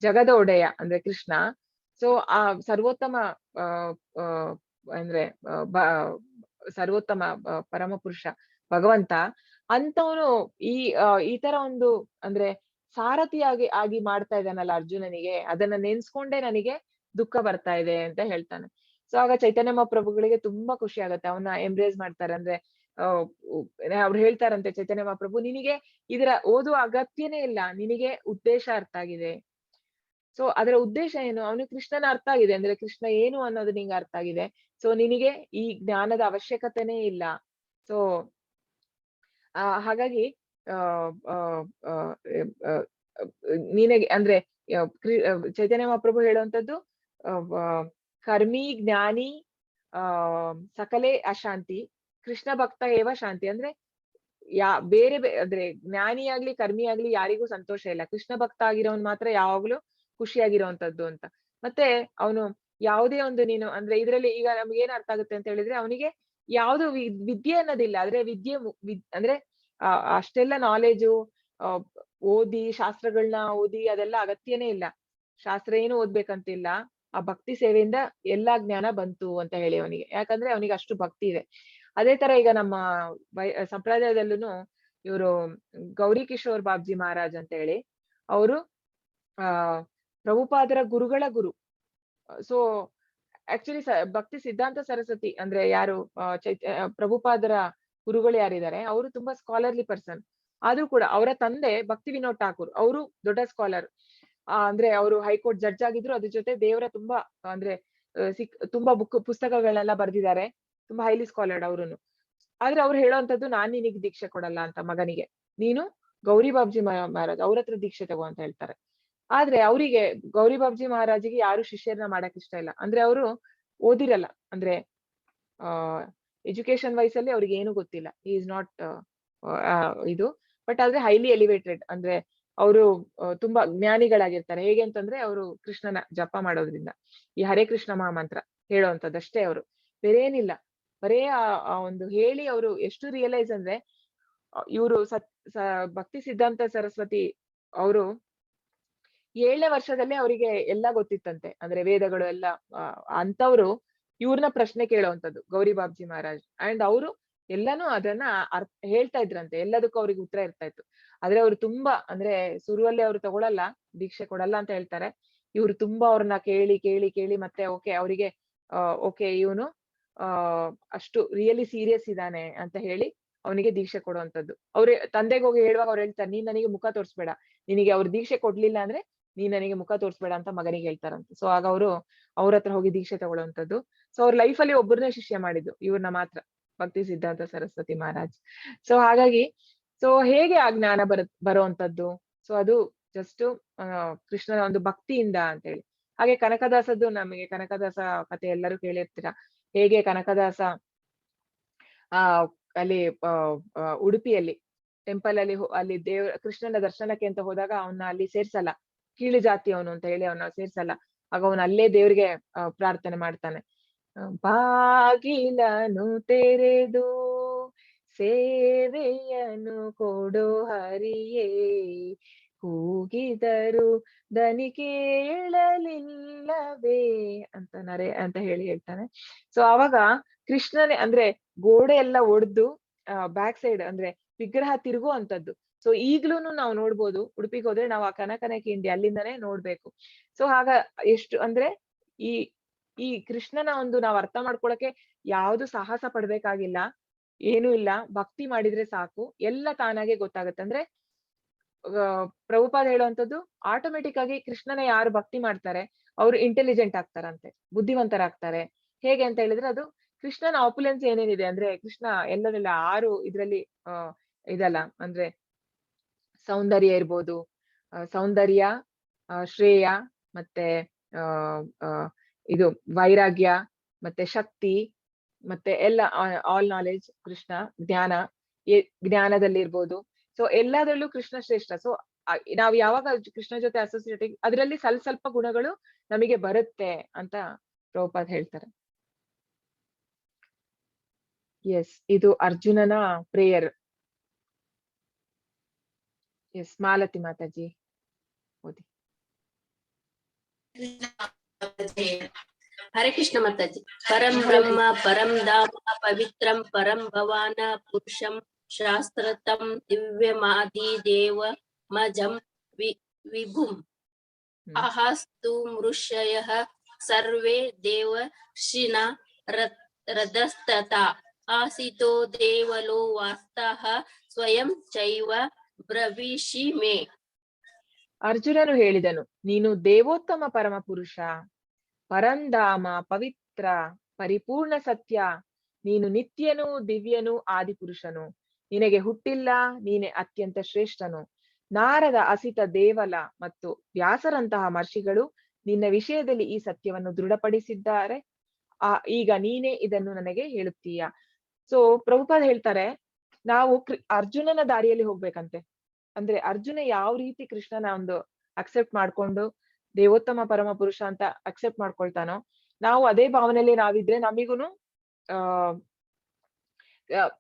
ಜಗದ ಒಡೆಯ ಅಂದ್ರೆ ಕೃಷ್ಣ. ಸೊ ಆ ಸರ್ವೋತ್ತಮ ಅಂದ್ರೆ ಸರ್ವೋತ್ತಮ ಪರಮ ಪುರುಷ ಭಗವಂತ ಅಂತವನು ಈ ತರ ಒಂದು ಅಂದ್ರೆ ಸಾರಥಿಯಾಗಿ ಮಾಡ್ತಾ ಇದ್ದಾನಲ್ಲ ಅರ್ಜುನನಿಗೆ, ಅದನ್ನ ನೆನ್ಸ್ಕೊಂಡೇ ನನಗೆ ದುಃಖ ಬರ್ತಾ ಇದೆ ಅಂತ ಹೇಳ್ತಾನೆ. ಸೊ ಆಗ ಚೈತನ್ಯ ಮಹಾಪ್ರಭುಗಳಿಗೆ ತುಂಬಾ ಖುಷಿ ಆಗತ್ತೆ, ಅವನ್ನ ಎಂಬ್ರೇಸ್ ಮಾಡ್ತಾರೆ. ಅಂದ್ರೆ ಅವ್ರು ಹೇಳ್ತಾರಂತೆ ಚೈತನ್ಯ ಮಹಾಪ್ರಭು, ನಿನಗೆ ಇದರ ಓದುವ ಅಗತ್ಯನೇ ಇಲ್ಲ, ನಿನಗೆ ಉದ್ದೇಶ ಅರ್ಥ ಆಗಿದೆ. ಸೊ ಅದರ ಉದ್ದೇಶ ಏನು, ಅವನಿಗೆ ಕೃಷ್ಣನ ಅರ್ಥ ಆಗಿದೆ, ಅಂದ್ರೆ ಕೃಷ್ಣ ಏನು ಅನ್ನೋದು ನಿಂಗೆ ಅರ್ಥ ಆಗಿದೆ. ಸೊ ನಿನಗೆ ಈ ಜ್ಞಾನದ ಅವಶ್ಯಕತೆನೇ ಇಲ್ಲ. ಸೊ ಹಾಗಾಗಿ ನಿನಗೆ ಅಂದ್ರೆ ಚೈತನ್ಯ ಮಹಾಪ್ರಭು ಹೇಳುವಂತದ್ದು, ಕರ್ಮಿ ಜ್ಞಾನಿ ಸಕಲೆ ಅಶಾಂತಿ, ಕೃಷ್ಣ ಭಕ್ತ ಏವ ಶಾಂತಿ. ಅಂದ್ರೆ ಬೇರೆ ಅಂದ್ರೆ ಜ್ಞಾನಿ ಆಗ್ಲಿ ಕರ್ಮಿ ಆಗ್ಲಿ ಯಾರಿಗೂ ಸಂತೋಷ ಇಲ್ಲ, ಕೃಷ್ಣ ಭಕ್ತ ಆಗಿರೋನ್ ಮಾತ್ರ ಯಾವಾಗ್ಲೂ ಖುಷಿಯಾಗಿರುವಂತದ್ದು ಅಂತ. ಮತ್ತೆ ಅವನು ಯಾವುದೇ ಒಂದು ನೀನು ಅಂದ್ರೆ ಇದ್ರಲ್ಲಿ ಈಗ ನಮ್ಗೆ ಏನ್ ಅರ್ಥ ಆಗುತ್ತೆ ಅಂತ ಹೇಳಿದ್ರೆ, ಅವನಿಗೆ ಯಾವ್ದು ವಿದ್ಯೆ ಅನ್ನೋದಿಲ್ಲ. ಆದ್ರೆ ಅಂದ್ರೆ ಅಷ್ಟೆಲ್ಲ ನಾಲೆಜು ಓದಿ, ಶಾಸ್ತ್ರಗಳನ್ನ ಓದಿ ಅದೆಲ್ಲ ಅಗತ್ಯನೇ ಇಲ್ಲ. ಶಾಸ್ತ್ರ ಏನು ಓದ್ಬೇಕಂತಿಲ್ಲ, ಆ ಭಕ್ತಿ ಸೇವೆಯಿಂದ ಎಲ್ಲಾ ಜ್ಞಾನ ಬಂತು ಅಂತ ಹೇಳಿ ಅವನಿಗೆ. ಯಾಕಂದ್ರೆ ಅವನಿಗೆ ಅಷ್ಟು ಭಕ್ತಿ ಇದೆ. ಅದೇ ತರ ಈಗ ನಮ್ಮ ಸಂಪ್ರದಾಯದಲ್ಲೂ ಇವರು ಗೌರಿ ಕಿಶೋರ್ ಬಾಬ್ಜಿ ಮಹಾರಾಜ್ ಅಂತ ಹೇಳಿ, ಅವರು ಪ್ರಭುಪಾದರ ಗುರುಗಳ ಗುರು. ಸೊ ಆಕ್ಚುಲಿ ಭಕ್ತಿ ಸಿದ್ಧಾಂತ ಸರಸ್ವತಿ ಅಂದ್ರೆ ಯಾರು ಪ್ರಭುಪಾದರ ಗುರುಗಳು ಯಾರಿದ್ದಾರೆ, ಅವರು ತುಂಬಾ ಸ್ಕಾಲರ್ಲಿ ಪರ್ಸನ್. ಆದ್ರೂ ಕೂಡ ಅವರ ತಂದೆ ಭಕ್ತಿ ವಿನೋದ್ ಠಾಕೂರ್, ಅವರು ದೊಡ್ಡ ಸ್ಕಾಲರ್. ಅಂದ್ರೆ ಅವರು ಹೈಕೋರ್ಟ್ ಜಡ್ಜ್ ಆಗಿದ್ರು, ಅದ್ರ ಜೊತೆ ದೇವರ ತುಂಬಾ ಅಂದ್ರೆ ತುಂಬಾ ಪುಸ್ತಕಗಳನ್ನೆಲ್ಲ ಬರ್ದಿದ್ದಾರೆ, ತುಂಬಾ ಹೈಲಿ ಸ್ಕಾಲರ್ಡ್ ಅವರುನು. ಆದ್ರೆ ಅವ್ರು ಹೇಳೋವಂಥದ್ದು, ನಾನ್ ನಿನಗ್ ದೀಕ್ಷೆ ಕೊಡಲ್ಲ ಅಂತ ಮಗನಿಗೆ, ನೀನು ಗೌರಿ ಬಾಬ್ಜಿ ಮಹಾರಾಜ್ ಅವ್ರ ಹತ್ರ ದೀಕ್ಷೆ ತಗೋ ಅಂತ ಹೇಳ್ತಾರೆ. ಆದ್ರೆ ಅವರಿಗೆ ಗೌರಿ ಬಾಬ್ಜಿ ಮಹಾರಾಜಿಗೆ ಯಾರು ಶಿಷ್ಯರನ್ನ ಮಾಡಕ್ ಇಷ್ಟ ಇಲ್ಲ. ಅಂದ್ರೆ ಅವರು ಓದಿರಲ್ಲ, ಅಂದ್ರೆ ಎಜುಕೇಶನ್ ವೈಸ್ ಅಲ್ಲಿ ಅವ್ರಿಗೆ ಏನು ಗೊತ್ತಿಲ್ಲ, ಈಸ್ ನಾಟ್ ಇದು. ಬಟ್ ಆದ್ರೆ ಹೈಲಿ ಎಲಿವೇಟೆಡ್, ಅಂದ್ರೆ ಅವರು ತುಂಬಾ ಜ್ಞಾನಿಗಳಾಗಿರ್ತಾರೆ. ಹೇಗೆ ಅಂತಂದ್ರೆ ಅವರು ಕೃಷ್ಣನ ಜಪ ಮಾಡೋದ್ರಿಂದ, ಈ ಹರೇ ಕೃಷ್ಣ ಮಹಾಮಂತ್ರ ಹೇಳುವಂಥದ್ದಷ್ಟೇ ಅವರು, ಬೇರೆ ಏನಿಲ್ಲ. ಬರೇ ಆ ಒಂದು ಹೇಳಿ ಅವರು ಎಷ್ಟು ರಿಯಲೈಸ್ ಅಂದ್ರೆ, ಇವರು ಭಕ್ತಿ ಸಿದ್ಧಾಂತ ಸರಸ್ವತಿ ಅವರು 7ನೇ ವರ್ಷದಲ್ಲಿ ಅವರಿಗೆ ಎಲ್ಲ ಗೊತ್ತಿತ್ತಂತೆ, ಅಂದ್ರೆ ವೇದಗಳು ಎಲ್ಲ. ಅಂತವ್ರು ಇವ್ರನ್ನ ಪ್ರಶ್ನೆ ಕೇಳೋವಂಥದ್ದು ಗೌರಿ ಬಾಬ್ಜಿ ಮಹಾರಾಜ್. ಅಂಡ್ ಅವರು ಎಲ್ಲಾನು ಅದನ್ನ ಹೇಳ್ತಾ ಇದ್ರಂತೆ, ಎಲ್ಲದಕ್ಕೂ ಅವ್ರಿಗೆ ಉತ್ತರ ಇರ್ತಾ ಇತ್ತು. ಆದ್ರೆ ಅವ್ರು ತುಂಬಾ ಅಂದ್ರೆ ಶುರುವಲ್ಲಿ ಅವ್ರು ತಗೊಳಲ್ಲ, ದೀಕ್ಷೆ ಕೊಡಲ್ಲ ಅಂತ ಹೇಳ್ತಾರೆ. ಇವ್ರು ತುಂಬಾ ಅವ್ರನ್ನ ಕೇಳಿ ಕೇಳಿ ಕೇಳಿ ಮತ್ತೆ ಓಕೆ ಅವರಿಗೆ ಓಕೆ ಇವನು ಅಷ್ಟು ರಿಯಲಿ ಸೀರಿಯಸ್ ಇದ್ದಾನೆ ಅಂತ ಹೇಳಿ ಅವನಿಗೆ ದೀಕ್ಷೆ ಕೊಡುವಂತದ್ದು. ಅವ್ರ ತಂದೆಗೆ ಹೋಗಿ ಹೇಳುವಾಗ ಅವ್ರು ಹೇಳ್ತಾರೆ, ನೀನ್ ನನಗೆ ಮುಖ ತೋರಿಸ್ಬೇಡ, ನಿನಗೆ ಅವ್ರು ದೀಕ್ಷೆ ಕೊಡ್ಲಿಲ್ಲ ಅಂದ್ರೆ ನೀನ್ ನನಗೆ ಮುಖ ತೋರಿಸ್ಬೇಡ ಅಂತ ಮಗನಿಗೆ ಹೇಳ್ತಾರಂತೆ. ಸೊ ಆಗ ಅವರು ಅವ್ರ ಹತ್ರ ಹೋಗಿ ದೀಕ್ಷೆ ತಗೊಳ್ಳುವಂತದ್ದು. ಸೊ ಅವ್ರ ಲೈಫ್ ಅಲ್ಲಿ ಒಬ್ಬರನ್ನೇ ಶಿಷ್ಯ ಮಾಡಿದ್ದು ಇವ್ರನ್ನ ಮಾತ್ರ, ಭಕ್ತಿ ಸಿದ್ಧಾಂತ ಸರಸ್ವತಿ ಮಹಾರಾಜ್. ಸೊ ಹಾಗಾಗಿ ಸೊ ಹೇಗೆ ಆ ಜ್ಞಾನ ಬರುವಂತದ್ದು? ಸೊ ಅದು ಜಸ್ಟ್ ಕೃಷ್ಣನ ಒಂದು ಭಕ್ತಿಯಿಂದ ಅಂತ ಹೇಳಿ. ಹಾಗೆ ಕನಕದಾಸದ್ದು, ನಮಗೆ ಕನಕದಾಸ ಕಥೆ ಎಲ್ಲರೂ ಕೇಳಿರ್ತೀರಾ. ಹೇಗೆ ಕನಕದಾಸ ಅಲ್ಲಿ ಉಡುಪಿಯಲ್ಲಿ ಟೆಂಪಲ್ ಅಲ್ಲಿ ಅಲ್ಲಿ ಕೃಷ್ಣನ ದರ್ಶನಕ್ಕೆ ಅಂತ ಹೋದಾಗ ಅವನ್ನ ಅಲ್ಲಿ ಸೇರ್ಸಲ್ಲ, ಕೀಳು ಜಾತಿಯವನು ಅಂತ ಹೇಳಿ ಅವನ ಸೇರ್ಸಲ್ಲ. ಆಗ ಅವನು ಅಲ್ಲೇ ದೇವ್ರಿಗೆ ಪ್ರಾರ್ಥನೆ ಮಾಡ್ತಾನೆ, ಬಾಗಿಲನು ತೆರೆದು ಸೇವೆಯನ್ನು ಕೊಡು ಹರಿಯೇ, ಕೂಗಿದರು ದನಿ ಕೇಳಲಿಲ್ಲವೇ ಅಂತ ಹೇಳಿ ಹೇಳ್ತಾನೆ. ಸೊ ಅವಾಗ ಕೃಷ್ಣನೇ ಅಂದ್ರೆ ಗೋಡೆ ಎಲ್ಲ ಒಡೆದು ಬ್ಯಾಕ್ ಸೈಡ್ ಅಂದ್ರೆ ವಿಗ್ರಹ ತಿರುಗು ಅಂತದ್ದು. ಸೊ ಈಗ್ಲೂನು ನಾವು ನೋಡ್ಬೋದು, ಉಡುಪಿಗೆ ಹೋದ್ರೆ ನಾವು ಆ ಕನಕನ ಕಿಂಡಿ ಅಲ್ಲಿಂದಾನೇ ನೋಡ್ಬೇಕು. ಸೊ ಆಗ ಎಷ್ಟು ಅಂದ್ರೆ ಈ ಕೃಷ್ಣನ ಒಂದು ನಾವ್ ಅರ್ಥ ಮಾಡ್ಕೊಳಕ್ಕೆ ಯಾವ್ದು ಸಾಹಸ ಪಡ್ಬೇಕಾಗಿಲ್ಲ, ಏನು ಇಲ್ಲ, ಭಕ್ತಿ ಮಾಡಿದ್ರೆ ಸಾಕು, ಎಲ್ಲ ತಾನಾಗೆ ಗೊತ್ತಾಗತ್ತೆ. ಅಂದ್ರೆ ಪ್ರಭುಪಾದ ಹೇಳುವಂತದ್ದು ಆಟೋಮೆಟಿಕ್ ಆಗಿ ಕೃಷ್ಣನ ಯಾರು ಭಕ್ತಿ ಮಾಡ್ತಾರೆ ಅವ್ರು ಇಂಟೆಲಿಜೆಂಟ್ ಆಗ್ತಾರಂತೆ, ಬುದ್ಧಿವಂತರಾಗ್ತಾರೆ. ಹೇಗೆ ಅಂತ ಹೇಳಿದ್ರೆ ಅದು ಕೃಷ್ಣನ ಆಪುಲೆನ್ಸ್ ಏನೇನಿದೆ ಅಂದ್ರೆ ಕೃಷ್ಣ ಎಲ್ಲದೆಲ್ಲ 6 ಇದ್ರಲ್ಲಿ ಇದಲ್ಲ ಅಂದ್ರೆ ಸೌಂದರ್ಯ ಇರ್ಬೋದು, ಸೌಂದರ್ಯ, ಶ್ರೇಯ, ಮತ್ತೆ ಇದು ವೈರಾಗ್ಯ, ಮತ್ತೆ ಶಕ್ತಿ, ಮತ್ತೆ ಎಲ್ಲ ಆಲ್ ನಾಲೆಜ್ ಕೃಷ್ಣ, ಜ್ಞಾನದಲ್ಲಿ ಇರ್ಬೋದು. ಸೊ ಎಲ್ಲದರಲ್ಲೂ ಕೃಷ್ಣ ಶ್ರೇಷ್ಠ. ಸೊ ನಾವ್ ಯಾವಾಗ ಕೃಷ್ಣ ಜೊತೆ ಅಸೋಸಿಯೇಟ್ ಅದರಲ್ಲಿ ಸ್ವಲ್ಪ ಗುಣಗಳು ನಮಗೆ ಬರುತ್ತೆ ಅಂತ ಪ್ರಭುಪಾದ್ ಹೇಳ್ತಾರೆ. ಎಸ್, ಇದು ಅರ್ಜುನನ ಪ್ರೇಯರ್. ಎಸ್, ಮಾಲತಿ ಮಾತಾಜಿ ಓದಿ. ಹರೇ ಕೃಷ್ಣ ಮಾತಾಜಿ. ಪರಂ ಬ್ರಹ್ಮ ಪರಂ ಧಾಮ ಪವಿತ್ರಂ ಪರಂ ಭವಾನ ಪುರುಷಂ ಶಾಸ್ತ್ರತಂ ದಿವ್ಯಮಾದಿ ದೇವ ಮಜಂ ವಿಭುಂ ಅಹಸ್ತು ಮೃಷಯಃ ಸರ್ವೇ ದೇವರ್ಷಿಣ ರದಸ್ತತಾ ಆಸಿತೋ ದೇವಲೋ ವಾಸ್ತಃ ಸ್ವಯಂ ಚೈವ ಬ್ರವೀಷಿ ಮೇ. ಅರ್ಜುನನು ಹೇಳಿದನು, ನೀನು ದೇವೋತ್ತಮ ಪರಮ ಪುರುಷ, ಪರಂಧಾಮ, ಪವಿತ್ರ, ಪರಿಪೂರ್ಣ ಸತ್ಯ, ನೀನು ನಿತ್ಯನು, ದಿವ್ಯನು, ಆದಿಪುರುಷನು, ನಿನಗೆ ಹುಟ್ಟಿಲ್ಲ, ನೀನೆ ಅತ್ಯಂತ ಶ್ರೇಷ್ಠನು. ನಾರದ, ಅಸಿತ, ದೇವಲ ಮತ್ತು ವ್ಯಾಸರಂತಹ ಮಹರ್ಷಿಗಳು ನಿನ್ನ ವಿಷಯದಲ್ಲಿ ಈ ಸತ್ಯವನ್ನು ದೃಢಪಡಿಸಿದ್ದಾರೆ. ಈಗ ನೀನೇ ಇದನ್ನು ನನಗೆ ಹೇಳುತ್ತೀಯ. ಸೊ ಪ್ರಭುಪಾದ ಹೇಳ್ತಾರೆ, ನಾವು ಅರ್ಜುನನ ದಾರಿಯಲ್ಲಿ ಹೋಗ್ಬೇಕಂತೆ. ಅಂದ್ರೆ ಅರ್ಜುನ ಯಾವ ರೀತಿ ಕೃಷ್ಣನ ಒಂದು ಅಕ್ಸೆಪ್ಟ್ ಮಾಡ್ಕೊಂಡು ದೇವೋತ್ತಮ ಪರಮ ಪುರುಷ ಅಂತ ಅಕ್ಸೆಪ್ಟ್ ಮಾಡ್ಕೊಳ್ತಾನೋ, ನಾವು ಅದೇ ಭಾವನೆಯಲ್ಲಿ ನಾವಿದ್ರೆ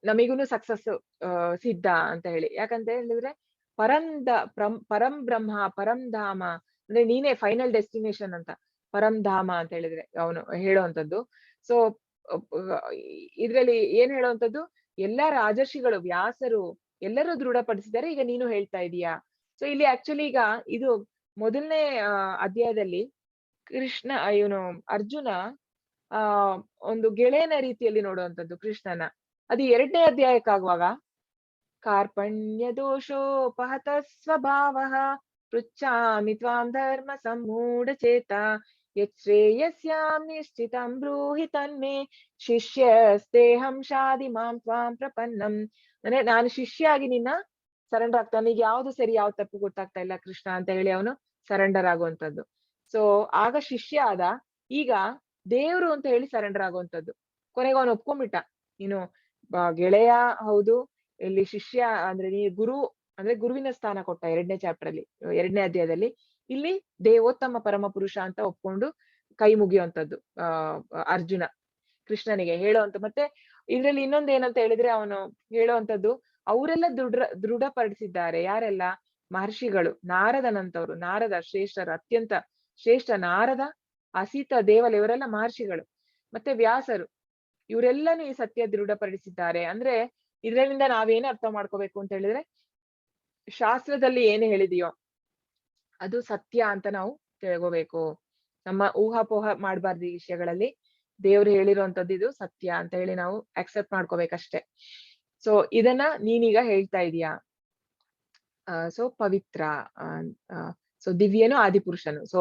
ನಮಿಗೂನು ಸಕ್ಸಸ್ ಸಿದ್ಧ ಅಂತ ಹೇಳಿ. ಯಾಕಂತ ಹೇಳಿದ್ರೆ ಪರಂ ಬ್ರಹ್ಮ ಪರಂ ಧಾಮ ಅಂದ್ರೆ ನೀನೇ ಫೈನಲ್ ಡೆಸ್ಟಿನೇಷನ್ ಅಂತ, ಪರಂ ಧಾಮ ಅಂತ ಹೇಳಿದ್ರೆ ಅವನು ಹೇಳುವಂಥದ್ದು. ಸೊ ಇದ್ರಲ್ಲಿ ಏನ್ ಹೇಳುವಂಥದ್ದು, ಎಲ್ಲಾ ರಾಜರ್ಷಿಗಳು, ವ್ಯಾಸರು ಎಲ್ಲರೂ ದೃಢಪಡಿಸಿದ್ದಾರೆ, ಈಗ ನೀನು ಹೇಳ್ತಾ ಇದೀಯಾ. ಸೊ ಇಲ್ಲಿ ಆಕ್ಚುಲಿ ಈಗ ಇದು ಮೊದಲನೇ ಅಧ್ಯಾಯದಲ್ಲಿ ಕೃಷ್ಣ ಅರ್ಜುನ ಒಂದು ಗೆಳೆಯನ ರೀತಿಯಲ್ಲಿ ನೋಡುವಂಥದ್ದು ಕೃಷ್ಣನ. ಅದು 2ನೇ ಅಧ್ಯಾಯಕ್ಕಾಗುವಾಗ ಕಾರ್ಪಣ್ಯ ದೋಷೋಪಹತ ಸ್ವಭಾವ ಪೃಚ್ಛಾಮಿ ತ್ವಾಂ ಧರ್ಮ ಸಮ್ಮೂಢ ಚೇತ ಯಶ್ರೇಯಸ್ಯಾಂ ನಿಶ್ಚಿತಂ ಬ್ರೂಹಿ ತನ್ಮೇ ಶಿಷ್ಯಸ್ತೇಹಂ ಶಾದಿ ಮಾಂ ತ್ವಾಂ ಪ್ರಪನ್ನಂ. ಅಂದ್ರೆ ನಾನು ಶಿಷ್ಯ ಆಗಿ ನಿನ್ನ ಸರೆಂಡರ್ ಆಗ್ತಾನೆ, ಈಗ ಯಾವ್ದು ಸರಿ ಯಾವ್ದು ತಪ್ಪು ಗೊತ್ತಾಗ್ತಾ ಇಲ್ಲ ಕೃಷ್ಣ ಅಂತ ಹೇಳಿ ಅವನು ಸರೆಂಡರ್ ಆಗುವಂಥದ್ದು. ಸೊ ಆಗ ಶಿಷ್ಯ ಆದ, ಈಗ ದೇವ್ರು ಅಂತ ಹೇಳಿ ಸರೆಂಡರ್ ಆಗುವಂಥದ್ದು. ಕೊನೆಗೆ ಅವನು ಒಪ್ಕೊಂಡ್ಬಿಟ್ಟ, ನೀನು ಗೆಳೆಯ ಹೌದು, ಇಲ್ಲಿ ಶಿಷ್ಯ ಅಂದ್ರೆ ನೀ ಗುರು ಅಂದ್ರೆ ಗುರುವಿನ ಸ್ಥಾನ ಕೊಟ್ಟ 2ನೇ ಚಾಪ್ಟರ್ ಅಲ್ಲಿ, 2ನೇ ಅಧ್ಯಾಯದಲ್ಲಿ. ಇಲ್ಲಿ ದೇವೋತ್ತಮ ಪರಮ ಪುರುಷ ಅಂತ ಒಪ್ಕೊಂಡು ಕೈ ಮುಗಿಯುವಂಥದ್ದು ಅರ್ಜುನ ಕೃಷ್ಣನಿಗೆ ಹೇಳುವಂತ. ಮತ್ತೆ ಇದ್ರಲ್ಲಿ ಇನ್ನೊಂದು ಏನಂತ ಹೇಳಿದ್ರೆ ಅವನು ಹೇಳುವಂಥದ್ದು, ಅವರೆಲ್ಲ ದೃಢಪಡಿಸಿದ್ದಾರೆ. ಯಾರೆಲ್ಲ? ಮಹರ್ಷಿಗಳು, ನಾರದನಂತವ್ರು, ನಾರದ ಶ್ರೇಷ್ಠರು, ಅತ್ಯಂತ ಶ್ರೇಷ್ಠ ನಾರದ, ಅಸಿತ, ದೇವಲ, ಇವರೆಲ್ಲ ಮಹರ್ಷಿಗಳು. ಮತ್ತೆ ವ್ಯಾಸರು, ಇವರೆಲ್ಲನೂ ಈ ಸತ್ಯ ದೃಢಪಡಿಸಿದ್ದಾರೆ. ಅಂದ್ರೆ ಇದರಿಂದ ನಾವೇನು ಅರ್ಥ ಮಾಡ್ಕೋಬೇಕು ಅಂತ ಹೇಳಿದ್ರೆ, ಶಾಸ್ತ್ರದಲ್ಲಿ ಏನು ಹೇಳಿದೆಯೋ ಅದು ಸತ್ಯ ಅಂತ ನಾವು ತಿಳ್ಕೋಬೇಕು. ನಮ್ಮ ಊಹಾಪೋಹ ಮಾಡ್ಬಾರ್ದು ಈ ವಿಷಯಗಳಲ್ಲಿ. ದೇವ್ರು ಹೇಳಿರುವಂತದ್ದು ಇದು ಸತ್ಯ ಅಂತ ಹೇಳಿ ನಾವು ಅಕ್ಸೆಪ್ಟ್ ಮಾಡ್ಕೋಬೇಕಷ್ಟೆ. ಸೊ ಇದನ್ನ ನೀನೀಗ ಹೇಳ್ತಾ ಇದೀಯಾ. ಸೊ ಪವಿತ್ರ, ಸೊ ದಿವ್ಯನು ಆದಿಪುರುಷನು. ಸೊ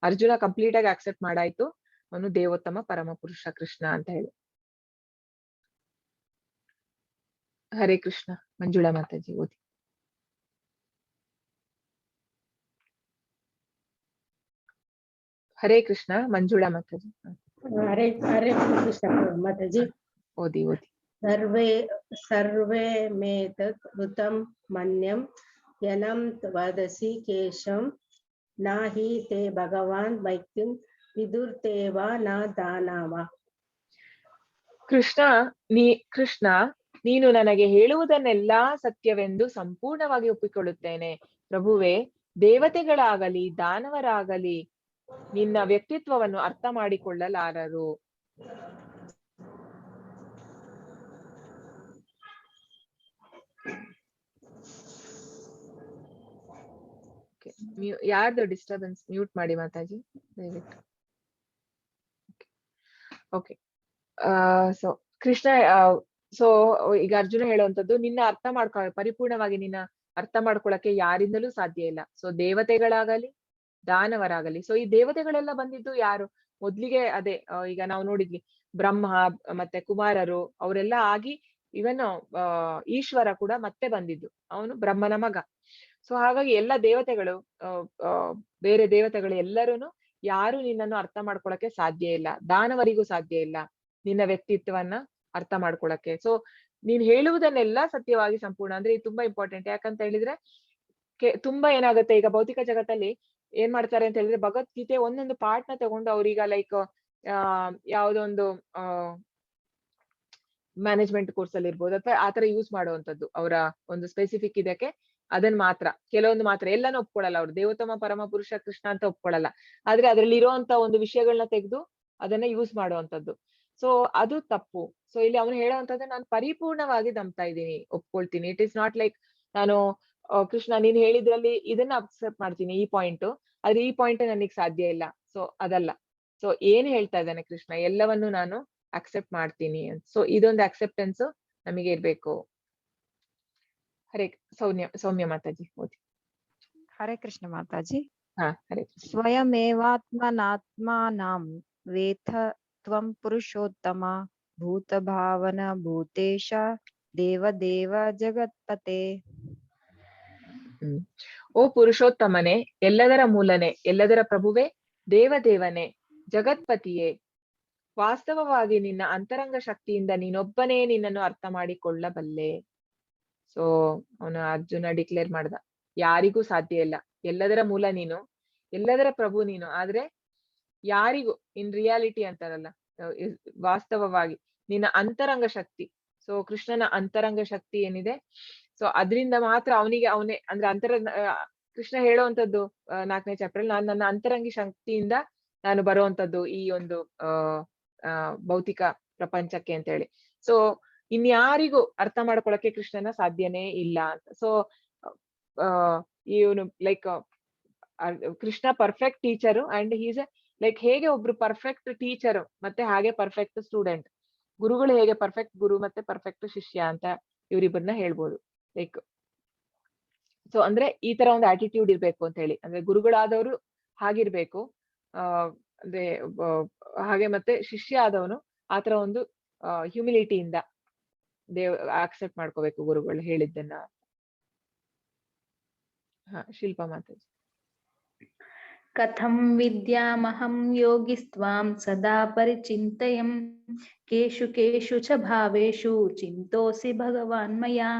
ಅರ್ಜುನ ಕಂಪ್ಲೀಟ್ ಆಗಿ ಅಕ್ಸೆಪ್ಟ್ ಮಾಡಾಯ್ತು, ಅವನು ದೇವೋತ್ತಮ ಪರಮ ಪುರುಷ ಕೃಷ್ಣ ಅಂತ ಹೇಳಿ. ಹರೇ ಕೃಷ್ಣ. ಮಂಜುಳಾ ಮಾತಾಜಿ ಓದಿ. ಹರೇ ಕೃಷ್ಣ. ಮಂಜುಳಾ ಮಾತಾಜಿ ಹರೇ ಹರೇ ಕೃಷ್ಣ ಮಾತಾಜಿ. ಓದಿ ಓದಿ. ಸರ್ವೇ ಮೇತತ್ ಋತಂ ಮನ್ಯಂ ಯನಂ ವದಸಿ ಕೇಶಂ ನಾಹಿ ತೇ ಭಗವಾನ್ ಮೈತ್ರಿಂ ವಿದುರ್ತೇವ ನ ದಾನವ. ಕೃಷ್ಣ, ನೀನು ನನಗೆ ಹೇಳುವುದನ್ನೆಲ್ಲಾ ಸತ್ಯವೆಂದು ಸಂಪೂರ್ಣವಾಗಿ ಒಪ್ಪಿಕೊಳ್ಳುತ್ತೇನೆ. ಪ್ರಭುವೇ, ದೇವತೆಗಳಾಗಲಿ ದಾನವರಾಗಲಿ ನಿನ್ನ ವ್ಯಕ್ತಿತ್ವವನ್ನು ಅರ್ಥ ಮಾಡಿಕೊಳ್ಳಲಾರರು. ಯಾರ್ದು ಡಿಸ್ಟರ್ಬೆನ್ಸ್ ಮ್ಯೂಟ್ ಮಾಡಿ ಮಾತಾಜಿ ದಯವಿಟ್ಟು. ಓಕೆ. ಸೊ ಕೃಷ್ಣ, ಸೊ ಈಗ ಅರ್ಜುನ ಹೇಳುವಂತದ್ದು, ನಿನ್ನ ಅರ್ಥ ಪರಿಪೂರ್ಣವಾಗಿ ನಿನ್ನ ಅರ್ಥ ಮಾಡ್ಕೊಳಕ್ಕೆ ಯಾರಿಂದಲೂ ಸಾಧ್ಯ ಇಲ್ಲ. ಸೊ ದೇವತೆಗಳಾಗಲಿ ದಾನವರಾಗಲಿ. ಸೊ ಈ ದೇವತೆಗಳೆಲ್ಲ ಬಂದಿದ್ದು ಯಾರು? ಮೊದ್ಲಿಗೆ ಅದೇ ಈಗ ನಾವು ನೋಡಿದ್ವಿ, ಬ್ರಹ್ಮ ಮತ್ತೆ ಕುಮಾರರು ಅವರೆಲ್ಲ ಆಗಿ ಇವನ್ ಈಶ್ವರ ಕೂಡ ಮತ್ತೆ ಬಂದಿದ್ದು, ಅವನು ಬ್ರಹ್ಮನ ಮಗ. ಸೊ ಹಾಗಾಗಿ ಎಲ್ಲ ದೇವತೆಗಳು, ಬೇರೆ ದೇವತೆಗಳು ಎಲ್ಲರೂ ಯಾರು ನಿನ್ನನ್ನು ಅರ್ಥ ಮಾಡ್ಕೊಳಕ್ಕೆ ಸಾಧ್ಯ ಇಲ್ಲ. ದಾನವರಿಗೂ ಸಾಧ್ಯ ಇಲ್ಲ ನಿನ್ನ ವ್ಯಕ್ತಿತ್ವವನ್ನ ಅರ್ಥ ಮಾಡ್ಕೊಳಕ್ಕೆ. ಸೊ ನೀನ್ ಹೇಳುವುದನ್ನೆಲ್ಲ ಸತ್ಯವಾಗಿ ಸಂಪೂರ್ಣ ಅಂದ್ರೆ ಇದು ತುಂಬಾ ಇಂಪಾರ್ಟೆಂಟ್. ಯಾಕಂತ ಹೇಳಿದ್ರೆ ತುಂಬಾ ಏನಾಗುತ್ತೆ, ಈಗ ಭೌತಿಕ ಜಗತ್ತಲ್ಲಿ ಏನ್ ಮಾಡ್ತಾರೆ ಅಂತ ಹೇಳಿದ್ರೆ, ಭಗವದ್ಗೀತೆ ಒಂದೊಂದು ಪಾರ್ಟ್ ನ ತಗೊಂಡು ಅವ್ರೀಗ ಲೈಕ್ ಯಾವ್ದೊಂದು ಮ್ಯಾನೇಜ್ಮೆಂಟ್ ಕೋರ್ಸ್ ಅಲ್ಲಿ ಇರ್ಬೋದು ಅಥವಾ ಆತರ ಯೂಸ್ ಮಾಡುವಂತದ್ದು, ಅವರ ಒಂದು ಸ್ಪೆಸಿಫಿಕ್ ಇದಕ್ಕೆ ಅದನ್ನ ಮಾತ್ರ, ಕೆಲವೊಂದು ಮಾತ್ರ, ಎಲ್ಲಾನು ಒಪ್ಕೊಳ್ಳಲ್ಲ ಅವ್ರು. ದೇವೋತ್ತಮ ಪರಮ ಪುರುಷ ಕೃಷ್ಣ ಅಂತ ಒಪ್ಕೊಳ್ಳಲ್ಲ, ಆದ್ರೆ ಅದ್ರಲ್ಲಿ ಇರುವಂತ ಒಂದು ವಿಷಯಗಳನ್ನ ತೆಗೆದು ಅದನ್ನ ಯೂಸ್ ಮಾಡುವಂತದ್ದು. ಸೊ ಅದು ತಪ್ಪು. ಸೊ ಇಲ್ಲಿ ಅವನು ಹೇಳುವಂತದ್ದು, ನಾನು ಪರಿಪೂರ್ಣವಾಗಿ ನಂಬ್ತಾ ಇದ್ದೀನಿ, ಒಪ್ಕೊಳ್ತೀನಿ. ಇಟ್ ಇಸ್ ನಾಟ್ ಲೈಕ್ ನಾನು ಕೃಷ್ಣ ನೀನ್ ಹೇಳಿದ್ರಲ್ಲಿ ಇದನ್ನ ಅಕ್ಸೆಪ್ಟ್ ಮಾಡ್ತೀನಿ ಈ ಪಾಯಿಂಟ್, ಆದ್ರೆ ಈ ಪಾಯಿಂಟ್ ನನಗೆ ಸಾಧ್ಯ ಇಲ್ಲ. ಸೊ ಅದಲ್ಲ. ಸೊ ಏನ್ ಹೇಳ್ತಾ ಇದ್ದಾನೆ ಕೃಷ್ಣ, ಎಲ್ಲವನ್ನು ನಾನು ಅಕ್ಸೆಪ್ಟ್ ಮಾಡ್ತೀನಿ. ಸೊ ಇದೊಂದು ಅಕ್ಸೆಪ್ಟೆನ್ಸ್ ನಮಗೆ ಇರ್ಬೇಕು. ಹರೇ ಸೌಮ್ಯ ಮಾತಾಜಿ ಓದಿ. ಹರೇ ಕೃಷ್ಣ ಮಾತಾಜಿ. ಹರೇ ಸ್ವಯಮೇವಾತ್ಮನಾತ್ಮಾನಂ ವೇಥ ತ್ವಂ ಪುರುಷೋತ್ತಮ ಭೂತ ಭಾವನ ಭೂತೇಶ ದೇವ ಜಗತ್ಪತೆ. ಓ ಪುರುಷೋತ್ತಮನೇ, ಎಲ್ಲದರ ಮೂಲನೆ, ಎಲ್ಲದರ ಪ್ರಭುವೆ, ದೇವದೇವನೇ, ಜಗತ್ಪತಿಯೇ, ವಾಸ್ತವವಾಗಿ ನಿನ್ನ ಅಂತರಂಗ ಶಕ್ತಿಯಿಂದ ನೀನೊಬ್ಬನೇ ನಿನ್ನನ್ನು ಅರ್ಥ ಮಾಡಿಕೊಳ್ಳಬಲ್ಲೆ. ಸೊ ಅವನು ಅರ್ಜುನ ಡಿಕ್ಲೇರ್ ಮಾಡ್ದ, ಯಾರಿಗೂ ಸಾಧ್ಯ ಇಲ್ಲ, ಎಲ್ಲದರ ಮೂಲ ನೀನು, ಎಲ್ಲದರ ಪ್ರಭು ನೀನು, ಆದ್ರೆ ಯಾರಿಗೂ ಇನ್ ರಿಯಾಲಿಟಿ ಅಂತಾರಲ್ಲ, ವಾಸ್ತವವಾಗಿ ನಿನ್ನ ಅಂತರಂಗ ಶಕ್ತಿ. ಸೊ ಕೃಷ್ಣನ ಅಂತರಂಗ ಶಕ್ತಿ ಏನಿದೆ, ಸೊ ಅದ್ರಿಂದ ಮಾತ್ರ ಅವನಿಗೆ ಅವನೇ ಅಂದ್ರೆ ಕೃಷ್ಣ ಹೇಳುವಂತದ್ದು 4ನೇ ಚಾಪ್ಟರ್ ಅಲ್ಲಿ, ನನ್ನ ಅಂತರಂಗಿ ಶಕ್ತಿಯಿಂದ ನಾನು ಬರುವಂತದ್ದು ಈ ಒಂದು ಭೌತಿಕ ಪ್ರಪಂಚಕ್ಕೆ ಅಂತ ಹೇಳಿ. ಸೊ ಇನ್ಯಾರಿಗೂ ಅರ್ಥ ಮಾಡ್ಕೊಳಕ್ಕೆ ಕೃಷ್ಣನ ಸಾಧ್ಯನೇ ಇಲ್ಲ ಅಂತ. ಸೊ ಇವನು like Krishna perfect teacher and he's like ಹೇಗೆ ಒಬ್ರು ಪರ್ಫೆಕ್ಟ್ ಟೀಚರ್ ಮತ್ತೆ ಹಾಗೆ ಪರ್ಫೆಕ್ಟ್ ಸ್ಟೂಡೆಂಟ್, ಗುರುಗಳು ಹೇಗೆ ಪರ್ಫೆಕ್ಟ್ ಗುರು ಮತ್ತೆ ಪರ್ಫೆಕ್ಟ್ ಶಿಷ್ಯ ಅಂತ ಇವ್ರಿಬ್ಬರನ್ನ ಹೇಳ್ಬೋದು. ಲೈಕ್ ಸೊ ಅಂದ್ರೆ ಈ ತರ ಒಂದು ಆಟಿಟ್ಯೂಡ್ ಇರ್ಬೇಕು ಅಂತ ಹೇಳಿ, ಅಂದ್ರೆ ಗುರುಗಳಾದವರು ಹಾಗಿರ್ಬೇಕು, ಅಂದ್ರೆ ಹಾಗೆ ಮತ್ತೆ ಶಿಷ್ಯ ಆದವನು ಆತರ ಒಂದು ಹ್ಯೂಮಿಲಿಟಿಯಿಂದ ಆಕ್ಸೆಪ್ಟ್ ಮಾಡ್ಕೋಬೇಕು ಗುರುಗಳು ಹೇಳಿದ್ದನ್ನ. ಶಿಲ್ಪಾ ಮಾತಾಜಿ. ಕಥಂ ವಿದ್ಯಾಮಹಂ ಯೋಗಿಸ್ತ್ವಾಂ ಸದಾ ಪರಿಚಿಂತಯಂ ಕೇಶು ಕೇಶು ಚ ಭಾವೇಶು ಚಿಂತೋಸಿ ಭಗವಾನ್ ಮಯಾ.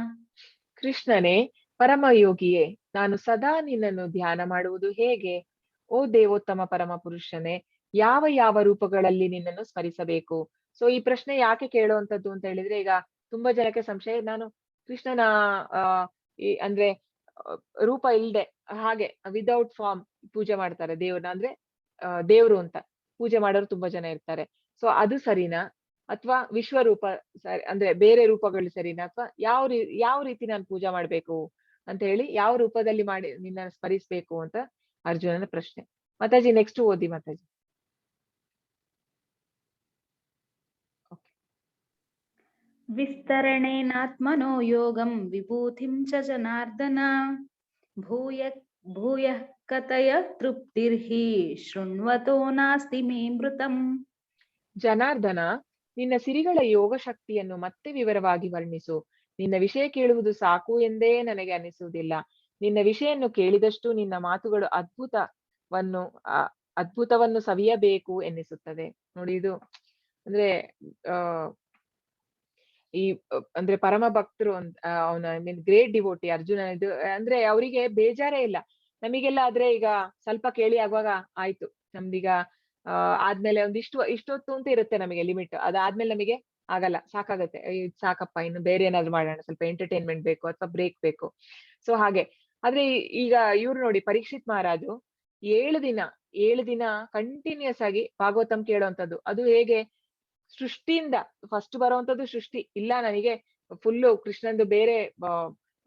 ಕೃಷ್ಣನೇ, ಪರಮಯೋಗಿಯೇ, ನಾನು ಸದಾ ನಿನ್ನನ್ನು ಧ್ಯಾನ ಮಾಡುವುದು ಹೇಗೆ? ಓ ದೇವೋತ್ತಮ ಪರಮ ಪುರುಷನೇ, ಯಾವ ಯಾವ ರೂಪಗಳಲ್ಲಿ ನಿನ್ನನ್ನು ಸ್ಮರಿಸಬೇಕು? ಸೊ ಈ ಪ್ರಶ್ನೆ ಯಾಕೆ ಕೇಳುವಂತದ್ದು ಅಂತ ಹೇಳಿದ್ರೆ, ಈಗ ತುಂಬಾ ಜನಕ್ಕೆ ಸಂಶಯ, ನಾನು ಕೃಷ್ಣನ ಅಂದ್ರೆ ರೂಪ ಇಲ್ದೆ ಹಾಗೆ ವಿದೌಟ್ ಫಾರ್ಮ್ ಪೂಜೆ ಮಾಡ್ತಾರೆ ದೇವ್ರನ್ನ, ಅಂದ್ರೆ ದೇವ್ರು ಅಂತ ಪೂಜೆ ಮಾಡೋರು ತುಂಬಾ ಜನ ಇರ್ತಾರೆ. ಸೊ ಅದು ಸರಿನಾ, ಅಥವಾ ವಿಶ್ವರೂಪ ಸರಿ ಅಂದ್ರೆ ಬೇರೆ ರೂಪಗಳು ಸರಿನಾ, ಅಥವಾ ಯಾವ ರೀತಿ ನಾನು ಪೂಜಾ ಮಾಡ್ಬೇಕು ಅಂತ ಹೇಳಿ, ಯಾವ ರೂಪದಲ್ಲಿ ಮಾಡಿ ನಿನ್ನ ಸ್ಮರಿಸ್ಬೇಕು ಅಂತ ಅರ್ಜುನನ ಪ್ರಶ್ನೆ. ಮಾತಾಜಿ ನೆಕ್ಸ್ಟ್ ಓದಿ ಮಾತಾಜಿ. ವಿಸ್ತರಣೇನಾತ್ಮನೋ ಯೋಗಂ ವಿಭೂತಿಂ ಚ ಜನಾರ್ದನ ಭೂಯ ಕಥಯ ತೃಪ್ತಿರ್ಹಿ ಶೃಣ್ವತೋ ನಾಸ್ತಿ ಮೇ ಮೃತಂ. ಜನಾರ್ದನ, ನಿನ್ನ ಸಿರಿಗಳ ಯೋಗ ಶಕ್ತಿಯನ್ನು ಮತ್ತೆ ವಿವರವಾಗಿ ವರ್ಣಿಸು. ನಿನ್ನ ವಿಷಯ ಕೇಳುವುದು ಸಾಕು ಎಂದೇ ನನಗೆ ಅನಿಸುವುದಿಲ್ಲ. ನಿನ್ನ ವಿಷಯನ್ನು ಕೇಳಿದಷ್ಟು ನಿನ್ನ ಮಾತುಗಳು ಅದ್ಭುತವನ್ನು ಸವಿಯಬೇಕು ಎನ್ನಿಸುತ್ತದೆ. ನೋಡಿ, ಇದು ಅಂದ್ರೆ ಅಂದ್ರೆ ಪರಮ ಭಕ್ತರು ಅವನ ಗ್ರೇಟ್ ಡಿವೋಟಿ ಅರ್ಜುನ. ಇದು ಅಂದ್ರೆ ಅವರಿಗೆ ಬೇಜಾರೇ ಇಲ್ಲ. ನಮಿಗೆಲ್ಲ ಆದ್ರೆ ಈಗ ಸ್ವಲ್ಪ ಕೇಳಿ ಆಗುವಾಗ ಆಯ್ತು, ನಮ್ದೀಗ ಆದ್ಮೇಲೆ ಇಷ್ಟೊತ್ತು ಅಂತ ಇರುತ್ತೆ ನಮಗೆ ಲಿಮಿಟ್. ಅದಾದ್ಮೇಲೆ ನಮಗೆ ಆಗಲ್ಲ, ಸಾಕಾಗತ್ತೆ, ಸಾಕಪ್ಪ ಇನ್ನು ಬೇರೆ ಏನಾದ್ರು ಮಾಡೋಣ, ಸ್ವಲ್ಪ ಎಂಟರ್ಟೈನ್ಮೆಂಟ್ ಬೇಕು ಅಥವಾ ಬ್ರೇಕ್ ಬೇಕು. ಸೊ ಹಾಗೆ. ಆದ್ರೆ ಈಗ ಇವ್ರು ನೋಡಿ, ಪರೀಕ್ಷಿತ್ ಮಹಾರಾಜು 7 ದಿನ ಕಂಟಿನ್ಯೂಸ್ ಆಗಿ ಭಾಗವತಂ ಕೇಳುವಂಥದ್ದು. ಅದು ಹೇಗೆ? ಸೃಷ್ಟಿಯಿಂದ ಫಸ್ಟ್ ಬರುವಂತದ್ದು ಸೃಷ್ಟಿ. ಇಲ್ಲ ನನಗೆ ಫುಲ್ಲು ಕೃಷ್ಣಂದು ಬೇರೆ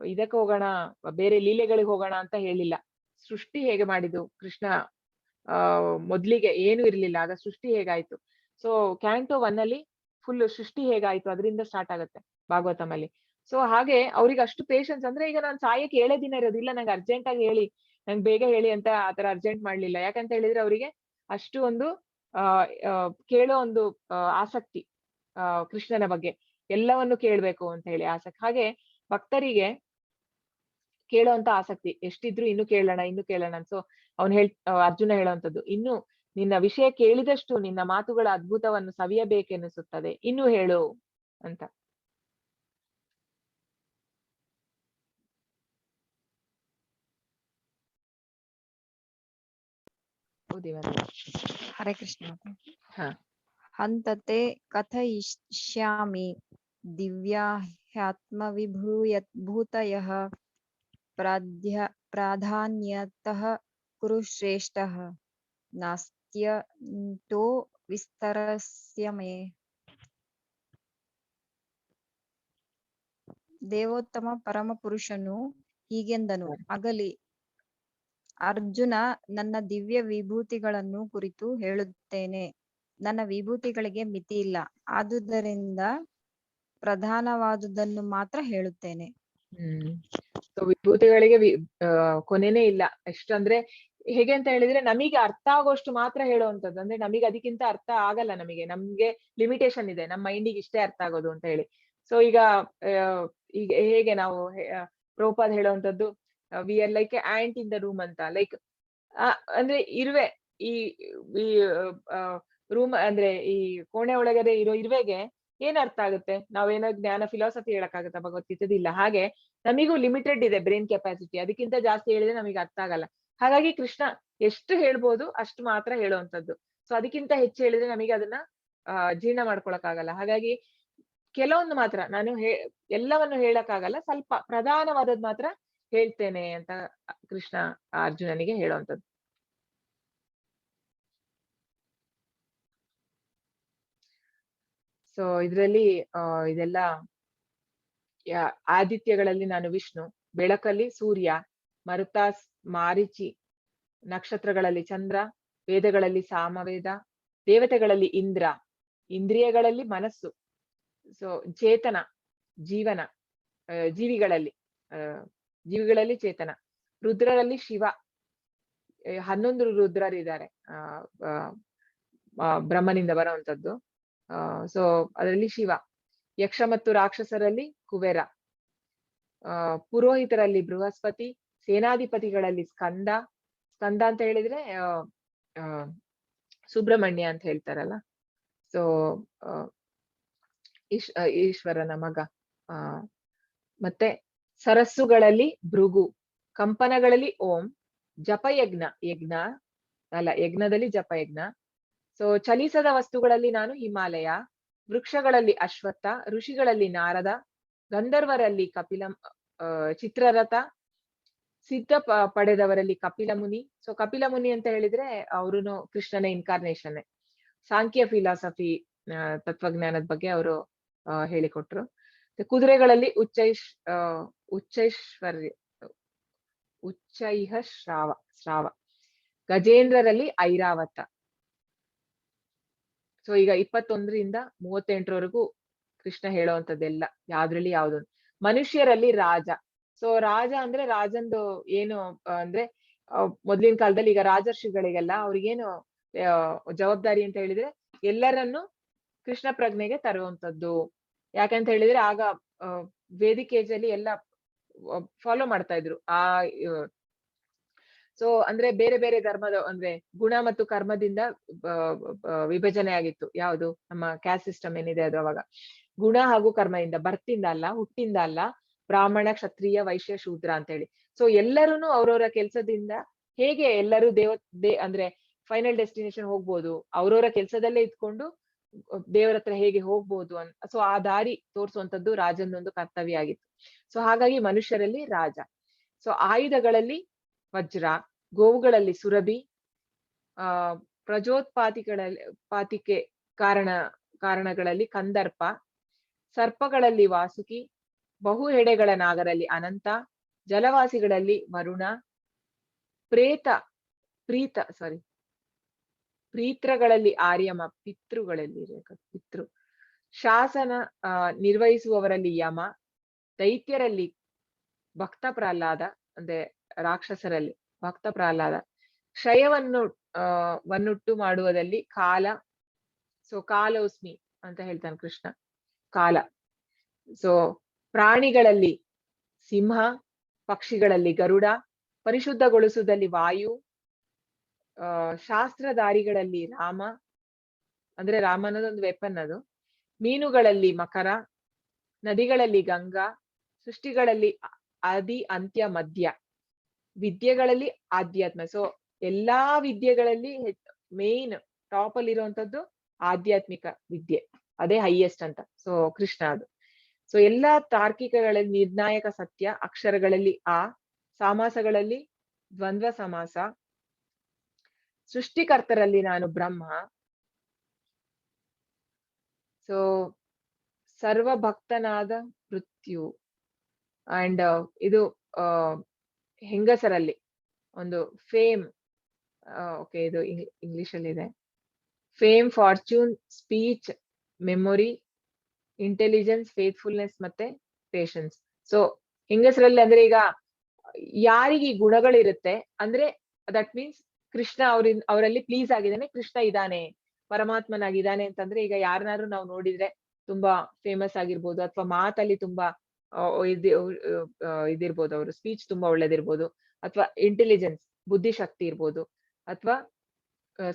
ಇದಕ್ಕೆ ಹೋಗೋಣ, ಬೇರೆ ಲೀಲೆಗಳಿಗೆ ಹೋಗೋಣ ಅಂತ ಹೇಳಿಲ್ಲ. ಸೃಷ್ಟಿ ಹೇಗೆ ಮಾಡಿದ್ದು ಕೃಷ್ಣ, ಮೊದ್ಲಿಗೆ ಏನು ಇರ್ಲಿಲ್ಲ, ಆಗ ಸೃಷ್ಟಿ ಹೇಗಾಯ್ತು. ಸೊ ಕ್ಯಾಂಟೋ 1 ಅಲ್ಲಿ ಫುಲ್ ಸೃಷ್ಟಿ ಹೇಗಾಯ್ತು ಅದರಿಂದ ಸ್ಟಾರ್ಟ್ ಆಗುತ್ತೆ ಭಾಗವತಂ ಅಲ್ಲಿ. ಸೊ ಹಾಗೆ ಅವ್ರಿಗೆ ಅಷ್ಟು ಪೇಷನ್ಸ್. ಅಂದ್ರೆ ಈಗ ನಾನು ಸಾಯಕ್ಕೆ 7 ದಿನ ಇರೋದಿಲ್ಲ, ನಂಗೆ ಅರ್ಜೆಂಟ್ ಆಗಿ ಹೇಳಿ, ನಂಗೆ ಬೇಗ ಹೇಳಿ ಅಂತ ಆತರ ಅರ್ಜೆಂಟ್ ಮಾಡ್ಲಿಲ್ಲ. ಯಾಕಂತ ಹೇಳಿದ್ರೆ ಅವರಿಗೆ ಅಷ್ಟು ಒಂದು ಕೇಳೋ ಒಂದು ಆಸಕ್ತಿ, ಕೃಷ್ಣನ ಬಗ್ಗೆ ಎಲ್ಲವನ್ನು ಕೇಳ್ಬೇಕು ಅಂತ ಹೇಳಿ ಆಸಕ್ತಿ. ಹಾಗೆ ಭಕ್ತರಿಗೆ ಕೇಳುವಂತ ಆಸಕ್ತಿ ಎಷ್ಟಿದ್ರು ಇನ್ನು ಕೇಳೋಣ. ಸೊ ಅರ್ಜುನ ಹೇಳುವಂತದ್ದು, ಇನ್ನು ನಿನ್ನ ವಿಷಯ ಕೇಳಿದಷ್ಟು ನಿನ್ನ ಮಾತುಗಳ ಅದ್ಭುತವನ್ನು ಸವಿಯಬೇಕೆನಿಸುತ್ತದೆ, ಇನ್ನು ಹೇಳು ಅಂತ. ಹರೇ ಕೃಷ್ಣ. ಹಾ. ಹಂತತೆ ಕಥಯಿಷ್ಯಾಮಿ ದಿವ್ಯಾಹ್ಯಾತ್ಮವಿಭೂತಯಃ ಪ್ರಾಧಾನ್ಯತಃ ಕುರು ಶ್ರೇಷ್ಠಃ ನಾಸ್ತ್ಯಂತೋ ವಿಸ್ತರಸ್ಯ ಮೇ. ದೇವೋತ್ತಮ ಪರಮ ಪುರುಷನು ಹೀಗೆಂದನು, ಆಗಲಿ ಅರ್ಜುನ, ನನ್ನ ದಿವ್ಯ ವಿಭೂತಿಗಳನ್ನು ಕುರಿತು ಹೇಳುತ್ತೇನೆ. ನನ್ನ ವಿಭೂತಿಗಳಿಗೆ ಮಿತಿ ಇಲ್ಲ, ಆದುದರಿಂದ ಪ್ರಧಾನವಾದುದನ್ನು ಮಾತ್ರ ಹೇಳುತ್ತೇನೆ. ಸೊ ವಿಭೂತಿಗಳಿಗೆ ಕೊನೆನೇ ಇಲ್ಲ. ಎಷ್ಟಂದ್ರೆ ಹೇಗೆ ಅಂತ ಹೇಳಿದ್ರೆ ನಮಗೆ ಅರ್ಥ ಆಗೋಷ್ಟು ಮಾತ್ರ ಹೇಳುವಂಥದ್ದು. ಅಂದ್ರೆ ನಮಗೆ ಅದಕ್ಕಿಂತ ಅರ್ಥ ಆಗಲ್ಲ, ನಮ್ಗೆ ಲಿಮಿಟೇಷನ್ ಇದೆ, ನಮ್ಮ ಮೈಂಡಿಗೆ ಇಷ್ಟೇ ಅರ್ಥ ಆಗೋದು ಅಂತ ಹೇಳಿ. ಸೊ ಈಗ ಹೇಗೆ ನಾವು ಪ್ರಭುಪಾದ್ ಹೇಳುವಂಥದ್ದು, we are like a ant in the room ಅಂತ. ಲೈಕ್ ಅಂದ್ರೆ ಇರುವೆ, ಈ ರೂಮ್ ಅಂದ್ರೆ ಈ ಕೋಣೆ ಒಳಗಡೆ ಇರೋ ಇರುವೆಗೆ ಏನ್ ಅರ್ಥ ಆಗುತ್ತೆ? ನಾವೇನೋ ಜ್ಞಾನ ಫಿಲಾಸಫಿ ಹೇಳಕ್ಕಾಗತ್ತಾ ಭಗವದ್ಗೀತೆದಿಲ್ಲ. ಹಾಗೆ ನಮಿಗೂ ಲಿಮಿಟೆಡ್ ಇದೆ ಬ್ರೈನ್ ಕೆಪಾಸಿಟಿ, ಅದಕ್ಕಿಂತ ಜಾಸ್ತಿ ಹೇಳಿದ್ರೆ ನಮಗೆ ಅರ್ಥ ಆಗಲ್ಲ. ಹಾಗಾಗಿ ಕೃಷ್ಣ ಎಷ್ಟು ಹೇಳ್ಬೋದು ಅಷ್ಟು ಮಾತ್ರ ಹೇಳುವಂಥದ್ದು. ಸೊ ಅದಕ್ಕಿಂತ ಹೆಚ್ಚು ಹೇಳಿದ್ರೆ ನಮಗೆ ಅದನ್ನ ಜೀರ್ಣ ಮಾಡ್ಕೊಳಕ್ ಆಗಲ್ಲ. ಹಾಗಾಗಿ ಕೆಲವೊಂದು ಮಾತ್ರ ನಾನು ಎಲ್ಲವನ್ನು ಹೇಳಕ್ಕಾಗಲ್ಲ, ಸ್ವಲ್ಪ ಪ್ರಧಾನವಾದದ್ ಮಾತ್ರ ಹೇಳ್ತೇನೆ ಅಂತ ಕೃಷ್ಣ ಅರ್ಜುನನಿಗೆ ಹೇಳುವಂಥದ್ದು. ಸೊ ಇದ್ರಲ್ಲಿ ಇದೆಲ್ಲ ಆದಿತ್ಯಗಳಲ್ಲಿ ನಾನು ವಿಷ್ಣು, ಬೆಳಕಲ್ಲಿ ಸೂರ್ಯ, ಮರುತಾಸ್ ಮಾರಿಚಿ, ನಕ್ಷತ್ರಗಳಲ್ಲಿ ಚಂದ್ರ, ವೇದಗಳಲ್ಲಿ ಸಾಮವೇದ, ದೇವತೆಗಳಲ್ಲಿ ಇಂದ್ರ, ಇಂದ್ರಿಯಗಳಲ್ಲಿ ಮನಸ್ಸು, ಸೊ ಚೇತನ ಜೀವನ, ಜೀವಿಗಳಲ್ಲಿ ಚೇತನ, ರುದ್ರರಲ್ಲಿ ಶಿವ, 11 ರುದ್ರರಿದ್ದಾರೆ ಬ್ರಹ್ಮನಿಂದ ಬರುವಂತದ್ದು. ಸೊ ಅದರಲ್ಲಿ ಶಿವ, ಯಕ್ಷ ಮತ್ತು ರಾಕ್ಷಸರಲ್ಲಿ ಕುಬೇರ, ಪುರೋಹಿತರಲ್ಲಿ ಬೃಹಸ್ಪತಿ, ಸೇನಾಧಿಪತಿಗಳಲ್ಲಿ ಸ್ಕಂದ ಅಂತ ಹೇಳಿದ್ರೆ ಸುಬ್ರಹ್ಮಣ್ಯ ಅಂತ ಹೇಳ್ತಾರಲ್ಲ. ಸೊ ಈಶ್ವರನ ಮಗ. ಮತ್ತೆ ಸರಸ್ಸುಗಳಲ್ಲಿ ಭೃಗು, ಕಂಪನಗಳಲ್ಲಿ ಓಂ, ಯಜ್ಞದಲ್ಲಿ ಜಪಯಜ್ಞ. ಸೊ ಚಲಿಸದ ವಸ್ತುಗಳಲ್ಲಿ ನಾನು ಹಿಮಾಲಯ, ವೃಕ್ಷಗಳಲ್ಲಿ ಅಶ್ವತ್ಥ, ಋಷಿಗಳಲ್ಲಿ ನಾರದ, ಗಂಧರ್ವರಲ್ಲಿ ಚಿತ್ರರಥ, ಸಿದ್ಧ ಪಡೆದವರಲ್ಲಿ ಕಪಿಲ ಮುನಿ. ಸೊ ಕಪಿಲ ಮುನಿ ಅಂತ ಹೇಳಿದ್ರೆ ಅವರುನು ಕೃಷ್ಣನ ಇನ್ಕಾರ್ನೇಷನ್. ಸಾಂಖ್ಯ ಫಿಲಾಸಫಿ ತತ್ವಜ್ಞಾನದ ಬಗ್ಗೆ ಅವರು ಹೇಳಿಕೊಟ್ರು. ಕುದುರೆಗಳಲ್ಲಿ ಉಚ್ಚೈಶ್ವರ್ಯ ಉಚ್ಚೈಹ ಶ್ರಾವ, ಗಜೇಂದ್ರರಲ್ಲಿ ಐರಾವತ. ಸೊ ಈಗ 21ರಿಂದ 38ರವರೆಗೂ ಕೃಷ್ಣ ಹೇಳುವಂತದ್ದೆಲ್ಲ ಯಾವ್ದ್ರಲ್ಲಿ ಯಾವ್ದು. ಮನುಷ್ಯರಲ್ಲಿ ರಾಜ. ಸೊ ರಾಜ ಅಂದ್ರೆ ರಾಜಂದು ಏನು ಅಂದ್ರೆ ಮೊದ್ಲಿನ ಕಾಲದಲ್ಲಿ ಈಗ ರಾಜರ್ಷಿಗಳಿಗೆಲ್ಲ ಅವ್ರಿಗೇನು ಜವಾಬ್ದಾರಿ ಅಂತ ಹೇಳಿದ್ರೆ ಎಲ್ಲರನ್ನು ಕೃಷ್ಣ ಪ್ರಜ್ಞೆಗೆ ತರುವಂತದ್ದು. ಯಾಕಂತ ಹೇಳಿದ್ರೆ ಆಗ ವೇದಿಕ್ ಏಜ್ ಅಲ್ಲಿ ಎಲ್ಲ ಫಾಲೋ ಮಾಡ್ತಾ ಇದ್ರು. ಸೊ ಅಂದ್ರೆ ಬೇರೆ ಬೇರೆ ಧರ್ಮದ ಅಂದ್ರೆ ಗುಣ ಮತ್ತು ಕರ್ಮದಿಂದ ವಿಭಜನೆ ಆಗಿತ್ತು. ಯಾವುದು ನಮ್ಮ ಕ್ಯಾಸ್ಟ್ ಸಿಸ್ಟಮ್ ಏನಿದೆ ಅದು ಅವಾಗ ಗುಣ ಹಾಗೂ ಕರ್ಮದಿಂದ, ಬರ್ತಿಂದ ಅಲ್ಲ, ಹುಟ್ಟಿಂದ ಅಲ್ಲ, ಬ್ರಾಹ್ಮಣ, ಕ್ಷತ್ರಿಯ, ವೈಶ್ಯ, ಶೂದ್ರ ಅಂತ ಹೇಳಿ. ಸೊ ಎಲ್ಲರೂನು ಅವ್ರವ್ರ ಕೆಲ್ಸದಿಂದ ಹೇಗೆ ಎಲ್ಲರೂ ಅಂದ್ರೆ ಫೈನಲ್ ಡೆಸ್ಟಿನೇಷನ್ ಹೋಗ್ಬೋದು, ಅವ್ರವ್ರ ಕೆಲ್ಸದಲ್ಲೇ ಇದ್ಕೊಂಡು ದೇವರ ಹತ್ರ ಹೇಗೆ ಹೋಗ್ಬೋದು ಸೊ ಆ ದಾರಿ ತೋರಿಸುವಂತದ್ದು ರಾಜನೊಂದು ಕರ್ತವ್ಯ ಆಗಿತ್ತು. ಸೊ ಹಾಗಾಗಿ ಮನುಷ್ಯರಲ್ಲಿ ರಾಜ. ಸೊ ಆಯುಧಗಳಲ್ಲಿ ವಜ್ರ, ಗೋವುಗಳಲ್ಲಿ ಸುರಭಿ, ಪಾತಿಕೆ ಕಾರಣಗಳಲ್ಲಿ ಕಂದರ್ಪ, ಸರ್ಪಗಳಲ್ಲಿ ವಾಸುಕಿ, ಬಹು ಹೆಡೆಗಳ ನಾಗರಲ್ಲಿ ಅನಂತ, ಜಲವಾಸಿಗಳಲ್ಲಿ ವರುಣ, ಪ್ರೀತ್ರಗಳಲ್ಲಿ ಆರ್ಯಮ, ಪಿತೃ, ಶಾಸನ ನಿರ್ವಹಿಸುವವರಲ್ಲಿ ಯಮ, ದೈತ್ಯರಲ್ಲಿ ಭಕ್ತ ಪ್ರಹ್ಲಾದ, ಅಂದ್ರೆ ರಾಕ್ಷಸರಲ್ಲಿ ಭಕ್ತ ಪ್ರಹ್ಲಾದ, ಕ್ಷಯವನ್ನುಟ್ಟು ಮಾಡುವುದಲ್ಲಿ ಕಾಲ. ಸೊ ಕಾಲೋಸ್ಮಿ ಅಂತ ಹೇಳ್ತಾನೆ ಕೃಷ್ಣ, ಕಾಲ. ಸೊ ಪ್ರಾಣಿಗಳಲ್ಲಿ ಸಿಂಹ, ಪಕ್ಷಿಗಳಲ್ಲಿ ಗರುಡ, ಪರಿಶುದ್ಧಗೊಳಿಸುವುದಲ್ಲಿ ವಾಯು, ಶಾಸ್ತ್ರಧಾರಿಗಳಲ್ಲಿ ರಾಮ, ಅಂದ್ರೆ ರಾಮ ಅನ್ನೋದೊಂದು ವೆಪನ್ ಅದು, ಮೀನುಗಳಲ್ಲಿ ಮಕರ, ನದಿಗಳಲ್ಲಿ ಗಂಗಾ, ಸೃಷ್ಟಿಗಳಲ್ಲಿ ಆದಿ ಅಂತ್ಯ ಮಧ್ಯ, ವಿದ್ಯೆಗಳಲ್ಲಿ ಆಧ್ಯಾತ್ಮ. ಸೊ ಎಲ್ಲಾ ವಿದ್ಯೆಗಳಲ್ಲಿ ಮೇನ್ ಟಾಪ್ ಅಲ್ಲಿ ಇರುವಂತದ್ದು ಆಧ್ಯಾತ್ಮಿಕ ವಿದ್ಯೆ, ಅದೇ ಹೈಯೆಸ್ಟ್ ಅಂತ. ಸೊ ಕೃಷ್ಣ ಅದು. ಸೊ ಎಲ್ಲಾ ತಾರ್ಕಿಕಗಳಲ್ಲಿ ನಿರ್ಣಾಯಕ ಸತ್ಯ, ಅಕ್ಷರಗಳಲ್ಲಿ ಸಮಾಸಗಳಲ್ಲಿ ದ್ವಂದ್ವ ಸಮಾಸ, ಸೃಷ್ಟಿಕರ್ತರಲ್ಲಿ ನಾನು ಬ್ರಹ್ಮ. ಸೊ ಸರ್ವಭಕ್ತನಾದ ಮೃತ್ಯು. ಅಂಡ್ ಇದು ಹೆಂಗಸರಲ್ಲಿ ಒಂದು ಫೇಮ್, ಓಕೆ ಇದು ಇಂಗ್ಲಿಷ್ ಅಲ್ಲಿ ಇದೆ. Fame, fortune, speech, memory, intelligence, faithfulness ಮತ್ತೆ ಪೇಷನ್ಸ್. ಸೊ ಹೆಂಗಸರಲ್ಲಿ ಅಂದ್ರೆ ಈಗ ಯಾರಿಗೆ ಈ ಗುಣಗಳಿರುತ್ತೆ ಅಂದ್ರೆ ದಟ್ ಮೀನ್ಸ್ ಕೃಷ್ಣ ಅವರಲ್ಲಿ ಪ್ಲೀಸ್ ಆಗಿದ್ದಾನೆ, ಕೃಷ್ಣ ಇದ್ದಾನೆ, ಪರಮಾತ್ಮನಾಗಿದ್ದಾನೆ ಅಂತಂದ್ರೆ ಈಗ ಯಾರನ್ನಾರು ನಾವು ನೋಡಿದ್ರೆ ತುಂಬಾ ಫೇಮಸ್ ಆಗಿರ್ಬೋದು, ಅಥವಾ ಮಾತಲ್ಲಿ ತುಂಬಾ ಇದಿರ್ಬೋದು, ಅವರು ಸ್ಪೀಚ್ ತುಂಬಾ ಒಳ್ಳೇದಿರ್ಬೋದು, ಅಥವಾ ಇಂಟೆಲಿಜೆನ್ಸ್ ಬುದ್ಧಿಶಕ್ತಿ ಇರ್ಬೋದು, ಅಥವಾ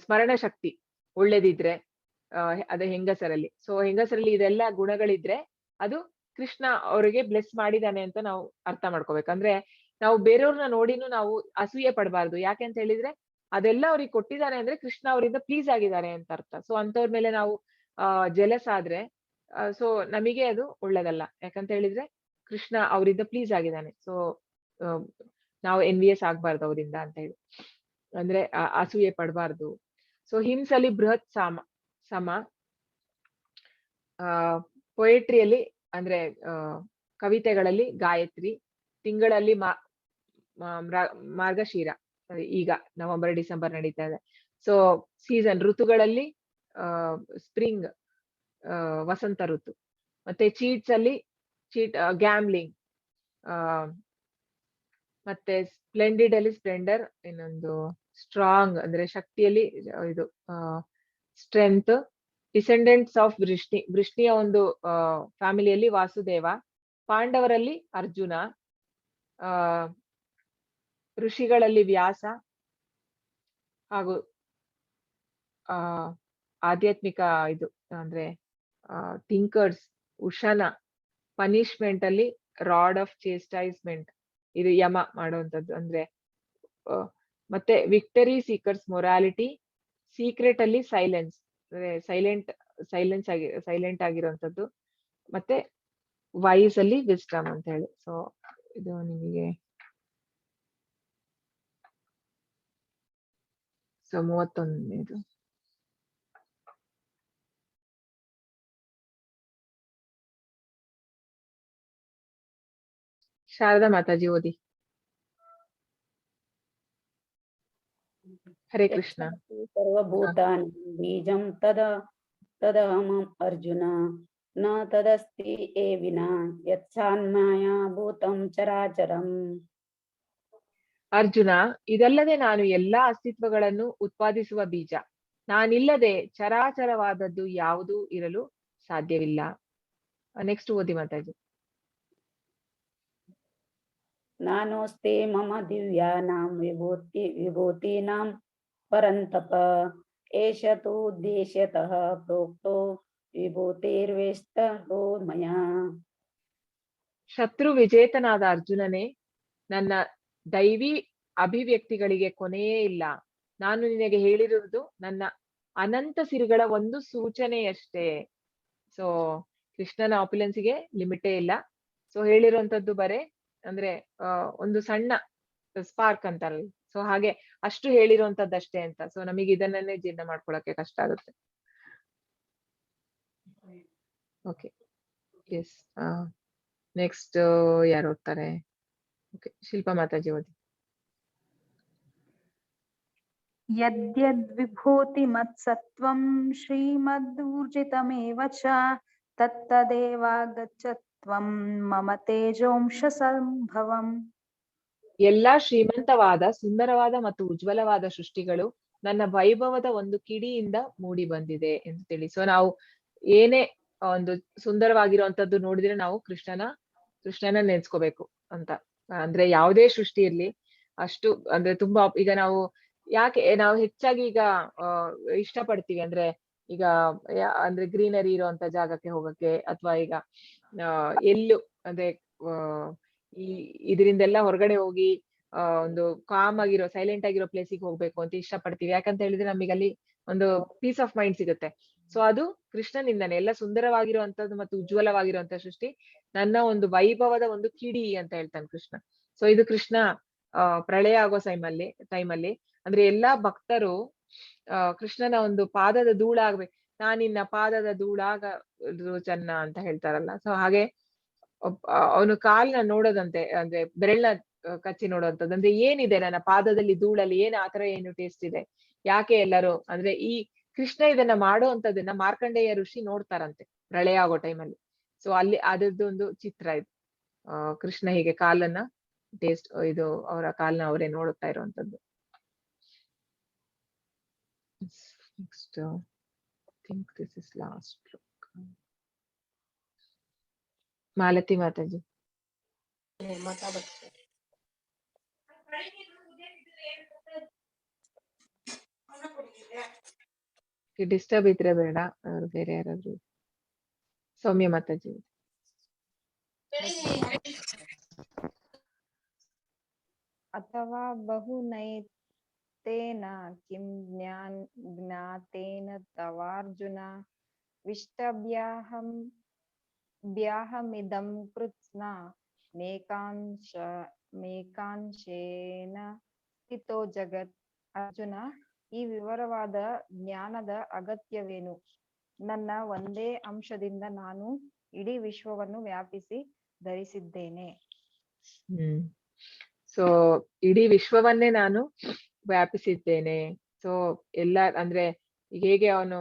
ಸ್ಮರಣ ಶಕ್ತಿ ಒಳ್ಳೇದಿದ್ರೆ ಅದೇ ಹೆಂಗಸರಲ್ಲಿ. ಸೊ ಹೆಂಗಸರಲ್ಲಿ ಇದೆಲ್ಲ ಗುಣಗಳಿದ್ರೆ ಅದು ಕೃಷ್ಣ ಅವರಿಗೆ ಬ್ಲೆಸ್ ಮಾಡಿದಾನೆ ಅಂತ ನಾವು ಅರ್ಥ ಮಾಡ್ಕೋಬೇಕಂದ್ರೆ ನಾವು ಬೇರೆಯವ್ರನ್ನ ನೋಡಿನೂ ನಾವು ಅಸೂಯೆ ಪಡಬಾರ್ದು. ಯಾಕೆ ಅಂತ ಹೇಳಿದ್ರೆ ಅದೆಲ್ಲ ಅವ್ರಿಗೆ ಕೊಟ್ಟಿದ್ದಾನೆ ಅಂದ್ರೆ ಕೃಷ್ಣ ಅವರಿಂದ ಪ್ಲೀಸ್ ಆಗಿದ್ದಾರೆ ಅಂತ ಅರ್ಥ. ಸೊ ಅಂತವ್ರ ಮೇಲೆ ನಾವು ಜೆಲಸ್ ಆದ್ರೆ ಸೊ ನಮಗೆ ಅದು ಒಳ್ಳೇದಲ್ಲ. ಯಾಕಂತ ಹೇಳಿದ್ರೆ ಕೃಷ್ಣ ಅವರಿಂದ ಪ್ಲೀಸ್ ಆಗಿದ್ದಾನೆ, ಸೊ ನಾವು ಎನ್ವಿಯಸ್ ಆಗ್ಬಾರ್ದು ಅವರಿಂದ ಅಂತ ಹೇಳಿ, ಅಂದ್ರೆ ಅಸೂಯೆ ಪಡಬಾರ್ದು. ಸೊ ಹಿಮ್ಸಲ್ಲಿ ಬೃಹತ್ ಸಮ, ಪೊಯೆಟ್ರಿಯಲ್ಲಿ ಅಂದ್ರೆ ಕವಿತೆಗಳಲ್ಲಿ ಗಾಯತ್ರಿ, ತಿಂಗಳಲ್ಲಿ ಮಾರ್ಗಶೀರ, ಈಗ ನವೆಂಬರ್ ಡಿಸೆಂಬರ್ ನಡೀತಾ ಇದೆ. ಸೊ ಸೀಸನ್ ಋತುಗಳಲ್ಲಿ ಸ್ಪ್ರಿಂಗ್, ವಸಂತ ಋತು. ಮತ್ತೆ ಚೀಟ್ಸ್ ಅಲ್ಲಿ ಗ್ಯಾಮ್ಲಿಂಗ್, ಮತ್ತೆ ಸ್ಪ್ಲೆಂಡಿಡ್ ಅಲ್ಲಿ ಸ್ಪ್ಲೆಂಡರ್, ಇನ್ನೊಂದು ಸ್ಟ್ರಾಂಗ್ ಅಂದ್ರೆ ಶಕ್ತಿಯಲ್ಲಿ ಇದು ಸ್ಟ್ರೆಂತ್. ಡಿಸೆಂಡೆಂಟ್ಸ್ ಆಫ್ ವೃಷ್ಣಿಯ ಒಂದು ಫ್ಯಾಮಿಲಿಯಲ್ಲಿ ವಾಸುದೇವ, ಪಾಂಡವರಲ್ಲಿ ಅರ್ಜುನ, ಋಷಿಗಳಲ್ಲಿ ವ್ಯಾಸ, ಹಾಗೂ ಆಧ್ಯಾತ್ಮಿಕ ಇದು ಅಂದ್ರೆ ಥಿಂಕರ್ಸ್ ಉಶನ, ಪನಿಷ್ಮೆಂಟ್ ಅಲ್ಲಿ ರಾಡ್ ಆಫ್ ಚೇಸ್ಟೈಸ್ಮೆಂಟ್, ಇದು ಯಮ ಮಾಡುವಂತದ್ದು ಅಂದ್ರೆ. ಮತ್ತೆ ವಿಕ್ಟರಿ ಸೀಕರ್ಸ್ ಮೊರಾಲಿಟಿ, ಸೀಕ್ರೆಟ್ ಅಲ್ಲಿ ಸೈಲೆನ್ಸ್ ಅಂದ್ರೆ ಸೈಲೆಂಟ್ ಆಗಿರುವಂತದ್ದು, ಮತ್ತೆ ವೈಸ್ ಅಲ್ಲಿ ವಿಸ್ಡಮ್ ಅಂತ ಹೇಳಿ. ಸೊ ಇದು ನಿಮಗೆ ಸೊ 31ನೇದು. ಶಾರದಾ ಮಾತಾಜಿ ಓದಿ. ಹರೇ ಕೃಷ್ಣ. ಸರ್ವಭೂತಾನಿ ಬೀಜಂ ತದಹಮಂ ಅರ್ಜುನ ನ ತದಸ್ತಿ ಏ ವಿನಾ ಯತ್ಸಾನ್ಮಾಯಾ ಭೂತಂ ಚರಾಚರಂ. ಅರ್ಜುನ, ಇದಲ್ಲದೆ ನಾನು ಎಲ್ಲಾ ಅಸ್ತಿತ್ವಗಳನ್ನು ಉತ್ಪಾದಿಸುವ ಬೀಜ. ನಾನಿಲ್ಲದೆ ಚರಾಚರವಾದದ್ದು ಯಾವುದೂ ಇರಲು ಸಾಧ್ಯವಿಲ್ಲ. ನೆಕ್ಸ್ಟ್ ಓದಿ ಮಾತಾಜಿ. ನಾನೋಸ್ತೆ ಮಮ ದಿವ್ಯಾನಾಂ ವಿಭೂತೀನಾಂ ಪರಂತಪ ಏಷ ತು ಉದ್ದೇಶ್ಯತಃ ಪ್ರೋಕ್ತೋ ವಿಭೂತಿರ್ವೇಷ್ಟೋ ಮಯಾ. ಶತ್ರು ವಿಜೇತನಾದ ಅರ್ಜುನನೇ, ನನ್ನ ದೈವಿ ಅಭಿವ್ಯಕ್ತಿಗಳಿಗೆ ಕೊನೆಯೇ ಇಲ್ಲ. ನಾನು ನಿನಗೆ ಹೇಳಿರುವುದು ನನ್ನ ಅನಂತ ಸಿರಿಗಳ ಒಂದು ಸೂಚನೆಯಷ್ಟೇ. ಸೊ ಕೃಷ್ಣನ ಆಪುಲೆನ್ಸ್ಗೆ ಲಿಮಿಟೇ ಇಲ್ಲ. ಸೊ ಹೇಳಿರುವಂತದ್ದು ಬರೇ ಅಂದ್ರೆ ಒಂದು ಸಣ್ಣ ಸ್ಪಾರ್ಕ್ ಅಂತಾರಲ್ಲ, ಸೊ ಹಾಗೆ ಅಷ್ಟು ಹೇಳಿರುವಂತದ್ದಷ್ಟೇ ಅಂತ. ಸೊ ನಮಗೆ ಇದನ್ನೇ ಜೀರ್ಣ ಮಾಡ್ಕೊಳಕ್ಕೆ ಕಷ್ಟ ಆಗುತ್ತೆ. Okay, S. ನೆಕ್ಸ್ಟ್ ಯಾರು ಓದ್ತಾರೆ? ಓಕೆ, ಶಿಲ್ಪಾ ಮಾತಾಜಿ ಓದಿ. ಯದ್ಯದ್ವಿಭೂತಿಮತ್ಸತ್ವಂ ಶ್ರೀಮದೂರ್ಜಿತಮೇವ ಚ ತತ್ತದೇವಾಗಚ್ಚತ್ವಂ ಮಮ ತೇಜೋಂಶ ಸಂಭವಂ. ಎಲ್ಲಾ ಶ್ರೀಮಂತವಾದ, ಸುಂದರವಾದ ಮತ್ತು ಉಜ್ವಲವಾದ ಸೃಷ್ಟಿಗಳು ನನ್ನ ವೈಭವದ ಒಂದು ಕಿಡಿಯಿಂದ ಮೂಡಿ ಬಂದಿದೆ ಎಂದು ತಿಳಿ. ಸೊ ನಾವು ಏನೇ ಒಂದು ಸುಂದರವಾಗಿರುವಂತದ್ದು ನೋಡಿದ್ರೆ ನಾವು ಕೃಷ್ಣನ ನೆನ್ಸ್ಕೋಬೇಕು ಅಂತ. ಅಂದ್ರೆ ಯಾವುದೇ ಸೃಷ್ಟಿ ಇರ್ಲಿ, ಅಷ್ಟು ಅಂದ್ರೆ ತುಂಬಾ ಈಗ ನಾವು ಯಾಕೆ ನಾವು ಹೆಚ್ಚಾಗಿ ಈಗ ಇಷ್ಟಪಡ್ತೀವಿ ಅಂದ್ರೆ ಈಗ ಅಂದ್ರೆ ಗ್ರೀನರಿ ಇರುವಂತ ಜಾಗಕ್ಕೆ ಹೋಗಕ್ಕೆ, ಅಥವಾ ಈಗ ಎಲ್ಲು ಅಂದ್ರೆ ಇದರಿಂದೆಲ್ಲ ಹೊರಗಡೆ ಹೋಗಿ ಒಂದು ಕಾಮ್ ಆಗಿರೋ, ಸೈಲೆಂಟ್ ಆಗಿರೋ ಪ್ಲೇಸಿಗೆ ಹೋಗ್ಬೇಕು ಅಂತ ಇಷ್ಟಪಡ್ತೀವಿ. ಯಾಕಂತ ಹೇಳಿದ್ರೆ ನಮಗೆ ಅಲ್ಲಿ ಒಂದು ಪೀಸ್ ಆಫ್ ಮೈಂಡ್ ಸಿಗುತ್ತೆ. ಸೊ ಅದು ಕೃಷ್ಣನಿಂದಾನೆ. ಎಲ್ಲ ಸುಂದರವಾಗಿರುವಂತದ್ದು ಮತ್ತು ಉಜ್ವಲವಾಗಿರುವಂತ ಸೃಷ್ಟಿ ನನ್ನ ಒಂದು ವೈಭವದ ಒಂದು ಕಿಡಿ ಅಂತ ಹೇಳ್ತಾನೆ ಕೃಷ್ಣ. ಸೊ ಇದು ಕೃಷ್ಣ ಪ್ರಳಯ ಆಗೋ ಟೈಮಲ್ಲಿ ಅಂದ್ರೆ ಎಲ್ಲಾ ಭಕ್ತರು ಕೃಷ್ಣನ ಒಂದು ಪಾದದ ಧೂಳಾಗ್ಬೇಕು. ನಾನಿನ್ನ ಪಾದದ ಧೂಳಾಗ ಚೆನ್ನ ಅಂತ ಹೇಳ್ತಾರಲ್ಲ. ಸೊ ಹಾಗೆ ಅವನು ಕಾಲ್ನ ನೋಡೋದಂತೆ, ಅಂದ್ರೆ ಬೆರಳ್ನ ಕಚ್ಚಿ ನೋಡೋದಂತದ್ದು. ಅಂದ್ರೆ ಏನಿದೆ ನನ್ನ ಪಾದದಲ್ಲಿ ಧೂಳಲ್ಲಿ, ಆತರ ಏನು ಟೇಸ್ಟ್ ಇದೆ, ಯಾಕೆ ಎಲ್ಲರೂ ಅಂದ್ರೆ ಈ ಕೃಷ್ಣ ಇದನ್ನ ಮಾಡೋ ಅಂತದನ್ನ ಮಾರ್ಕಂಡೇಯ ಋಷಿ ನೋಡ್ತಾರಂತೆ ಪ್ರಳಯ ಆಗೋ ಟೈಮಲ್ಲಿ. ಸೊ ಅಲ್ಲಿ ಅದರದ್ದೊಂದು ಚಿತ್ರ ಇದು. ಕೃಷ್ಣ ಹೀಗೆ ಕಾಲನ್ನ ಟೇಸ್ಟ್, ಇದು ಅವರ ಕಾಲ್ನ ಅವರೇ ನೋಡುತ್ತಾ ಇರುವಂತದ್ದು. Next think this is last. Malathi Mataji. Disturb ಇದ್ರೆ ಬೇಡ, ಅವ್ರು ಬೇರೆ ಯಾರಾದ್ರು. ಸೌಮ್ಯ ಮಾತಾಜಿ. ಅಥವಾ ಬಹುನೈತೇನ ಕಿಂ ಜ್ಞಾತೇನ ತವಾರ್ಜುನ ವಿಷ್ಟಭ್ಯಾಹಮಿದಂ ಕೃತ್ಸ್ನ ಮೇಕಾಂಶೇನ ಸ್ಥಿತೋ ಜಗತ್. ಅರ್ಜುನ, ಈ ವಿವರವಾದ ಜ್ಞಾನದ ಅಗತ್ಯವೇನು? ನನ್ನ ಒಂದೇ ಅಂಶದಿಂದ ನಾನು ಇಡೀ ವಿಶ್ವವನ್ನು ವ್ಯಾಪಿಸಿ ಧರಿಸಿದ್ದೇನೆ. ಸೊ ಇಡೀ ವಿಶ್ವವನ್ನೇ ನಾನು ವ್ಯಾಪಿಸಿದ್ದೇನೆ. ಸೊ ಎಲ್ಲ ಅಂದ್ರೆ ಹೇಗೆ ಅವನು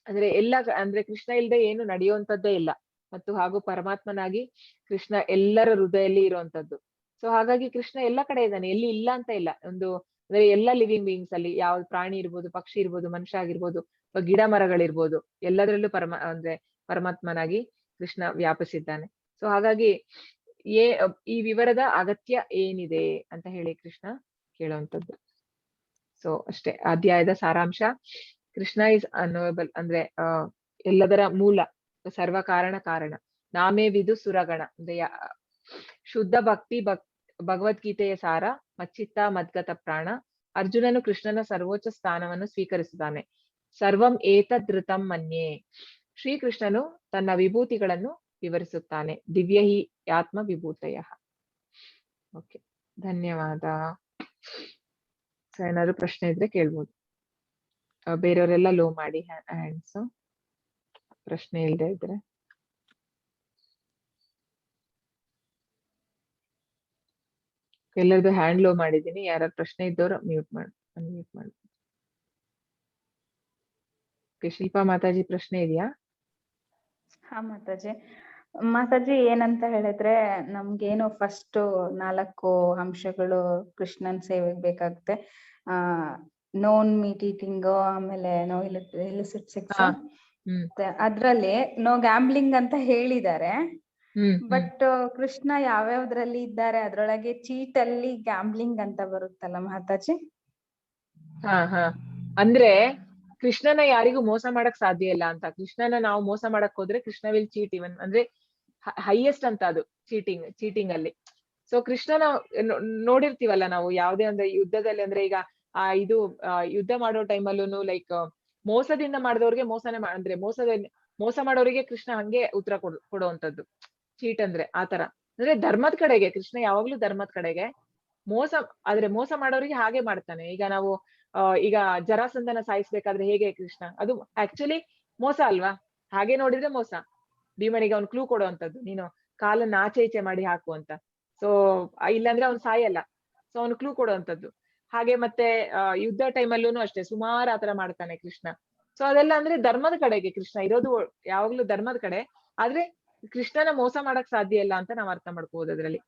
ಅಂದ್ರೆ ಎಲ್ಲ ಅಂದ್ರೆ ಕೃಷ್ಣ ಇಲ್ದೆ ಏನು ನಡೆಯುವಂತದ್ದೇ ಇಲ್ಲ. ಮತ್ತು ಹಾಗೂ ಪರಮಾತ್ಮನಾಗಿ ಕೃಷ್ಣ ಎಲ್ಲರ ಹೃದಯಲ್ಲಿ ಇರುವಂತದ್ದು. ಸೊ ಹಾಗಾಗಿ ಕೃಷ್ಣ ಎಲ್ಲ ಕಡೆ ಇದ್ದಾನೆ, ಎಲ್ಲಿ ಇಲ್ಲ ಅಂತ ಇಲ್ಲ. ಒಂದು ಅಂದ್ರೆ ಎಲ್ಲ ಲಿವಿಂಗ್ ಬೀಯಿಂಗ್ಸ್ ಅಲ್ಲಿ, ಯಾವ ಪ್ರಾಣಿ ಇರ್ಬೋದು, ಪಕ್ಷಿ ಇರ್ಬೋದು, ಮನುಷ್ಯ ಆಗಿರ್ಬೋದು, ಗಿಡ ಮರಗಳಿರ್ಬೋದು, ಎಲ್ಲದರಲ್ಲೂ ಅಂದ್ರೆ ಪರಮಾತ್ಮನಾಗಿ ಕೃಷ್ಣ ವ್ಯಾಪಿಸಿದ್ದಾನೆ. ಸೊ ಹಾಗಾಗಿ ಈ ವಿವರದ ಅಗತ್ಯ ಏನಿದೆ ಅಂತ ಹೇಳಿ ಕೃಷ್ಣ ಕೇಳುವಂಥದ್ದು. ಸೊ ಅಷ್ಟೇ ಅಧ್ಯಾಯದ ಸಾರಾಂಶ. ಕೃಷ್ಣ ಇಸ್ ಅನ್ನೋಬಲ್ ಅಂದ್ರೆ ಎಲ್ಲದರ ಮೂಲ, ಸರ್ವ ಕಾರಣ. ನಾಮೇ ವಿದು ಸುರಗಣ ಅಂದ್ರೆ ಶುದ್ಧ ಭಕ್ತಿ ಭಗವದ್ಗೀತೆಯ ಸಾರ. ಮಚ್ಚಿತ್ತ ಮದ್ಗತ ಪ್ರಾಣ. ಅರ್ಜುನನು ಕೃಷ್ಣನ ಸರ್ವೋಚ್ಚ ಸ್ಥಾನವನ್ನು ಸ್ವೀಕರಿಸುತ್ತಾನೆ. ಸರ್ವಂ ಏತದೃತಂ ಮನ್ಯೇ. ಶ್ರೀಕೃಷ್ಣನು ತನ್ನ ವಿಭೂತಿಗಳನ್ನು ವಿವರಿಸುತ್ತಾನೆ. ದಿವ್ಯ ಹಿ ಆತ್ಮ ವಿಭೂತಯ. ಓಕೆ, ಧನ್ಯವಾದ. ಸೊ ಏನಾದ್ರು ಪ್ರಶ್ನೆ ಇದ್ರೆ ಕೇಳ್ಬೋದು. ಬೇರೆಯವರೆಲ್ಲ ಲೋ ಮಾಡಿ ಹ್ಯಾಂಡ್ಸ್, ಪ್ರಶ್ನೆ ಇಲ್ಲದೆ ಇದ್ರೆ. ಎಲ್ಲರದು ಹ್ಯಾಂಡ್ ಲೋ ಮಾಡಿದೀನಿ. ಯಾರು ಪ್ರಶ್ನೆ ಇದ್ದವ್ರು ಅನ್ಮ್ಯೂಟ್ ಮಾಡಿ. ಶಿಲ್ಪಾ ಮಾತಾಜಿ ಪ್ರಶ್ನೆ ಇದೆಯಾ? ಹಾ ಮಾತಾಜಿ. ಮಾತಾಜಿ ಏನಂತ ಹೇಳಿದ್ರೆ ನಮ್ಗೇನು ಫಸ್ಟ್ 4 ಅಂಶಗಳು ಕೃಷ್ಣನ್ ಸೇವೆಗೆ ಬೇಕಾಗುತ್ತೆ. ನೋನ್ ಮೀಟ್ ಈಟಿಂಗ್, ಆಮೇಲೆ ನೋ ಇಲಿಸಿಟ್ ಸೆಕ್ಸ್, ಅದ್ರಲ್ಲಿ ನೋ ಗ್ಯಾಂಬ್ಲಿಂಗ್ ಅಂತ ಹೇಳಿದ್ದಾರೆ. ಬಟ್ ಕೃಷ್ಣ ಯಾವ್ಯಾವ್ದ್ರಲ್ಲಿ ಇದ್ದಾರೆ ಅದ್ರೊಳಗೆ ಚೀಟ್ ಅಲ್ಲಿ ಗ್ಯಾಂಬ್ಲಿಂಗ್ ಅಂತ ಬರುತ್ತಲ್ಲ ಮಾತಾಜಿ? ಅಂದ್ರೆ ಕೃಷ್ಣನ ಯಾರಿಗೂ ಮೋಸ ಮಾಡಕ್ ಸಾಧ್ಯ ಇಲ್ಲ ಅಂತ. ಕೃಷ್ಣನ ನಾವು ಮೋಸ ಮಾಡಕ್ ಹೋದ್ರೆ ಕೃಷ್ಣ ವಿಲ್ ಚೀಟ್ ಇವನ್, ಅಂದ್ರೆ ಹೈಯೆಸ್ಟ್ ಅಂತ ಅದು ಚೀಟಿಂಗ್ ಅಲ್ಲಿ. ಸೊ ಕೃಷ್ಣನ ನೋಡಿರ್ತೀವಲ್ಲ ನಾವು ಯಾವ್ದೇ ಅಂದ್ರೆ ಯುದ್ಧದಲ್ಲಿ, ಅಂದ್ರೆ ಈಗ ಇದು ಯುದ್ಧ ಮಾಡೋ ಟೈಮಲ್ಲೂ ಲೈಕ್ ಮೋಸದಿಂದ ಮಾಡಿದವ್ರಿಗೆ ಅಂದ್ರೆ ಮೋಸ ಮಾಡೋರಿಗೆ ಕೃಷ್ಣ ಹಂಗೆ ಉತ್ತರ ಕೊಡುವಂತದ್ದು. ಚೀಟ್ ಅಂದ್ರೆ ಆತರ, ಅಂದ್ರೆ ಧರ್ಮದ ಕಡೆಗೆ ಕೃಷ್ಣ ಯಾವಾಗ್ಲೂ ಧರ್ಮದ ಕಡೆಗೆ. ಮೋಸ ಮಾಡೋರಿಗೆ ಹಾಗೆ ಮಾಡ್ತಾನೆ. ಈಗ ನಾವು ಈಗ ಜರಾಸಂಧನ ಸಾಯಿಸ್ಬೇಕಾದ್ರೆ ಹೇಗೆ ಕೃಷ್ಣ, ಅದು ಆಕ್ಚುಲಿ ಮೋಸ ಅಲ್ವಾ? ಹಾಗೆ ನೋಡಿದ್ರೆ ಮೋಸ. ಭೀಮನಿಗೆ ಅವ್ನು ಕ್ಲೂ ಕೊಡುವಂತದ್ದು, ನೀನು ಕಾಲನ್ನ ಆಚೆ ಈಚೆ ಮಾಡಿ ಹಾಕು ಅಂತ. ಸೊ ಇಲ್ಲಾಂದ್ರೆ ಅವ್ನು ಸಾಯಲ್ಲ. ಸೊ ಅವ್ನು ಕ್ಲೂ ಕೊಡುವಂತದ್ದು. ಹಾಗೆ ಮತ್ತೆ ಯುದ್ಧ ಟೈಮಲ್ಲೂ ಅಷ್ಟೇ ಸುಮಾರು ಆತರ ಮಾಡ್ತಾನೆ ಕೃಷ್ಣ. ಸೊ ಅದೆಲ್ಲ ಅಂದ್ರೆ ಧರ್ಮದ ಕಡೆಗೆ ಕೃಷ್ಣ ಇರೋದು, ಯಾವಾಗ್ಲೂ ಧರ್ಮದ ಕಡೆ. ಆದ್ರೆ ಕೃಷ್ಣನ ಮೋಸ ಮಾಡಕ್ ಸಾಧ್ಯ ಇಲ್ಲ ಅಂತ ನಾವ್ ಅರ್ಥ ಮಾಡ್ಕೋಬಹುದು ಅದ್ರಲ್ಲಿ.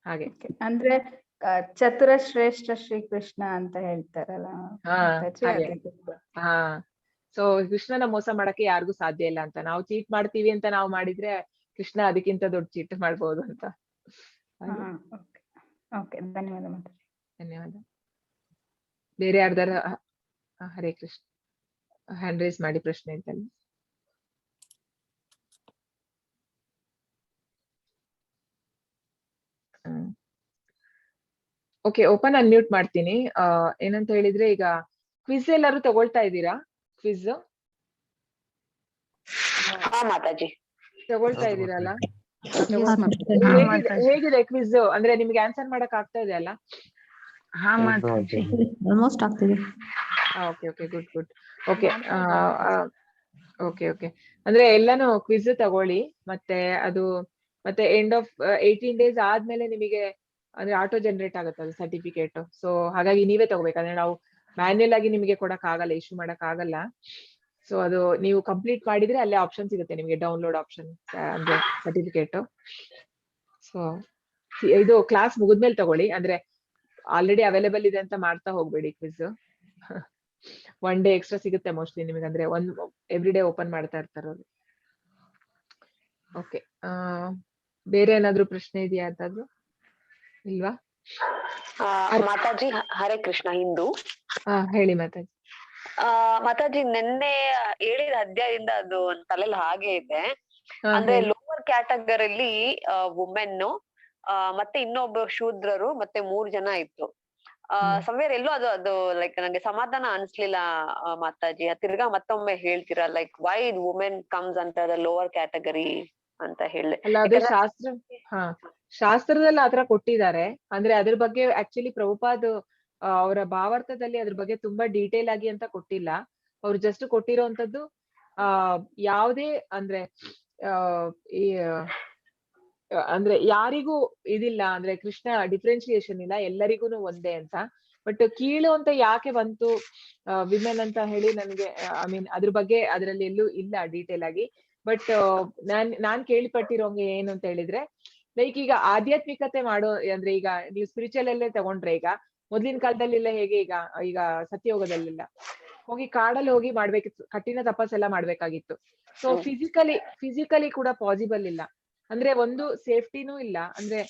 ಹಾಗೆ ಅಂದ್ರೆ ಚತುರ ಶ್ರೇಷ್ಠ ಶ್ರೀಕೃಷ್ಣ ಅಂತ ಹೇಳ್ತಾರಲ್ಲ. ಸೊ ಕೃಷ್ಣನ ಮೋಸ ಮಾಡಕ್ಕೆ ಯಾರಿಗೂ ಸಾಧ್ಯ ಇಲ್ಲ ಅಂತ. ನಾವು ಚೀಟ್ ಮಾಡ್ತೀವಿ ಅಂತ ನಾವು ಮಾಡಿದ್ರೆ ಕೃಷ್ಣ ಅದಕ್ಕಿಂತ ದೊಡ್ಡ ಚೀಟ್ ಮಾಡ್ಬೋದು ಅಂತ. ಧನ್ಯವಾದ. ಧನ್ಯವಾದ. ಬೇರೆ ಯಾರ್ದಾರ? ಹರೇ ಕೃಷ್ಣ, ಹ್ಯಾಂಡ್ ರೈಸ್ ಮಾಡಿ ಪ್ರಶ್ನೆ ಇದ್ದಲ್ಲಿ. ಓಕೆ, ಓಪನ್ ಅನ್ಮ್ಯೂಟ್ ಮಾಡ್ತೀನಿ. ಏನಂತ ಹೇಳಿದ್ರೆ, ಈಗ ಕ್ವಿಜ್ ಎಲ್ಲರೂ ತಗೊಳ್ತಾ ಇದ್ದೀರಾ? ಕ್ವಿಜ್ ತಗೊಳ್ತಾ ಇದ್ದೀರಲ್ಲ? ಹೇಗಿದೆ ಕ್ವಿಜ್? ಅಂದ್ರೆ ನಿಮ್ಗೆ ಆನ್ಸರ್ ಮಾಡಕ್ ಆಗ್ತಾ ಇದೆ ಅಲ್ಲ? ಆಲ್ಮೋಸ್ಟ್ ಆಗ್ತಿದೆ. Okay, good. ಓಕೆ. ಅಂದ್ರೆ ಎಲ್ಲಾನು ಕ್ವಿಜ್ ತಗೊಳ್ಳಿ. ಮತ್ತೆ ಎಂಡ್ ಆಫ್ 18 days ಆದ್ಮೇಲೆ ನಿಮಗೆ ಅಂದ್ರೆ ಆಟೋ ಜನರೇಟ್ ಆಗುತ್ತೆ ಅದು ಸರ್ಟಿಫಿಕೇಟ್. ಸೊ ಹಾಗಾಗಿ ನೀವೇ ತಗೋಬೇಕಂದ್ರೆ ನಾವು ಮ್ಯಾನ್ಯಲ್ ಆಗಿ ನಿಮಗೆ ಕೊಡಕ್ ಆಗಲ್ಲ, ಇಶ್ಯೂ ಮಾಡಕ್ ಆಗಲ್ಲ. ಸೊ ಅದು ನೀವು ಕಂಪ್ಲೀಟ್ ಮಾಡಿದ್ರೆ ಅಲ್ಲೇ ಆಪ್ಷನ್ ಸಿಗುತ್ತೆ ನಿಮಗೆ, ಡೌನ್ಲೋಡ್ ಆಪ್ಷನ್ ಅಂದ್ರೆ ಸರ್ಟಿಫಿಕೇಟ್. ಸೊ ಇದು ಕ್ಲಾಸ್ ಮುಗಿದ್ಮೇಲೆ ತಗೊಳ್ಳಿ. ಅಂದ್ರೆ ಆಲ್ರೆಡಿ ಅವೈಲೇಬಲ್ ಇದೆ ಅಂತ ಮಾಡ್ತಾ ಹೋಗ್ಬೇಡಿ ಕ್ವಿಜ್. 1 day ಎಕ್ಸ್ಟ್ರಾ ಸಿಗುತ್ತೆ ಮೋಸ್ಟ್ಲಿ ನಿಮಗೆ, ಅಂದ್ರೆ ಎವ್ರಿ ಡೇ ಓಪನ್ ಮಾಡ್ತಾ ಇರ್ತಾರೆ ಅವ್ರು. ಓಕೆ, ಬೇರೆ ಏನಾದ್ರು ಪ್ರಶ್ನೆ ಇದೆಯಾ ಅಂತಾದ್ರು? ಇಲ್ವಾ? ಮಾತಾಜಿ ಹರೇ ಕೃಷ್ಣ. ಹಿಂದೂ ಹೇಳಿ ಮಾತಾಜಿ. ಮಾತಾಜಿ, ನಿನ್ನೆ ಹೇಳಿದ ಅಧ್ಯಾಯದಿಂದ ಅದು ತಲೆಯಲ್ಲಿ ಹಾಗೆ ಇದೆ. ಅಂದ್ರೆ ಲೋವರ್ ಕ್ಯಾಟಗರಿಲಿ ವುಮೆನ್, ಮತ್ತೆ ಇನ್ನೊಬ್ಬ ಶೂದ್ರರು, ಮತ್ತೆ 3 ಜನ ಇತ್ತು. ಸಮ್ವೇರ್ ಎಲ್ಲೋ ಅದು ಲೈಕ್ ನಂಗೆ ಸಮಾಧಾನ ಅನ್ಸ್ಲಿಲ್ಲ ಮಾತಾಜಿ. ತಿರ್ಗಾ ಮತ್ತೊಮ್ಮೆ ಹೇಳ್ತೀರಾ ಲೈಕ್ ವೈ ವುಮೆನ್ ಕಮ್ಸ್ ಅಂತ ಲೋವರ್ ಕ್ಯಾಟಗರಿ ಅಂತ ಹೇಳಿ? ಅಲ್ಲ, ಅದು ಶಾಸ್ತ್ರದಲ್ಲಿ ಆತರ ಕೊಟ್ಟಿದ್ದಾರೆ. ಅಂದ್ರೆ ಅದ್ರ ಬಗ್ಗೆ ಆಕ್ಚುಲಿ ಪ್ರಭುಪಾದ್ ಅವರ ಭಾವಾರ್ಥದಲ್ಲಿ ಅದ್ರ ಬಗ್ಗೆ ತುಂಬಾ ಡೀಟೇಲ್ ಆಗಿ ಅಂತ ಕೊಟ್ಟಿಲ್ಲ. ಅವ್ರು ಜಸ್ಟ್ ಕೊಟ್ಟಿರೋಂಥದ್ದು ಯಾವುದೇ ಅಂದ್ರೆ ಅಂದ್ರೆ ಯಾರಿಗೂ ಇದಿಲ್ಲ, ಅಂದ್ರೆ ಕೃಷ್ಣ ಡಿಫ್ರೆನ್ಶಿಯೇಷನ್ ಇಲ್ಲ, ಎಲ್ಲರಿಗೂ ಒಂದೇ ಅಂತ. ಬಟ್ ಕೀಳು ಅಂತ ಯಾಕೆ ಬಂತು ವಿಮೆನ್ ಅಂತ ಹೇಳಿ ನನಗೆ ಅದ್ರ ಬಗ್ಗೆ ಅದ್ರಲ್ಲಿ ಎಲ್ಲೂ ಇಲ್ಲ ಡೀಟೇಲ್ ಆಗಿ. ಬಟ್ ನಾನ್ ಕೇಳ್ಪಟ್ಟಿರೋಂಗೆ ಏನು ಅಂತ ಹೇಳಿದ್ರೆ, ಲೈಕ್ ಈಗ ಆಧ್ಯಾತ್ಮಿಕತೆ ಮಾಡೋ ಅಂದ್ರೆ ಈಗ ನೀವು ಸ್ಪಿರಿಚುವಲ್ ಅಲ್ಲೇ ತಗೊಂಡ್ರೆ, ಈಗ ಮೊದ್ಲಿನ ಕಾಲದಲ್ಲಿಲ್ಲ ಹೇಗೆ ಈಗ ಸತ್ಯಯೋಗದಲ್ಲೆಲ್ಲ ಹೋಗಿ ಕಾಡಲ್ಲಿ ಹೋಗಿ ಮಾಡ್ಬೇಕಿತ್ತು, ಕಠಿಣ ತಪಸ್ಸೆಲ್ಲ ಮಾಡ್ಬೇಕಾಗಿತ್ತು. ಸೊ ಫಿಸಿಕಲಿ ಕೂಡ ಪಾಸಿಬಲ್ ಇಲ್ಲ. ಅಂದ್ರೆ ಒಂದು ಸೇಫ್ಟಿನೂ ಇಲ್ಲ, ಅಂದ್ರೆ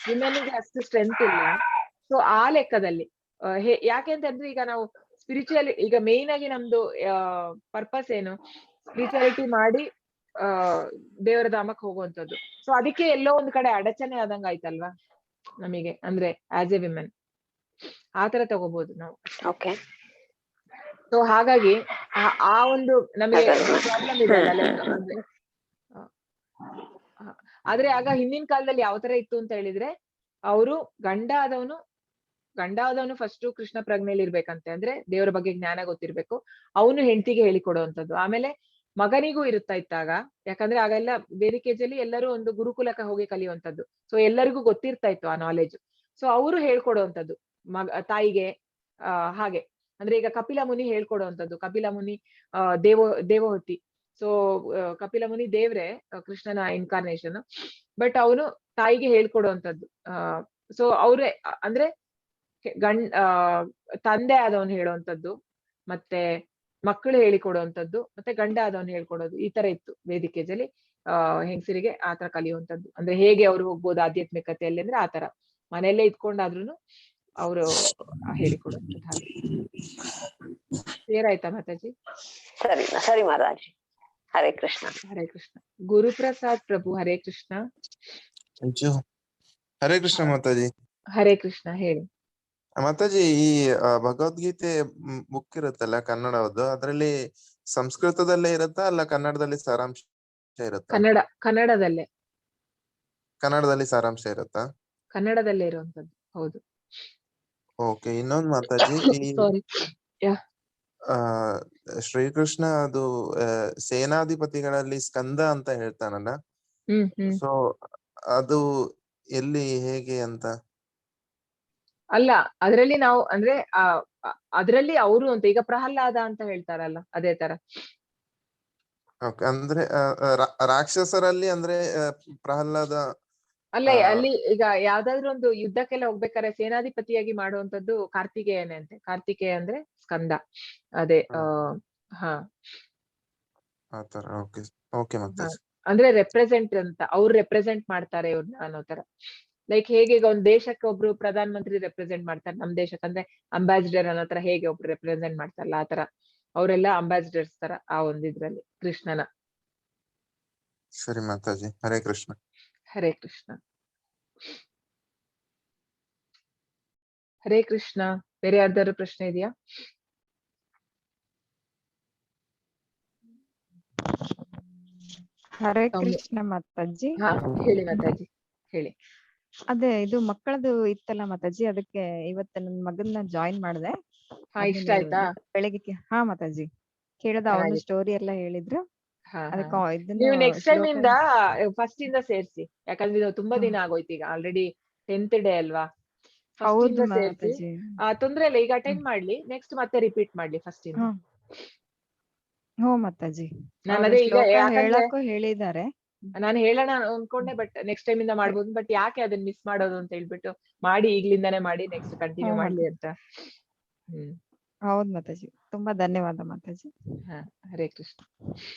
ವಿಮೆನ್ಗೆ ಅಷ್ಟು ಸ್ಟ್ರೆಂತ್ ಇಲ್ಲ. ಸೊ ಆ ಲೆಕ್ಕದಲ್ಲಿ ಯಾಕೆ ಅಂತಂದ್ರೆ ಈಗ ನಾವು ಸ್ಪಿರಿಚುವಲ್, ಈಗ ಮೇನ್ ಆಗಿ ನಮ್ದು ಪರ್ಪಸ್ ಏನು, ಸ್ಪಿರಿಚುಯಾಲಿಟಿ ಮಾಡಿ ದೇವರ ಧಾಮಕ್ಕೆ ಹೋಗುವಂತದ್ದು. ಸೊ ಅದಕ್ಕೆ ಎಲ್ಲೋ ಒಂದ್ ಕಡೆ ಅಡಚಣೆ ಆದಂಗ ಆಯ್ತಲ್ವಾ ನಮಗೆ, ಅಂದ್ರೆ ಆಸ್ ಎ ವಿಮೆನ್ ಆತರ ತಗೋಬಹುದು ನಾವು. ಸೊ ಹಾಗಾಗಿ ಆ ಒಂದು ನಮಗೆ ಪ್ರಾಬ್ಲಮ್ ಇದೆ ಅಲ್ಲ. ಆದ್ರೆ ಆಗ ಹಿಂದಿನ ಕಾಲದಲ್ಲಿ ಯಾವ ತರ ಇತ್ತು ಅಂತ ಹೇಳಿದ್ರೆ, ಅವರು ಗಂಡ ಆದವನು ಫಸ್ಟ್ ಕೃಷ್ಣ ಪ್ರಜ್ಞೆಯಲ್ಲಿ ಇರ್ಬೇಕಂತೆ, ಅಂದ್ರೆ ದೇವರ ಬಗ್ಗೆ ಜ್ಞಾನ ಗೊತ್ತಿರ್ಬೇಕು. ಅವನು ಹೆಂಡತಿಗೆ ಹೇಳಿಕೊಡುವಂಥದ್ದು. ಆಮೇಲೆ ಮಗನಿಗೂ ಇರುತ್ತಾ ಇತ್ತಾಗ, ಯಾಕಂದ್ರೆ ಆಗೆಲ್ಲ ಬೇರೆ ಕೇಜಲ್ಲಿ ಎಲ್ಲರೂ ಒಂದು ಗುರುಕುಲಕ್ಕೆ ಹೋಗಿ ಕಲಿಯುವಂಥದ್ದು. ಸೊ ಎಲ್ಲರಿಗೂ ಗೊತ್ತಿರ್ತಾ ಇತ್ತು ಆ ನಾಲೆಜ್. ಸೊ ಅವರು ಹೇಳ್ಕೊಡುವಂಥದ್ದು ತಾಯಿಗೆ ಹಾಗೆ ಅಂದ್ರೆ ಈಗ ಕಪಿಲ ಮುನಿ ಹೇಳ್ಕೊಡುವಂಥದ್ದು. ಕಪಿಲ ಮುನಿ ದೇವಹೂತಿ. ಸೊ ಕಪಿಲ ಮುನಿ ದೇವ್ರೆ ಕೃಷ್ಣನ ಇನ್ಕಾರ್ನೇಷನ್, ಬಟ್ ಅವನು ತಾಯಿಗೆ ಹೇಳ್ಕೊಡುವಂಥದ್ದು. ಸೊ ಅವ್ರೆ ಅಂದ್ರೆ ತಂದೆ ಆದವನು ಹೇಳುವಂಥದ್ದು, ಮತ್ತೆ ಮಕ್ಕಳು ಹೇಳಿಕೊಡುವಂಥದ್ದು, ಮತ್ತೆ ಗಂಡ ಆದವನು ಹೇಳ್ಕೊಡೋದು, ಈ ತರ ಇತ್ತು ವೇದಿಕೆಯಲ್ಲಿ. ಹೆಂಗಸರಿಗೆ ಆತರ ಕಲಿಯುವಂಥದ್ದು ಅಂದ್ರೆ ಹೇಗೆ ಅವ್ರು ಹೋಗ್ಬೋದು ಆಧ್ಯಾತ್ಮಿಕತೆಯಲ್ಲಿ ಅಂದ್ರೆ ಆತರ ಮನೆಯಲ್ಲೇ ಇದ್ಕೊಂಡಾದ್ರುನು ಅವರು ಹೇಳಿಕೊಡುವಂಥದ್ದು. ಹಾಗೆ ಕ್ಲಿಯರ್ ಆಯ್ತಾ ಮಾತಾಜಿ? ಸರಿ ಮಾತಾಜಿ. ಹರೇ ಕೃಷ್ಣ. ಹರೇ ಕೃಷ್ಣ. ಗುರುಪ್ರಸಾದ್ ಪ್ರಭು, ಹರೇ ಕೃಷ್ಣ. ಹರೇ ಕೃಷ್ಣ ಮಾತಾಜಿ. ಹರೇ ಕೃಷ್ಣ, ಹೇಳಿ ಮಾತಾಜಿ. ಈ ಭಗವದ್ಗೀತೆ ಬುಕ್ ಇರುತ್ತಲ್ಲ ಕನ್ನಡದ್ದು, ಅದ್ರಲ್ಲಿ ಸಂಸ್ಕೃತದಲ್ಲೇ ಇರುತ್ತಾ ಅಲ್ಲ ಕನ್ನಡದಲ್ಲಿ ಸಾರಾಂಶ ಇರುತ್ತಾ? ಕನ್ನಡದಲ್ಲೇ. ಕನ್ನಡದಲ್ಲಿ ಸಾರಾಂಶ ಇರುತ್ತಾ? ಕನ್ನಡದಲ್ಲೇ ಇರುವಂತದ್ದು, ಹೌದು. ಓಕೆ. ಇನ್ನೊಂದು ಮಾತಾಜಿ, ಈ ಶ್ರೀಕೃಷ್ಣ ಅದು ಸೇನಾಧಿಪತಿಗಳಲ್ಲಿ ಸ್ಕಂದ ಅಂತ ಹೇಳ್ತಾನಲ್ಲ, ಸೊ ಅದು ಎಲ್ಲಿ ಹೇಗೆ ಅಂತ? ಅಲ್ಲ, ಅದ್ರಲ್ಲಿ ನಾವು ಅಂದ್ರೆ ಅದ್ರಲ್ಲಿ ಅವರು ಅಂತ ಈಗ ಪ್ರಹ್ಲಾದ ಅಂತ ಹೇಳ್ತಾರಲ್ಲ, ಅದೇ ತರ. ಓಕೆ. ಅಂದ್ರೆ ರಾಕ್ಷಸರಲ್ಲಿ ಅಂದ್ರೆ ಪ್ರಹ್ಲಾದ ಅಲ್ಲ, ಅಲ್ಲಿ ಈಗ ಯಾವ್ದಾದ್ರು ಒಂದು ಯುದ್ಧಕ್ಕೆಲ್ಲ ಹೋಗ್ಬೇಕಾದ್ರೆ ಸೇನಾಧಿಪತಿಯಾಗಿ ಮಾಡುವಂತದ್ದು ಕಾರ್ತಿಕೇಯನೇ ಅಂತೆ. ಕಾರ್ತಿಕೇಯ ಅಂದ್ರೆ ಸ್ಕಂದ, ಅದೇ. ಹಾ, ಆತರ. Okay okay Mataji. ಅಂದ್ರೆ ರೆಪ್ರೆಸೆಂಟ್ ಅಂತ, ಅವ್ರು ರೆಪ್ರೆಸೆಂಟ್ ಮಾಡ್ತಾರೆ ಇವ್ರನ್ನ ಅನ್ನೋ ತರ. ಲೈಕ್ ಹೇಗೆ ಈಗ ಒಂದ್ ದೇಶಕ್ಕೆ ಒಬ್ರು ಪ್ರಧಾನ ಮಂತ್ರಿ ರೆಪ್ರೆಸೆಂಟ್ ಮಾಡ್ತಾರೆ, ನಮ್ ದೇಶಕ್ಕೆ ಅಂದ್ರೆ ಅಂಬಾಸಿಡರ್ ಅನ್ನೋ ತರ ಹೇಗೆ ಒಬ್ರು ರೆಪ್ರೆಸೆಂಟ್ ಮಾಡ್ತಾರಲ್ಲ ಆತರ ಅವರೆಲ್ಲ ಅಂಬಾಸಿಡರ್ಸ್ ತರ ಆ ಒಂದಿದ್ರಲ್ಲಿ ಕೃಷ್ಣನ. ಸರಿ ಮಾತಾಜಿ. ಹರೇ ಕೃಷ್ಣ. ಹರೇ ಕೃಷ್ಣ. ಹರೇ ಕೃಷ್ಣ. ಬೇರೆ ಯಾರ್ದಾದ್ರು ಪ್ರಶ್ನೆ ಇದೆಯಾ? ಹರೇ ಕೃಷ್ಣ ಮಾತಾಜಿ. ಹಾ, ಹೇಳಿ ಮಾತಾಜಿ, ಹೇಳಿ. ಅದೇ ಇದು ಮಕ್ಕಳದು ಇತ್ತಲ್ಲ ಮಾತಾಜಿ, ಅದಕ್ಕೆ ಇವತ್ತು ನನ್ ಮಗನ್ನ ಜಾಯಿನ್ ಮಾಡಿದೆ. ಇಷ್ಟ ಆಯ್ತಾ? ಬೆಳಗ್ಗೆ ಹಾ ಮಾತಾಜಿ ಕೇಳಿದ, ಅವನು ಸ್ಟೋರಿ ಎಲ್ಲ ಹೇಳಿದ್ರು. ನೀವು ನೆಕ್ಸ್ಟ್ ಟೈಮ್ ಇಂದ ಫಸ್ಟ್ ಇಂದ ಸೇರ್ಸಿ, ಯಾಕಂದ್ರೆ ಇದು ತುಂಬಾ ದಿನ ಆಗೋಯ್ತು, ಈಗ ಆಲ್ರೆಡಿ 10th ಡೇ ಅಲ್ವಾ. ಹೌದು ಸೇರ್ಸಿ. ತೊಂದ್ರೆ ಇಲ್ಲ, ಈಗ ಅಟೆಂಡ್ ಮಾಡ್ಲಿ, ನೆಕ್ಸ್ಟ್ ಮತ್ತೆ ರಿಪೀಟ್ ಮಾಡ್ಲಿ ಫಸ್ಟ್ ಇಂದ. ಹ್ಞೂ ಮಾತಾಜಿ. ನಾನು ಅದೇ ಈಗ ಹೇಳಕ್ಕೂ ಹೇಳಿದ್ದಾರೆ, ನಾನು ಹೇಳೋಣ ಅನ್ಕೊಂಡೆ, ಬಟ್ ನೆಕ್ಸ್ಟ್ ಟೈಮ್ ಇಂದ ಮಾಡ್ಬೋದು. ಬಟ್ ಯಾಕೆ ಅದನ್ನ ಮಿಸ್ ಮಾಡೋದು ಅಂತ ಹೇಳ್ಬಿಟ್ಟು ಮಾಡಿ, ಈಗ್ಲಿಂದಾನೇ ಮಾಡಿ ನೆಕ್ಸ್ಟ್ ಕಂಟಿನ್ಯೂ ಮಾಡ್ಲಿ ಅಂತ. ಹೌದು ಮಾತಾಜಿ, ತುಂಬಾ ಧನ್ಯವಾದ ಮಾತಾಜಿ. ಹರೇ ಕೃಷ್ಣ.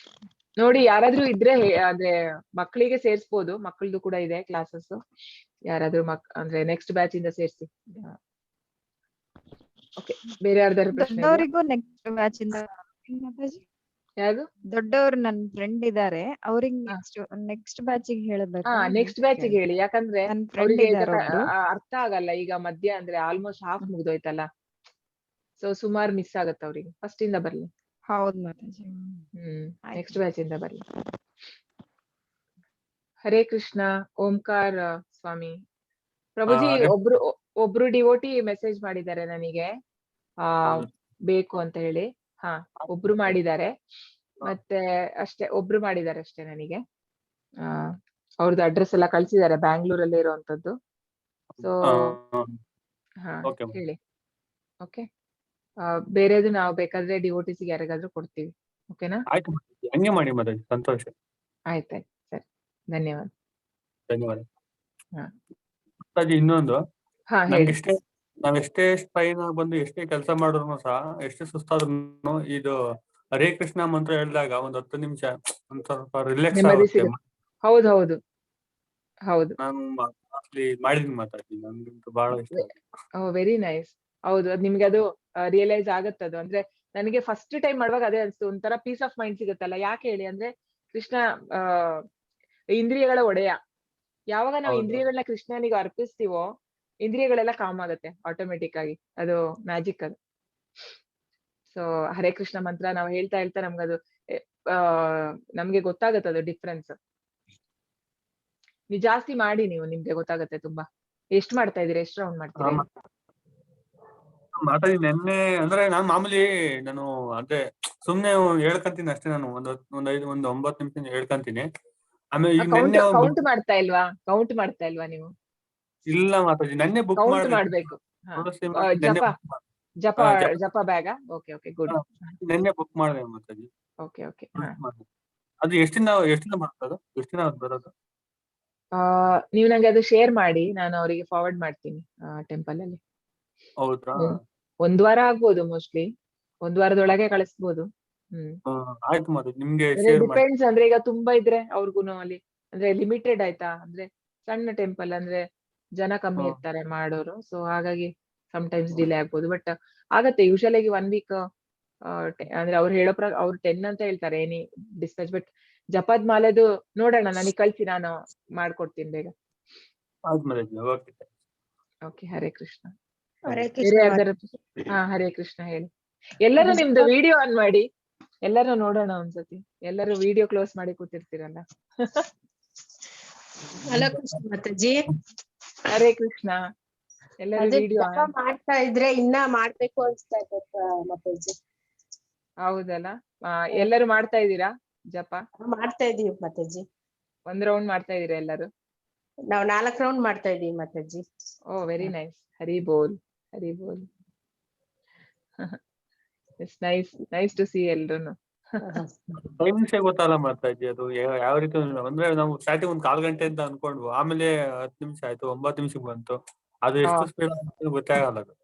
ನೋಡಿ, ಯಾರಾದ್ರೂ ಇದ್ರೆ ಅಂದ್ರೆ ಮಕ್ಕಳಿಗೆ ಸೇರ್ಸ್ಬೋದು, ಮಕ್ಕಳದು ಕೂಡ ಇದೆ ಕ್ಲಾಸಸ್. ಯಾರಾದ್ರೂ ಅಂದ್ರೆ ನೆಕ್ಸ್ಟ್ ಬ್ಯಾಚ್ ಇಂದ ಸೇರ್ಸಿ. ಓಕೆ, ಬೇರೆ ಯಾರ್ದಾದ್ರು ಪ್ರಶ್ನೆ? ನೆಕ್ಸ್ಟ್ ಬ್ಯಾಚ್ ಇಂದ ಮಾತಾಜಿ. ಯಾರು? ದೊಡ್ಡವರು ನನ್ ಫ್ರೆಂಡ್ ಇದಾರೆ, ಅವ್ರಿಗೆ ನೆಕ್ಸ್ಟ್ ಬ್ಯಾಚ್ ಗೆ ಹೇಳಬೇಕು. ನೆಕ್ಸ್ಟ್ ಬ್ಯಾಚ್ ಗೆ ಹೇಳಿ, ಯಾಕಂದ್ರೆ ಅವ್ರಿಗೆ ಅರ್ಥ ಆಗಲ್ಲ. ಈಗ ಮಧ್ಯ ಅಂದ್ರೆ ಆಲ್ಮೋಸ್ಟ್ ಹಾಫ್ ಮುಗ್ದೋಯ್ತಲ್ಲ, ಸೊ ಸುಮಾರು ಮಿಸ್ ಆಗತ್ತೆ ಅವ್ರಿಗೆ. ಫಸ್ಟ್ ಇಂದ ಬರ್ಲಿ. ಹೌದು ಮಾತಾಜಿ. ನೆಕ್ಸ್ಟ್ ಬ್ಯಾಚ್ ಇಂದ ಬರ್ಲಿ. ಹರೇ ಕೃಷ್ಣ. ಓಂಕಾರ ಸ್ವಾಮಿ. ಪ್ರಭುಜಿ, ಒಬ್ರು ಡಿವೋಟಿ ಮೆಸೇಜ್ ಮಾಡಿದ್ದಾರೆ ನನಗೆ, ಬೇಕು ಅಂತ ಹೇಳಿ. ಒಬ್ರು ಮಾಡಿದ್ದಾರೆ, ಮತ್ತೆ ಅಷ್ಟೇ, ಒಬ್ರು ಮಾಡಿದ್ದಾರೆ ಅಷ್ಟೇ ನನಗೆ. ಅವ್ರದ್ದು ಅಡ್ರೆಸ್ ಎಲ್ಲ ಕಳ್ಸಿದ್ದಾರೆ, ಬ್ಯಾಂಗ್ಳೂರಲ್ಲೇ ಇರುವಂತದ್ದು. ಸೊ ಹೇಳಿ. ಓಕೆ, ಬೇರೆದು ನಾವು ಬೇಕಾದ್ರೆ ಡಿವೋಟಿಸ್ಗೆ ಯಾರಿಗಾದ್ರೂ ಕೊಡ್ತೀವಿ. ಓಕೆನಾ? ಹಂಗೆ ಮಾಡಿ ಮಾತಾಡಿ. ಸಂತೋಷ. ಆಯ್ತಾಯ್ತು, ಸರಿ, ಧನ್ಯವಾದ. ಇನ್ನೊಂದು, ನಾವೆಷ್ಟೇ ಸ್ಟ್ರೈನ್ ಆಗಿ ಬಂದು ಎಷ್ಟೇ ಕೆಲಸ ಮಾಡಿದ್ರು ಸಹ, ಎಷ್ಟೇ ಸುಸ್ತಾದ್ರು ಇದು ಹರೇ ಕೃಷ್ಣ ಮಂತ್ರ ಹೇಳಿದಾಗ ಒಂದ್ 10 ನಿಮಿಷ ಒಂದ್ ಸ್ವಲ್ಪ ರಿಲ್ಯಾಕ್ಸ್ ಆಗುತ್ತೆ. ಹೌದು ಹೌದು ಹೌದು, ನಾನು ಮಾಡಿದೀನಿ ಮಾತಾಡಿ, ನನ್ಗಂತೂ ಬಹಳ ಇಷ್ಟ. Very nice. ಹೌದು, ಅದ್ ನಿಮ್ಗೆ ಅದು ರಿಯಲೈಸ್ ಆಗತ್ತದು. ಅಂದ್ರೆ ನನಗೆ ಫಸ್ಟ್ ಟೈಮ್ ಮಾಡುವಾಗ ಅದೇ ಅನ್ಸ್ತು, ಒಂಥರ ಪೀಸ್ ಆಫ್ ಮೈಂಡ್ ಸಿಗುತ್ತಲ್ಲ. ಯಾಕೆ ಹೇಳಿ ಅಂದ್ರೆ, ಕೃಷ್ಣ ಇಂದ್ರಿಯಗಳ ಒಡೆಯ. ಯಾವಾಗ ನಾವು ಇಂದ್ರಿಯಗಳನ್ನ ಕೃಷ್ಣನಿಗೆ ಅರ್ಪಿಸ್ತೀವೋ, ಇಂದ್ರಿಯಗಳೆಲ್ಲ ಕಾಮ್ ಆಗುತ್ತೆ ಆಟೋಮೆಟಿಕ್ ಆಗಿ. ಅದು ಮ್ಯಾಜಿಕ್ ಅದು. ಸೊ ಹರೇ ಕೃಷ್ಣ ಮಂತ್ರ ನಾವು ಹೇಳ್ತಾ ಹೇಳ್ತಾ ನಮ್ಗದು ನಮ್ಗೆ ಗೊತ್ತಾಗತ್ತೆ ಅದು ಡಿಫ್ರೆನ್ಸ್. ನೀವು ಜಾಸ್ತಿ ಮಾಡಿ, ನೀವು ನಿಮ್ಗೆ ಗೊತ್ತಾಗತ್ತೆ ತುಂಬಾ. ಎಷ್ಟು ಮಾಡ್ತಾ ಇದೀರಿ? ಎಷ್ಟು ರೌಂಡ್ ಮಾಡ್ತೀರಿ? ಮಾತಾಡಿ ನೆನ್ನೆ ಅಂದ್ರೆ ನಾನು ಮಾಮೂಲಿ ನಾನು ಅದೇ ಸುಮ್ನೆ ಹೇಳ್ಕಂತೀನಿ ಅಷ್ಟೇ. ನಾನು ಒಂದ್ 9 ನಿಮಿಷ ಹೇಳ್ಕಂತೀನಿ. ಆಮೇಲೆ ಈಗ ನೆನ್ನೆ ಕೌಂಟ್ ಮಾಡ್ತಾ ಇಲ್ವಾ? ಕೌಂಟ್ ಮಾಡ್ತಾ ಇಲ್ವಾ ನೀವು? ಇಲ್ಲ ಮಾತಾಜಿ, ನೆನ್ನೆ ಬುಕ್ ಕೌಂಟ್ ಮಾಡಿದೆ. ಮಾಡ್ಬೇಕು. ಹಾ. ತುಳಸಿ ಮಾತೆ ನೆನ್ನೆ ಜಪ book ಮಾಡಿದೆ. ಜಪ ಜಪ ಜಪ ಬ್ಯಾಗಾ? Okay okay good. ನೆನ್ನೆ ಬುಕ್ ಮಾಡಿದೆ ಮಾತಾಜಿ. Okay okay. ತುಳಸಿ ಮಾತೆ ಅದು ಎಷ್ಟಿಂದ ಬರುತ್ತೆ? ಅದು ಎಷ್ಟಿನ ಬರೋದು? ನೀವು ನಂಗೆ ಅದು ಶೇರ್ ಮಾಡಿ, ನಾನು ಅವರಿಗೆ ಫಾರ್ವರ್ಡ್ ಮಾಡ್ತೀನಿ ಟೆಂಪಲ್ ಅಲ್ಲಿ. ಹೌದಾ? ಒಂದ್ ವಾರ ಆಗ್ಬೋದು ಮೋಸ್ಟ್ಲಿ, ಒಂದ್ ವಾರದೊಳಗೆ ಕಳಿಸ್ಬೋದು. ಆಯ್ತು ಮಾತಾಜಿ, ನಿಮ್ಗೆ ಶೇರ್ ಮಾಡಿ. ಡಿಪೆಂಡ್ಸ್ ಅಂದ್ರೆ ಈಗ ತುಂಬಾ ಇದ್ರೆ ಅವ್ರಿಗೂನು ಅಲ್ಲಿ ಅಂದ್ರೆ ಲಿಮಿಟೆಡ್ ಆಯ್ತಾ, ಅಂದ್ರೆ ಸಣ್ಣ ಟೆಂಪಲ್ ಅಂದ್ರೆ ಜನ ಕಮ್ಮಿ ಇರ್ತಾರೆ ಮಾಡೋರು, ಸೊ ಹಾಗಾಗಿ ಟೈಮ್ಸ್ ಡಿಲೇ ಆಗ್ಬೋದು. ಬಟ್ ಆಗತ್ತೆ ಯೂಶಲ್ ಆಗಿ 1 ವೀಕ್. ಅಂದ್ರೆ ಅವ್ರು ಹೇಳೋ ಅವ್ರು 10 ಅಂತ ಹೇಳ್ತಾರೆ ಎನಿ ಡಿಸ್ಪ್ಯಾಚ್. ಬಟ್ ಜಪದ್ ಮಾಲೆದು ನೋಡೋಣ, ನನಗೆ ಕಳ್ಸಿ, ನಾನು ಮಾಡ್ಕೊಡ್ತೀನಿ ಬೇಗ. ಓಕೆ, ಹರೇ ಕೃಷ್ಣ. ಹರೇ ಬೇರೆ ಕೃಷ್ಣ. ಯಾರ್ದಾರ? ಹಾ, ಹರೇ ಕೃಷ್ಣ ಹೇಳಿ. ಎಲ್ಲರೂ ನಿಮ್ದು ವಿಡಿಯೋ ಆನ್ ಮಾಡಿ, ಎಲ್ಲರೂ ನೋಡೋಣ ಒಂದ್ಸತಿ. ಎಲ್ಲರೂ ವಿಡಿಯೋ ಕ್ಲೋಸ್ ಮಾಡಿ ಕೂತಿರ್ತೀರಲ್ಲ. ಹಲೋ ಕೃಷ್ಣ ಮಾತಾಜಿ. ಹರೇ ಕೃಷ್ಣ. ಎಲ್ಲರೂ ಅದೇ ವಿಡಿಯೋ ಜಪ ಮಾಡ್ತಾ ಇದ್ರೆ ಇನ್ನ ಮಾಡ್ಬೇಕು ಅನ್ಸ್ತಾ ಇದೆ ಮಾತಾಜಿ. ಹೌದಲ್ಲ? ಎಲ್ಲರೂ ಮಾಡ್ತಾ ಇದ್ದೀರಾ ಜಪ? ಮಾಡ್ತಾ ಇದೀವಿ ಮಾತಾಜಿ. 1 ರೌಂಡ್ ಮಾಡ್ತಾ ಇದೀರಾ ಎಲ್ಲರೂ? ನಾವ್ 4 ರೌಂಡ್ ಮಾಡ್ತಾ ಇದೀವಿ Mataji. Oh very nice. Hari ಬೋಲ್, ಹರಿ ಬೋಲ್. ಇಟ್ಸ್ ನೈಸ್ ಟು ಸಿ ಎಲ್ರೂನು. ಟೈಮಿಂಗ್ಸೇ ಗೊತ್ತಲ್ಲ ಮಾತಾಜಿ, ಅದು ಯಾವ ರೀತಿ ಅಂದ್ರೆ ನಾವು ಸ್ಟಾರ್ಟಿಂಗ್ 1/4 ಗಂಟೆ ಅಂತ ಅನ್ಕೊಂಡ್ವು, ಆಮೇಲೆ 10 ನಿಮಿಷ ಆಯ್ತು, 9 ನಿಮಿಷಕ್ಕೆ ಬಂತು. ಅದು ಎಷ್ಟು ಸ್ಪೀಡ್ ಗೊತ್ತೇ ಆಗಲ್ಲ ಅದು.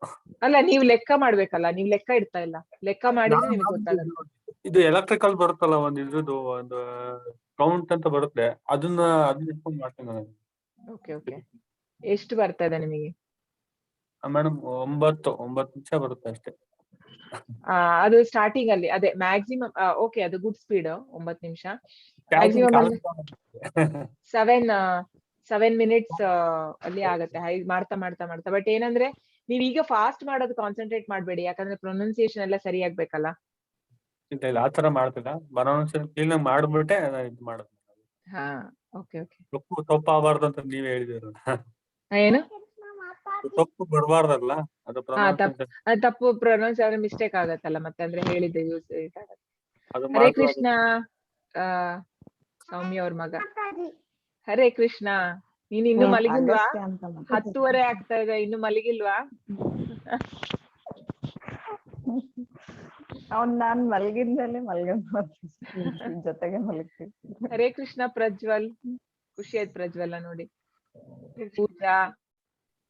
ಅಲ್ಲ, ನೀವು ಲೆಕ್ಕ ಮಾಡ್ಬೇಕಲ್ಲ, ನೀವು ಲೆಕ್ಕ ಇಡ್ತಾ ಇಲ್ಲ. ಲೆಕ್ಕ ಮಾಡಿದ್ರೆ ನಿಮ್ಗೆ ಗೊತ್ತಾಗುತ್ತೆ. ಇದು ಎಲೆಕ್ಟ್ರಿಕಲ್ ಬರುತ್ತಲ್ಲ, ಒಂದು ಇದ್ರದ್ದು ಒಂದು ಕೌಂಟ್ ಅಂತ ಬರುತ್ತೆ, ಅದನ್ನ ಇಟ್ಕೊಂಡು ಮಾಡ್ತೀನಿ ನಾನು. Okay okay. ಎಷ್ಟು ಬರ್ತಾ ಇದೆ ನಿಮಗೆ? ಮೇಡಮ್ 9 ನಿಮಿಷ ಬರುತ್ತೆ ಅಷ್ಟೇ. ಅದು ಸ್ಟಾರ್ಟಿಂಗ್ ಅಲ್ಲಿ ಅದೇ ಮ್ಯಾಕ್ಸಿಮಮ್. ಓಕೆ, ಅದು ಗುಡ್ ಸ್ಪೀಡ್. 9 ನಿಮಿಷ ಮ್ಯಾಕ್ಸಿಮಮ್ ಅಂದ್ರೆ 7 ಮಿನಿಟ್ಸ್ ಅಲ್ಲಿ ಆಗತ್ತೆ. ಮಾಡ್ತಾ ಮಾಡ್ತಾ ಮಾಡ್ತಾ. ಬಟ್ ಏನಂದ್ರೆ ನೀವ್ ಈಗ ಫಾಸ್ಟ್ ಮಾಡೋದು ಕಾನ್ಸಂಟ್ರೇಟ್ ಮಾಡ್ಬೇಡಿ, ಯಾಕಂದ್ರೆ ಪ್ರೊನೌನ್ಸಿಯೇಷನ್ ಎಲ್ಲ ಸರಿ ಆಗ್ಬೇಕಲ್ಲ. ಇಲ್ಲ, ಆತರ ಮಾಡ್ತಿಲ್ಲ. ಪ್ರೊನೌನ್ಸಿಯೇಷನ್ ಕ್ಲೀನ್ ಆಗಿ ಮಾಡ್ಬಿಟ್ಟೆ ಇದು ಮಾಡೋದು. ಹಾ, ಓಕೆ ಓಕೆ. ತಪ್ಪು ಆಗಬಾರ್ದು ಅಂತ ನೀವೇ ಹೇಳಿದಿರ. ಏನು ತಪ್ಪು ಬರಬಾರ್ದಲ್ಲ, ಅದು ತಪ್ಪು ಪ್ರೊನೌನ್ಸ್ ಆದ್ರೆ ಮಿಸ್ಟೇಕ್ ಆಗತ್ತಲ್ಲ, ಮತ್ತೆ ಅಂದ್ರೆ ಹೇಳಿದ್ದೆ ಯೂಸ್ ಆಗತ್ತೆ. ಅದು ಹರೇ ಕೃಷ್ಣ. ಸೌಮ್ಯ ಅವ್ರ ಮಗ. ಹರೇ ಕೃಷ್ಣ. ನೀನ್ ಇನ್ನು ಮಲಗಿಲ್ವಾ? 10:30 ಆಗ್ತಾ ಇದೆ, ಇನ್ನು ಮಲಗಿಲ್ವಾ? ನಾನ್ ಮಲಗಿದ್ಮೇಲೆ ಜೊತೆಗೆ ಮಲಗ್ತೀನಿ. ಹರೇ ಕೃಷ್ಣ. ಪ್ರಜ್ವಲ್, ಖುಷಿ ಆಯ್ತು ಪ್ರಜ್ವಲ್ ನೋಡಿ. ಪೂಜಾ,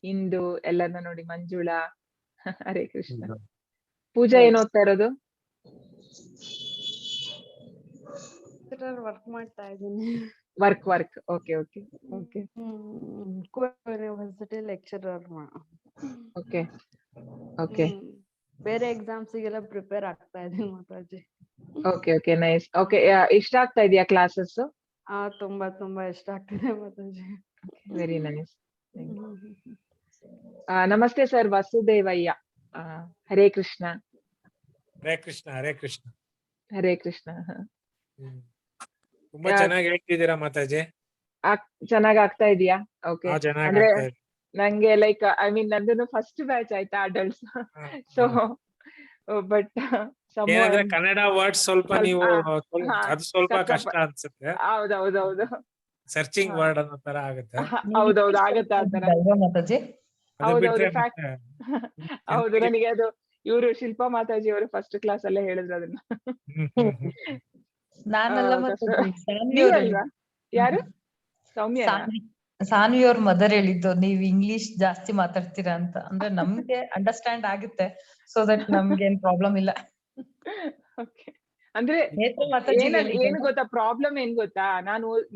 ಇಂದು ಎಲ್ಲರನ್ನ ನೋಡಿ. ಮಂಜುಳಾ. ಹರೇ ಕೃಷ್ಣ. ಪೂಜಾ ಏನ್ ಓದ್ತಾ ಇರೋದು? ವರ್ಕ್ ಮಾಡ್ತಾ ಇದ್ದೀನಿ. Work. Okay okay okay. University lecturer. Okay okay. ಬೇರೆ ಎಕ್ಸಾಮ್ಸಿಗೆಲ್ಲ ಪ್ರಿಪೇರ್ ಆಗ್ತಾ ಇದ್ದೀನಿ Mataji. Okay okay, nice. Okay, ಇಷ್ಟ ಆಗ್ತಾ ಇದೆಯಾ ಕ್ಲಾಸಸ್? ತುಂಬಾ ಇಷ್ಟ ಆಗ್ತಿದೆ ಮಾತಾಜಿ. Very nice. ನಮಸ್ತೆ ಸರ್, ವಸುದೇವಯ್ಯ. ಹರೇ ಕೃಷ್ಣ. ಹರೇ ಕೃಷ್ಣ. ಹರೇ ಕೃಷ್ಣ. ಹರೇ ಕೃಷ್ಣ. ತುಂಬಾ ಚೆನ್ನಾಗಿ ಹೇಳ್ತಿದ್ದೀರಾ ಮಾತಾಜಿ. ಚೆನ್ನಾಗ್ ಆಗ್ತಾ ಇದೆಯಾ? ಓಕೆ. ಅಂದ್ರೆ ಆಗ್ತಾ ಇದೆ. ನಂಗೆ ಲೈಕ್ ನಂದು ಫಸ್ಟ್ ಬ್ಯಾಚ್ ಆಯ್ತಾ ಅಡಲ್ಟ್ಸ್. ಸೊ ಬಟ್ ಏನಂದ್ರೆ ಕನ್ನಡ ವರ್ಡ್ ಸ್ವಲ್ಪ ನೀವು ಅದು ಸ್ವಲ್ಪ ಕಷ್ಟ ಅನ್ಸುತ್ತೆ. ಹೌದೌದೌದು. ಸರ್ಚಿಂಗ್ ವರ್ಡ್ ಅನ್ನೋ ತರ ಆಗುತ್ತೆ. ಹೌದೌದು, ಆಗತ್ತೆ ಆತರ. ಹೌದೌದು, ಫ್ಯಾಕ್ಟ್. ಹೌದು, ನನಗೆ ಅದು ಇವರು ಶಿಲ್ಪಾ ಮಾತಾಜಿ ಅವರು ಫಸ್ಟ್ ಕ್ಲಾಸ್ ಅಲ್ಲೇ ಹೇಳಿದ್ರು ಅದನ್ನ. ಯಾರು? ಸೌಮ್ಯ. ಸಾನ್ವಿ ಅವ್ರ ಮದರ್ ಹೇಳಿದ್ದು ನೀವ್ ಇಂಗ್ಲಿಷ್ ಜಾಸ್ತಿ ಮಾತಾಡ್ತೀರಾ ಅಂತ. ಅಂದ್ರೆ ನಮ್ಗೆ ಅಂಡರ್ಸ್ಟ್ಯಾಂಡ್ ಆಗುತ್ತೆ, ಸೊ ದಟ್ ನಮ್ಗೆ ಏನ್ ಪ್ರಾಬ್ಲಮ್ ಇಲ್ಲ. ಅಂದ್ರೆ ಏನ್ ಗೊತ್ತಾ ಪ್ರಾಬ್ಲಮ್? ಏನ್ ಗೊತ್ತಾ,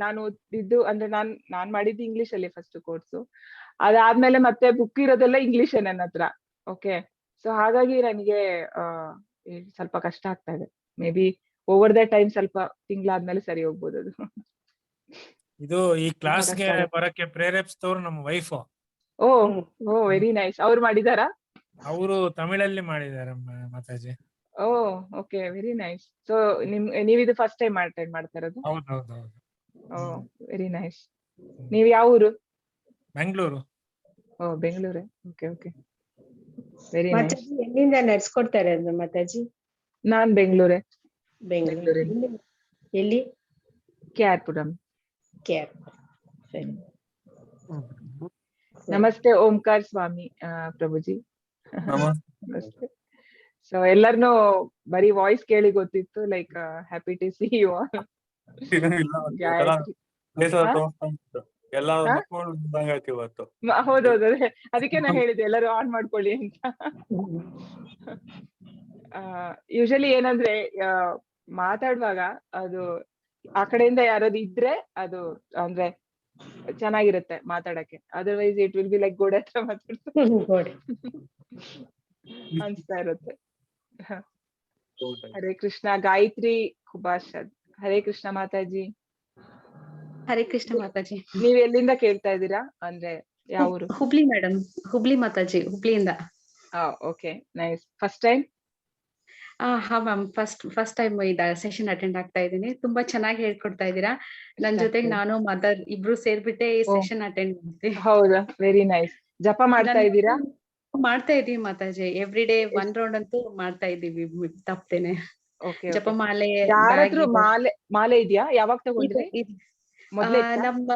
ನಾನು ಓದಿದ್ದು ಅಂದ್ರೆ ನಾನ್ ಮಾಡಿದ್ದು ಇಂಗ್ಲಿಷ್ ಅಲ್ಲಿ ಫಸ್ಟ್ ಕೋರ್ಸು. ಅದಾದ್ಮೇಲೆ ಮತ್ತೆ ಬುಕ್ ಇರೋದೆಲ್ಲ ಇಂಗ್ಲಿಷ್ ನನ್ನ ಹತ್ರ. ಓಕೆ, ಸೊ ಹಾಗಾಗಿ ನನಗೆ ಸ್ವಲ್ಪ ಕಷ್ಟ ಆಗ್ತಾ ಇದೆ. May be over the time ಸ್ವಲ್ಪ ತಿಂಗಳಾದ್ಮೇಲೆ ಸರಿ ಹೋಗ್ಬೋದು ಅದು. ಇದು ಈ ಕ್ಲಾಸ್ಗೆ ಬರಕ್ಕೆ ಪ್ರೇರೇಪಿಸಿದವರು ನಮ್ಮ ವೈಫ್. ಓ ವೆರಿ ನೈಸ್. ಅವ್ರು ಮಾಡಿದಾರಾ? ಅವರು ತಮಿಳಲ್ಲಿ ಮಾಡಿದ್ದಾರೆ Mataji. Oh okay, very nice. So ನೀವಿದು ಫಸ್ಟ್ ಟೈಮ್ ಅಟೆಂಡ್ ಮಾಡ್ತಾ ಇರೋದು? ಹೌದೌದು. Oh very nice. ನೀವ್ ಯಾವ ಊರು? ಬೆಂಗಳೂರು. ಓ ಬೆಂಗಳೂರೇ. Okay okay, very nice. ಎಲ್ಲಿಂದ ನಡ್ಸ್ಕೊಡ್ತಾರೆ ಅಂದ್ರೆ ಮಾತಾಜಿ? ನಾನ್ ಬೆಂಗಳೂರೇ. ಬೆಂಗಳೂರು ಎಲ್ಲಿ? KR ಪುರಂ. ನಮಸ್ತೆ ಓಂಕಾರ್ ಸ್ವಾಮಿ ಪ್ರಭುಜಿ. ನಮಸ್ತೆ. ನಮಸ್ತೆ. ಸೊ ಎಲ್ಲರನು ಬರೀ ವಾಯ್ಸ್ ಕೇಳಿ ಗೊತ್ತಿತ್ತು, like happy to see you all. Gayatri ಎಲ್ಲ ಮಕ್ಕಳು ಬಂದಾಯ್ತು ಇವತ್ತು. ಹೌದೌದು, ಅದಕ್ಕೆ ನಾ ಹೇಳಿದೆ ಎಲ್ಲರೂ ಆನ್ ಮಾಡ್ಕೊಳ್ಳಿ ಅಂತ. ಯೂಶಲಿ ಏನಂದ್ರೆ ಮಾತಾಡುವಾಗ ಅದು ಆ ಕಡೆಯಿಂದ ಯಾರಾದ್ರು ಇದ್ರೆ ಅದು ಅಂದ್ರೆ ಚೆನ್ನಾಗಿರುತ್ತೆ ಮಾತಾಡಕ್ಕೆ. Otherwise it will be like ಗೋಡೆ ಹತ್ರ ಮಾತಾಡ್ತಾರೆ ಅನ್ಸ್ತಾ ಇರುತ್ತೆ. ಹರೇ ಕೃಷ್ಣ. ಗಾಯತ್ರಿ ಕುಬಾಷದ್. ಹರೇ ಕೃಷ್ಣ ಮಾತಾಜಿ. ಹರೇ ಕೃಷ್ಣ ಮಾತಾಜಿ. ನೀವ್ ಎಲ್ಲಿಂದ ಕೇಳ್ತಾ ಇದ್ದೀರಾ, ಅಂದ್ರೆ ಯಾವ ಊರು? ಹುಬ್ಳಿ ಮೇಡಮ್, ಹುಬ್ಳಿ ಮಾತಾಜಿ, ಹುಬ್ಳಿಯಿಂದ. Okay, nice. First time? ಹಾ ma'am, first time session attend ಆಗ್ತಾ ಇದ್ದೀನಿ. ತುಂಬಾ ಚೆನ್ನಾಗಿ ಹೇಳ್ಕೊಡ್ತಾ ಇದ್ದೀರಾ. ನನ್ ಜೊತೆಗೆ ನಾನು ಮದರ್ ಇಬ್ರು ಸೇರ್ಬಿಟ್ಟೆ ಈ ಸೆಷನ್ ಅಟೆಂಡ್ ಮಾಡ್ತೀವಿ. ಹೌದಾ, ವೆರಿ ನೈಸ್. ಜಪ ಮಾಡ್ತಾ ಇದ್ದೀರಾ? ಮಾಡ್ತಾ ಇದೀವಿ ಮಾತಾಜಿ. ಎವ್ರಿ ಡೇ 1 ರೌಂಡ್ ಅಂತೂ ಮಾಡ್ತಾ ಇದೀವಿ ತಪ್ಪದೇನೆ. ಜಪಮಾಲೆ. ಯಾರತ್ರ ಮಾಲೆ ಇದೆಯಾ? ಯಾವಾಗ ತಗೊಂಡ್ರಿ? ನಮ್ಮ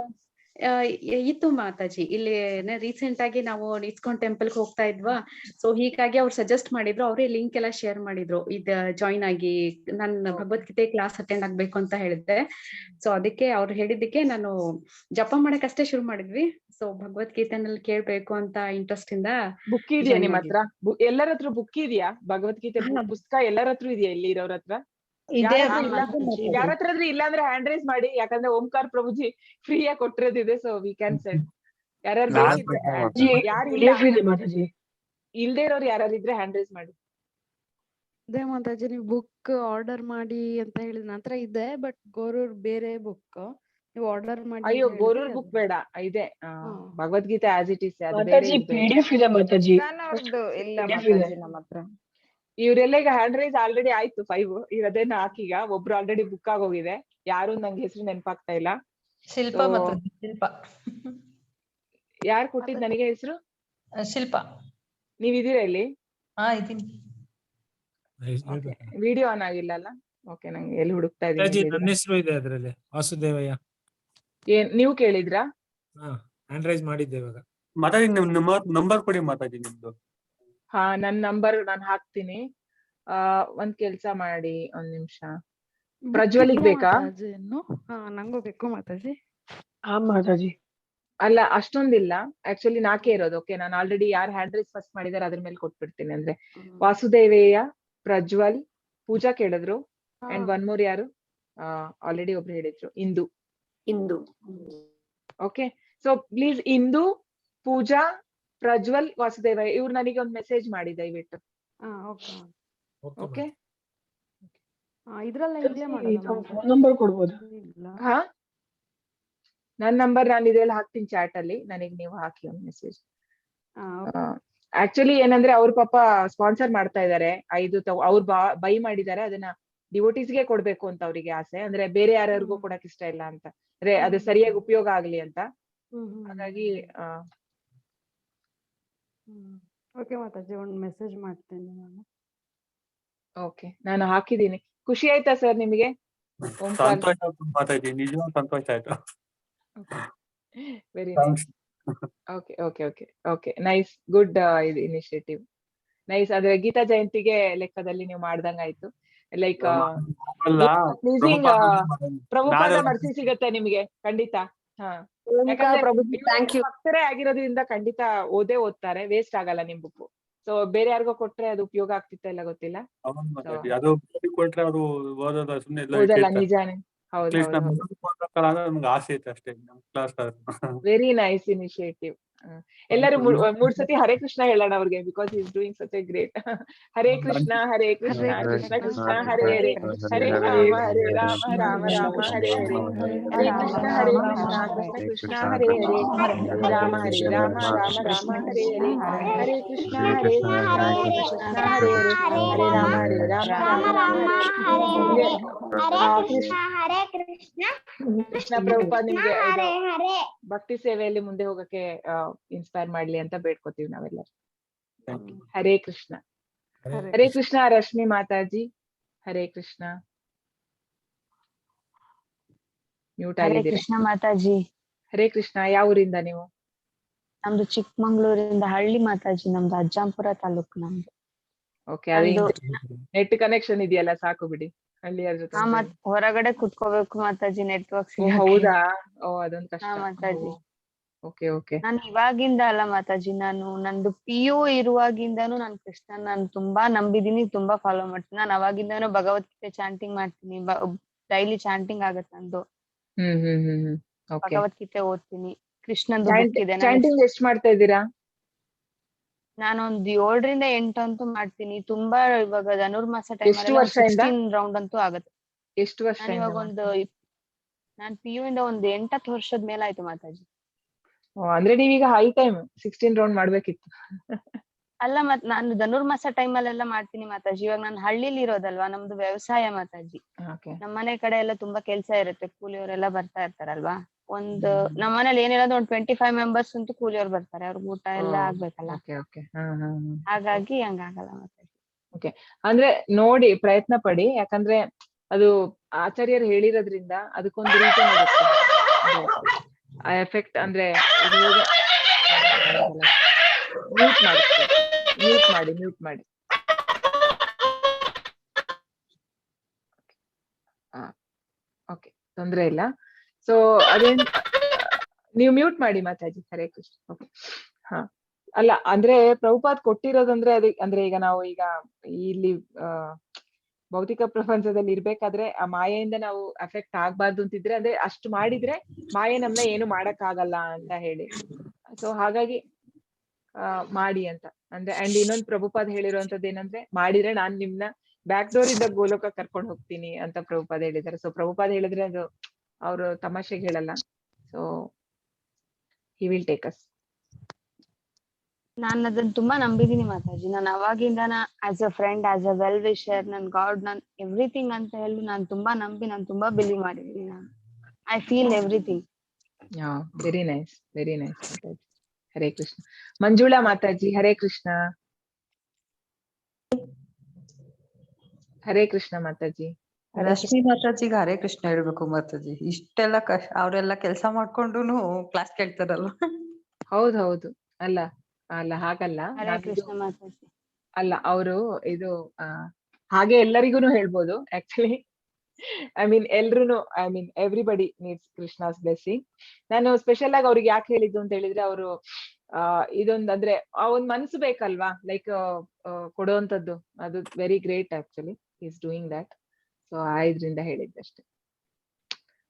ಇತ್ತು ಮಾತಾಜಿ. ಇಲ್ಲಿ ರೀಸೆಂಟ್ ಆಗಿ ನಾವು ಇಸ್ಕಾನ್ ಟೆಂಪಲ್ ಹೋಗ್ತಾ ಇದ್ವಾ, ಸೊ ಹೀಗಾಗಿ ಅವ್ರು ಸಜೆಸ್ಟ್ ಮಾಡಿದ್ರು. ಅವರೇ ಲಿಂಕ್ ಎಲ್ಲ ಶೇರ್ ಮಾಡಿದ್ರು, ಜಾಯಿನ್ ಆಗಿ ನನ್ನ ಭಗವದ್ಗೀತೆ ಕ್ಲಾಸ್ ಅಟೆಂಡ್ ಆಗ್ಬೇಕು ಅಂತ ಹೇಳಿದ್ದೆ. ಸೊ ಅದಕ್ಕೆ ಅವ್ರು ಹೇಳಿದ್ದಕ್ಕೆ ನಾನು ಜಪ ಮಾಡಕ್ ಅಷ್ಟೇ ಶುರು ಮಾಡಿದ್ವಿ. ಸೊ ಭಗವದ್ಗೀತೆನಲ್ಲಿ ಕೇಳ್ಬೇಕು ಅಂತ ಇಂಟ್ರೆಸ್ಟ್ ಇಂದ. ಬುಕ್ ಇದೆಯಾ ನಿಮ್ ಹತ್ರ? ಎಲ್ಲರ ಹತ್ರ ಬುಕ್ ಇದೆಯಾ? ಭಗವದ್ಗೀತೆ ಪುಸ್ತಕ ಎಲ್ಲರ ಹತ್ರ ಇದೆಯಾ? ಇಲ್ಲಿ ಇರೋರ ಹತ್ರ? ಯಾರತ್ರ ಇಲ್ಲ ಅಂದ್ರೆ ಹ್ಯಾಂಡ್ ರೈಸ್ ಮಾಡಿ, ಯಾಕಂದ್ರೆ ಓಂಕಾರ್ ಪ್ರಭುಜಿ ಫ್ರೀ ಆಗಿ ಕೊಟ್ಟಿರೋದಿದೆ. So we can send. ಯಾರು ಇಲ್ದೇ ಇರೋರು ಯಾರಿದ್ರೆ ಹ್ಯಾಂಡ್ ರೈಸ್ ಮಾಡಿ. ಅದೇ ಮಾತಾಜಿ, ನೀವು ಬುಕ್ ಆರ್ಡರ್ ಮಾಡಿ ಅಂತ ಹೇಳಿದ ನಂತರ ಇದೆ, ಬಟ್ ಗೋರೂರ್ ಬೇರೆ ಬುಕ್ ನೀವು ಆರ್ಡರ್ ಮಾಡಿ. ಅಯ್ಯೋ, ಗೋರೂರ್ ಬುಕ್ ಬೇಡ, ಇದೆ Bhagavad Gita as it is. PDF ಇದೆ ಮಾತಾಜಿ. ಇಲ್ಲ ಮಾತಾಜಿ ನಮ್ಮ ಹತ್ರ. ಇವರೆಲ್ಲ ಈಗ ಹ್ಯಾಂಡ್ ರೈಸ್ ಆಲ್ರೆಡಿ ಆಯ್ತು 5. ಇರೋದೇನ ಹಾಕೀಗ ಒಬ್ರು ಆಲ್ರೆಡಿ ಬುಕ್ ಆಗೋಗಿದೆ. ಯಾರು ನಂಗೆ ಹೆಸರು ನೆನಪಾಗ್ತಾ ಇಲ್ಲ. ಶಿಲ್ಪ ಮಾತಾಜಿ. ಶಿಲ್ಪ ಯಾರು ಕೊಟ್ಟಿದ್ ನನಗೆ ಹೆಸರು? ಶಿಲ್ಪ. ನೀವಿದ್ದೀರಾ ಇಲ್ಲಿ? ಹಾ ಇದೀನಿ. ವಿಡಿಯೋ ಆನ್ ಆಗಿಲ್ಲ ಅಲ್ಲ? ಓಕೆ, ನಂಗೆ ಎಲ್ಲಿ ಹುಡುಕ್ತಾ ಇದ್ದೀನಿ. ನನ್ನ ಹೆಸರು ಇದೆ ಅದರಲ್ಲಿ, ವಾಸುದೇವಯ್ಯ. ನೀವು ಕೇಳಿದ್ರಾ? ಹ್ಯಾಂಡ್ ರೈಸ್ ಮಾಡಿದ್ದೆ ಇವಾಗ. ಮಾತಾಡಿ, ನಂಬರ್ ಕೊಡಿ ಮಾತಾಡಿ ನಿಮ್ದು. ಹಾ, ನನ್ ನಂಬರ್ ನಾನು ಹಾಕ್ತೀನಿ. ಒಂದ್ ಕೆಲ್ಸ ಮಾಡಿ, ಒಂದ್ ನಿಮಿಷ. ಪ್ರಜ್ವಲಿಗ್ ಬೇಕಾ? ನಂಗೂ ಬೇಕು ಮಾತಾಜಿ. ಹಾ ಮಾತಾಜಿ. ಅಲ್ಲ, ಅಷ್ಟೊಂದಿಲ್ಲ. ಆಕ್ಚುಲಿ 4 ಇರೋದು. ಓಕೆ, ನಾನು ಆಲ್ರೆಡಿ ಯಾರು ಹ್ಯಾಂಡ್ ರೈಸ್ ಫಸ್ಟ್ ಮಾಡಿದಾರೆ ಅದ್ರ ಮೇಲೆ ಕೊಟ್ಬಿಡ್ತೀನಿ. ಅಂದ್ರೆ ವಾಸುದೇವೇಯ, ಪ್ರಜ್ವಲ್, ಪೂಜಾ ಕೇಳಿದ್ರು. ಅಂಡ್ 1 more ಯಾರು? ಆಲ್ರೆಡಿ ಒಬ್ರು ಹೇಳಿದ್ರು, ಇಂದು. ಓಕೆ, ಸೊ ಪ್ಲೀಸ್ ಇಂದು, ಪೂಜಾ, ಪ್ರಜ್ವಲ್, ವಾಸುದೇವ ಇವ್ರು ನನಗೆ ಒಂದು ಮೆಸೇಜ್ ಮಾಡಿ ದಯವಿಟ್ಟು. ಓಕೆ, ಇದ್ರಲ್ಲ ಇದೆಯಾ ಫೋನ್ ನಂಬರ್ ಕೊಡ್ಬೋದು? ಹಾ, ನನ್ನ ನಂಬರ್ ನಾನು ಇದ್ರಲ್ಲಿ ಹಾಕ್ತೀನಿ ಚಾಟ್ ಅಲ್ಲಿ. ನನಗೆ ನೀವು ಹಾಕಿ ಒಂದು ಮೆಸೇಜ್. ಆಕ್ಚುಲಿ ಏನಂದ್ರೆ ಅವ್ರ ಪಾಪ ಸ್ಪಾನ್ಸರ್ ಮಾಡ್ತಾ ಇದಾರೆ. 5 ಅವ್ರು ಬೈ ಮಾಡಿದ್ದಾರೆ. ಅದನ್ನ ಡಿವೋಟೀಸ್ಗೆ ಕೊಡ್ಬೇಕು ಅಂತ ಅವ್ರಿಗೆ ಆಸೆ. ಅಂದ್ರೆ ಬೇರೆ ಯಾರ್ಯಾರಿಗೂ ಕೊಡಕ್ ಇಷ್ಟ ಇಲ್ಲ ಅಂತ, ಅಂದ್ರೆ ಅದು ಸರಿಯಾಗಿ ಉಪಯೋಗ ಆಗ್ಲಿ ಅಂತ. ಹಾಗಾಗಿ ಓಕೆ ಮಾತಾಜಿ, ಒಂದು ಮೆಸೇಜ್ ಮಾಡ್ತೀನಿ ನಾನು. ಓಕೆ, ನಾನು ಹಾಕಿದ್ದೀನಿ. ಖುಷಿ ಆಯ್ತಾ ಸರ್ ನಿಮಗೆ? ಸಂತೋಷ ಮಾತಾಡಿ, ನಿಜವಾಗ್ಲೂ ಸಂತೋಷ ಆಯ್ತು. Very nice. Okay okay okay okay, nice, good. ಇದು ಇನಿಷಿಯೇಟಿವ್ ನೈಸ್. ಅಂದ್ರೆ ಗೀತಾ ಜಯಂತಿಗೆ ಲೆಕ್ಕದಲ್ಲಿ ನೀವು ಮಾಡ್ದಂಗ ಆಯ್ತು. ಲೈಕ್ ಪ್ಲೀಸಿಂಗ್ ಪ್ರಭುಪಾದ ಮರ್ಸಿ ಸಿಗತ್ತೆ ನಿಮ್ಗೆ ಖಂಡಿತ. ಹಾ, ಭಕ್ತರೇ ಆಗಿರೋದ್ರಿಂದ ಖಂಡಿತ ಓದ್ತಾರೆ. ವೇಸ್ಟ್ ಆಗಲ್ಲ ನಿಮ್ ಬುಕ್. ಸೊ ಬೇರೆ ಯಾರಿಗೋ ಕೊಟ್ರೆ ಅದು ಉಪಯೋಗ ಆಗ್ತಿತ್ತ ಇಲ್ಲ ಗೊತ್ತಿಲ್ಲ. ಓದಲ್ಲ, ನಿಜಾನೇ. ಹೌದು, ಆಸೆ ಐತೆ ಅಷ್ಟೇ. Very nice initiative. ಎಲ್ಲರೂ 3 ಸತಿ ಹರೇ ಕೃಷ್ಣ ಹೇಳೋಣ ಅವ್ರಿಗೆ, because is doing such a great. Hare Krishna Hare Krishna Krishna Krishna Hare Hare, Hare Rama Rama Rama Hare Hare, Hare Krishna Krishna Krishna Hare Hare, Hare Rama Rama Rama Hare Hare, Hare Krishna Krishna Hare Hare, Hare Rama Rama Krishna. Prabhupada ನಿಮ್ಗೆ ಭಕ್ತಿ ಸೇವೆಯಲ್ಲಿ ಮುಂದೆ ಹೋಗಕ್ಕೆ ಇನ್ಸ್ಪೈರ್ ಮಾಡ್ಲಿ ಅಂತ ಬೇಡ್ಕೋತೀವಿ ನಾವೆಲ್ಲ. ಹರೇ ಕೃಷ್ಣ. ಹರೇ ಕೃಷ್ಣ. ರಶ್ಮಿ ಮಾತಾಜಿ, ಹರೇ ಕೃಷ್ಣ. ಮ್ಯೂಟ್ ಆಗಿದ್ದೀರಾ? ಕೃಷ್ಣ ಮಾತಾಜಿ. ಹರೇ ಕೃಷ್ಣ. ಯಾವ ಊರಿಂದ ನೀವು? ನಮ್ದು ಚಿಕ್ಕಮಂಗ್ಳೂರಿಂದ ಹಳ್ಳಿ ಮಾತಾಜಿ, ನಮ್ದು ಅಜ್ಜಂಪುರ ತಾಲೂಕು ನಮ್ದು. ಓಕೆ, ಅದು ನಂದು ನೆಟ್ ಕನೆಕ್ಷನ್ ಇದೆಯಲ್ಲ, ಸಾಕು ಬಿಡಿ. ಹಳ್ಳಿಯರ ಜೊತೆ ಮತ್ ಹೊರಗಡೆ ಕುತ್ಕೋಬೇಕು ಮಾತಾಜಿ ನೆಟ್ವರ್ಕ್ ಓ ಸಿಗಕ್ಕೆ. ಹೌದಾ? ಓ ಅದೊಂದು ಹಾ ಕಷ್ಟ. ಮಾತಾಜಿ. Okay okay. ನಾನು ಇವಾಗಿಂದ ಅಲ್ಲ ಮಾತಾಜಿ, ನಂದು PU ಇರುವಾಗಿಂದಾನು ನಾನು ಕೃಷ್ಣನ್ ನಾನು ತುಂಬಾ ನಂಬಿದೀನಿ, ತುಂಬಾ ಫಾಲೋ ಮಾಡ್ತೀನಿ. ನಾನು ಅವಾಗಿಂದಾನು ಭಗವದ್ಗೀತೆ ಚಾಂಟಿಂಗ್ ಮಾಡ್ತೀನಿ, ಡೈಲಿ ಚಾಂಟಿಂಗ್ ಆಗತ್ತೆ ನಂದು. ಓಕೆ. ಭಗವದ್ಗೀತೆ ಓದ್ತೀನಿ, ಕೃಷ್ಣಂದು ಬುಕ್ ಇದೆ. ಚಾಂಟಿಂಗ್ ಎಷ್ಟು ಮಾಡ್ತಾ ಇದ್ದೀರಾ? ನಾನೊಂದು 7 ರಿಂದ 8 ಅಂತೂ ಮಾಡ್ತೀನಿ. ತುಂಬಾ ಇವಾಗ ಧನುರ್ಮಾಸ ಟೈಮ್ ಎಷ್ಟು ಅಲ್ಲಿ ವರ್ಷದಿಂದ? 16 ರೌಂಡ್ ಅಂತೂ ಆಗತ್ತೆ. ಎಷ್ಟು ವರ್ಷ? ನಾನು ಇವಾಗ ನಾನ್ PU ಇಂದ ಒಂದು 8-10 ವರ್ಷದ ಮೇಲಾಯ್ತು ಮಾತಾಜಿ. ಅಂದ್ರೆ ನೀವೀಗ ಹೈ ಟೈಮ್ 16 ರೌಂಡ್ ಮಾಡ್ಬೇಕಿತ್ತು. ಅಲ್ಲ ನಾನು ಧನುರ್ಮಾಸ ಟೈಮ್ ಅಲ್ಲೆಲ್ಲ ಮಾಡ್ತೀನಿ ಮಾತಾಜಿ. ಇವಾಗ ನಾನು ಹಳ್ಳಿಲಿ ಇರೋದಲ್ವಾ, ನಮ್ದು ವ್ಯವಸಾಯ ಮಾತಾಜಿ. ನಮ್ ಮನೆ ಕಡೆ ಎಲ್ಲ ತುಂಬಾ ಕೆಲ್ಸ ಇರುತ್ತೆ, ಕೂಲಿಯವರೆಲ್ಲ ಬರ್ತಾ ಇರ್ತಾರಲ್ವಾ. ನಮ್ ಮನೇಲಿ ಏನಿಲ್ಲ ಅಂದ್ರೆ ಒಂದು 25 ಮೆಂಬರ್ಸ್ ಅಂತೂ ಕೂಲಿಯವ್ರು ಬರ್ತಾರೆ, ಅವ್ರಿಗೆ ಊಟ ಎಲ್ಲ ಆಗ್ಬೇಕಲ್ಲ. ಹಾಗಾಗಿ ಹಂಗಾಗಲ್ಲ ಮಾತಾಜಿ. ಓಕೆ, ಅಂದ್ರೆ ನೋಡಿ ಪ್ರಯತ್ನ ಪಡಿ, ಯಾಕಂದ್ರೆ ಅದು ಆಚಾರ್ಯರು ಹೇಳಿರೋದ್ರಿಂದ ಅದಕ್ಕೊಂದು ರೀಸನ್ ಇರುತ್ತೆ. ಆ ಎಫೆಕ್ಟ್ ಅಂದ್ರೆ ಮ್ಯೂಟ್ ಮಾಡಿ. ಓಕೆ, ತೊಂದ್ರೆ ಇಲ್ಲ. ಸೊ ಅದೇನ್ ನೀವು ಮ್ಯೂಟ್ ಮಾಡಿ ಮಾತಾಜಿ. ಹರೇ ಕೃಷ್ಣ. ಓಕೆ, ಹಾ ಅಲ್ಲ ಅಂದ್ರೆ ಪ್ರಭುಪಾದ್ ಕೊಟ್ಟಿರೋದಂದ್ರೆ ಅಂದ್ರೆ ಈಗ ನಾವು ಇಲ್ಲಿ ಭೌತಿಕ ಪ್ರಪಂಚದಲ್ಲಿ ಇರ್ಬೇಕಾದ್ರೆ ಆ ಮಾಯೆಯಿಂದ ನಾವು ಅಫೆಕ್ಟ್ ಆಗ್ಬಾರ್ದು ಅಂತಿದ್ರೆ, ಅಂದ್ರೆ ಅಷ್ಟು ಮಾಡಿದ್ರೆ ಮಾಯೆ ನಮ್ನ ಏನು ಮಾಡಕ್ ಆಗಲ್ಲ ಅಂತ ಹೇಳಿ. ಸೊ ಹಾಗಾಗಿ ಮಾಡಿ ಅಂತ ಅಂದ್ರೆ. ಅಂಡ್ ಇನ್ನೊಂದು ಪ್ರಭುಪಾದ್ ಹೇಳಿರುವಂತದ್ದು ಏನಂದ್ರೆ, ಮಾಡಿದ್ರೆ ನಾನ್ ನಿಮ್ನ ಬ್ಯಾಕ್ ಡೋರ್ ಇಂದ ಗೋಲೋಕ ಕರ್ಕೊಂಡು ಹೋಗ್ತೀನಿ ಅಂತ ಪ್ರಭುಪಾದ್ ಹೇಳಿದ್ದಾರೆ. ಸೊ ಪ್ರಭುಪಾದ್ ಹೇಳಿದ್ರೆ ಅದು ಅವರು ತಮಾಷೆಗೆ ಹೇಳಲ್ಲ. So he will take us. ನಾನು ಅದನ್ನ ತುಂಬಾ ನಂಬಿದೀನಿ ಮಾತಾಜಿ. ನಾನು ಅವಾಗಿಂದ as a friend, as a well wisher, ನನ್ ಗಾಡ್, ನನ್ ಎವ್ರಿಥಿಂಗ್ ಅಂತ ಹೇಳಿ ನಾನು ತುಂಬಾ ನಂಬಿ, ನಾನು ತುಂಬಾ ಬಿಲೀವ್ ಮಾಡಿದೀನಿ. ನಾನು I feel everything. Very nice Mataji. Hare Krishna. Manjula Mataji, Hare Krishna. Hare Krishna Mataji. Rashmi ಮಾತಾಜಿಗೆ ಹರೇ ಕೃಷ್ಣ ಹೇಳ್ಬೇಕು ಮಾತಾಜಿ. ಇಷ್ಟೆಲ್ಲ ಅವ್ರೆಲ್ಲ ಕೆಲಸ ಮಾಡ್ಕೊಂಡುನು ಕ್ಲಾಸ್ ಕೇಳ್ತಾರಲ್ವಾ. ಹೌದು. ಅಲ್ಲ ಹಾಗಲ್ಲ. ಹರೇ ಕೃಷ್ಣ ಮಾತಾಜಿ. ಅಲ್ಲ, ಅವರು ಇದು ಹಾಗೆ ಎಲ್ಲರಿಗೂ ಹೇಳ್ಬೋದು actually. Everybody needs Krishna's blessing. ನಾನು ಸ್ಪೆಷಲ್ ಆಗಿ ಅವ್ರಿಗೆ ಯಾಕೆ ಹೇಳಿದ್ದು ಅಂತ ಹೇಳಿದ್ರೆ, ಅವರು ಇದೊಂದು ಅಂದ್ರೆ ಆ ಒಂದ್ ಮನ್ಸು ಬೇಕಲ್ವಾ, ಲೈಕ್ ಕೊಡುವಂತದ್ದು. ಅದು very great actually, is doing that. So ಇದ್ರಿಂದ ಹೇಳಿದ್ದಷ್ಟೇ.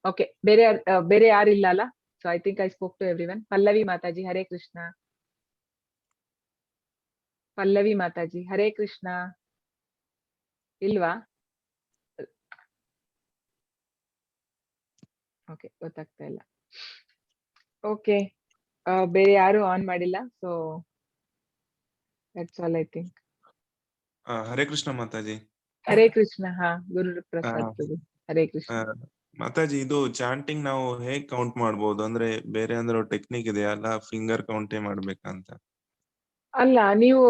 ಓಕೆ, ಬೇರೆ ಯಾರಿಲ್ಲ ಅಲ್ಲ? So I think I spoke to everyone. Pallavi Mataji, Hare Krishna. Pallavi Mataji, Hare Krishna. ಇಲ್ವಾ? ಓಕೆ, ಗೊತ್ತಾಗ್ತಾ ಇಲ್ಲ. ಓಕೆ, ಬೇರೆ ಯಾರು ಆನ್ ಮಾಡಿಲ್ಲ. So that's all I think. Hare Krishna Mataji. Hare Krishna. ಹಾ, ಗುರು ಪ್ರಸಾದ್. ಹರೇ ಕೃಷ್ಣ ಮಾತಾಜಿ. ಇದು ಚಾಂಟಿಂಗ್ ನಾವು ಹೇಗ್ ಕೌಂಟ್ ಮಾಡ್ಬೋದು? ಅಂದ್ರೆ ಬೇರೆ ಅಂದ್ರೆ ಟೆಕ್ನಿಕ್ ಇದೆಯಾ, ಅಲ್ಲ ಫಿಂಗರ್ ಕೌಂಟೇ ಮಾಡ್ಬೇಕಂತ? ಅಲ್ಲ, ನೀವು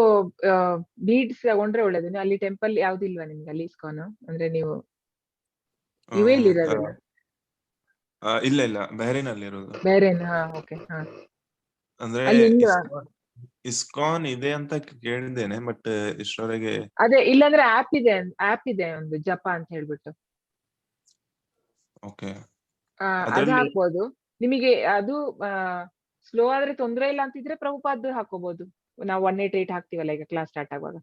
ಬೀಡ್ಸ್ ತಗೊಂಡ್ರೆ ಒಳ್ಳೇದು. ಅಲ್ಲಿ ಟೆಂಪಲ್ ಯಾವ್ದಿಲ್ವಾ ನಿಮ್ಗೆ ಅಲ್ಲಿ ಇಸ್ಕಾನ್? ಅಂದ್ರೆ ನೀವು UAE ಇರೋದಲ್ಲ? ಇಲ್ಲ, ಬಹರೇನ್ ಅಲ್ಲಿ ಇರೋದು. ಬಹರೇನ್. ಹಾ, ಓಕೆ. ಹಾ, ಅಂದ್ರೆ ಇಸ್ಕಾನ್ ಇದೆ ಅಂತ ಕೇಳಿದ್ದೇನೆ, ಬಟ್ ಇಷ್ಟರವರೆಗೆ ಅದೇ ಇಲ್ಲಾಂದ್ರೆ ಆಪ್ ಇದೆ ಒಂದು ಜಪ ಅಂತ ಹೇಳ್ಬಿಟ್ಟು. ಓಕೆ, ಅದು ಹಾಕ್ಬೋದು ನಿಮಗೆ. ಅದು ಸ್ಲೋ ಆದ್ರೆ ತೊಂದ್ರೆ ಇಲ್ಲ ಅಂತಿದ್ರೆ ಪ್ರಭುಪಾದ್ ಹಾಕೋಬಹುದು. ನಾವು 188 ಹಾಕ್ತಿವಲ್ಲ ಈಗ ಕ್ಲಾಸ್ ಸ್ಟಾರ್ಟ್ ಆಗುವಾಗ.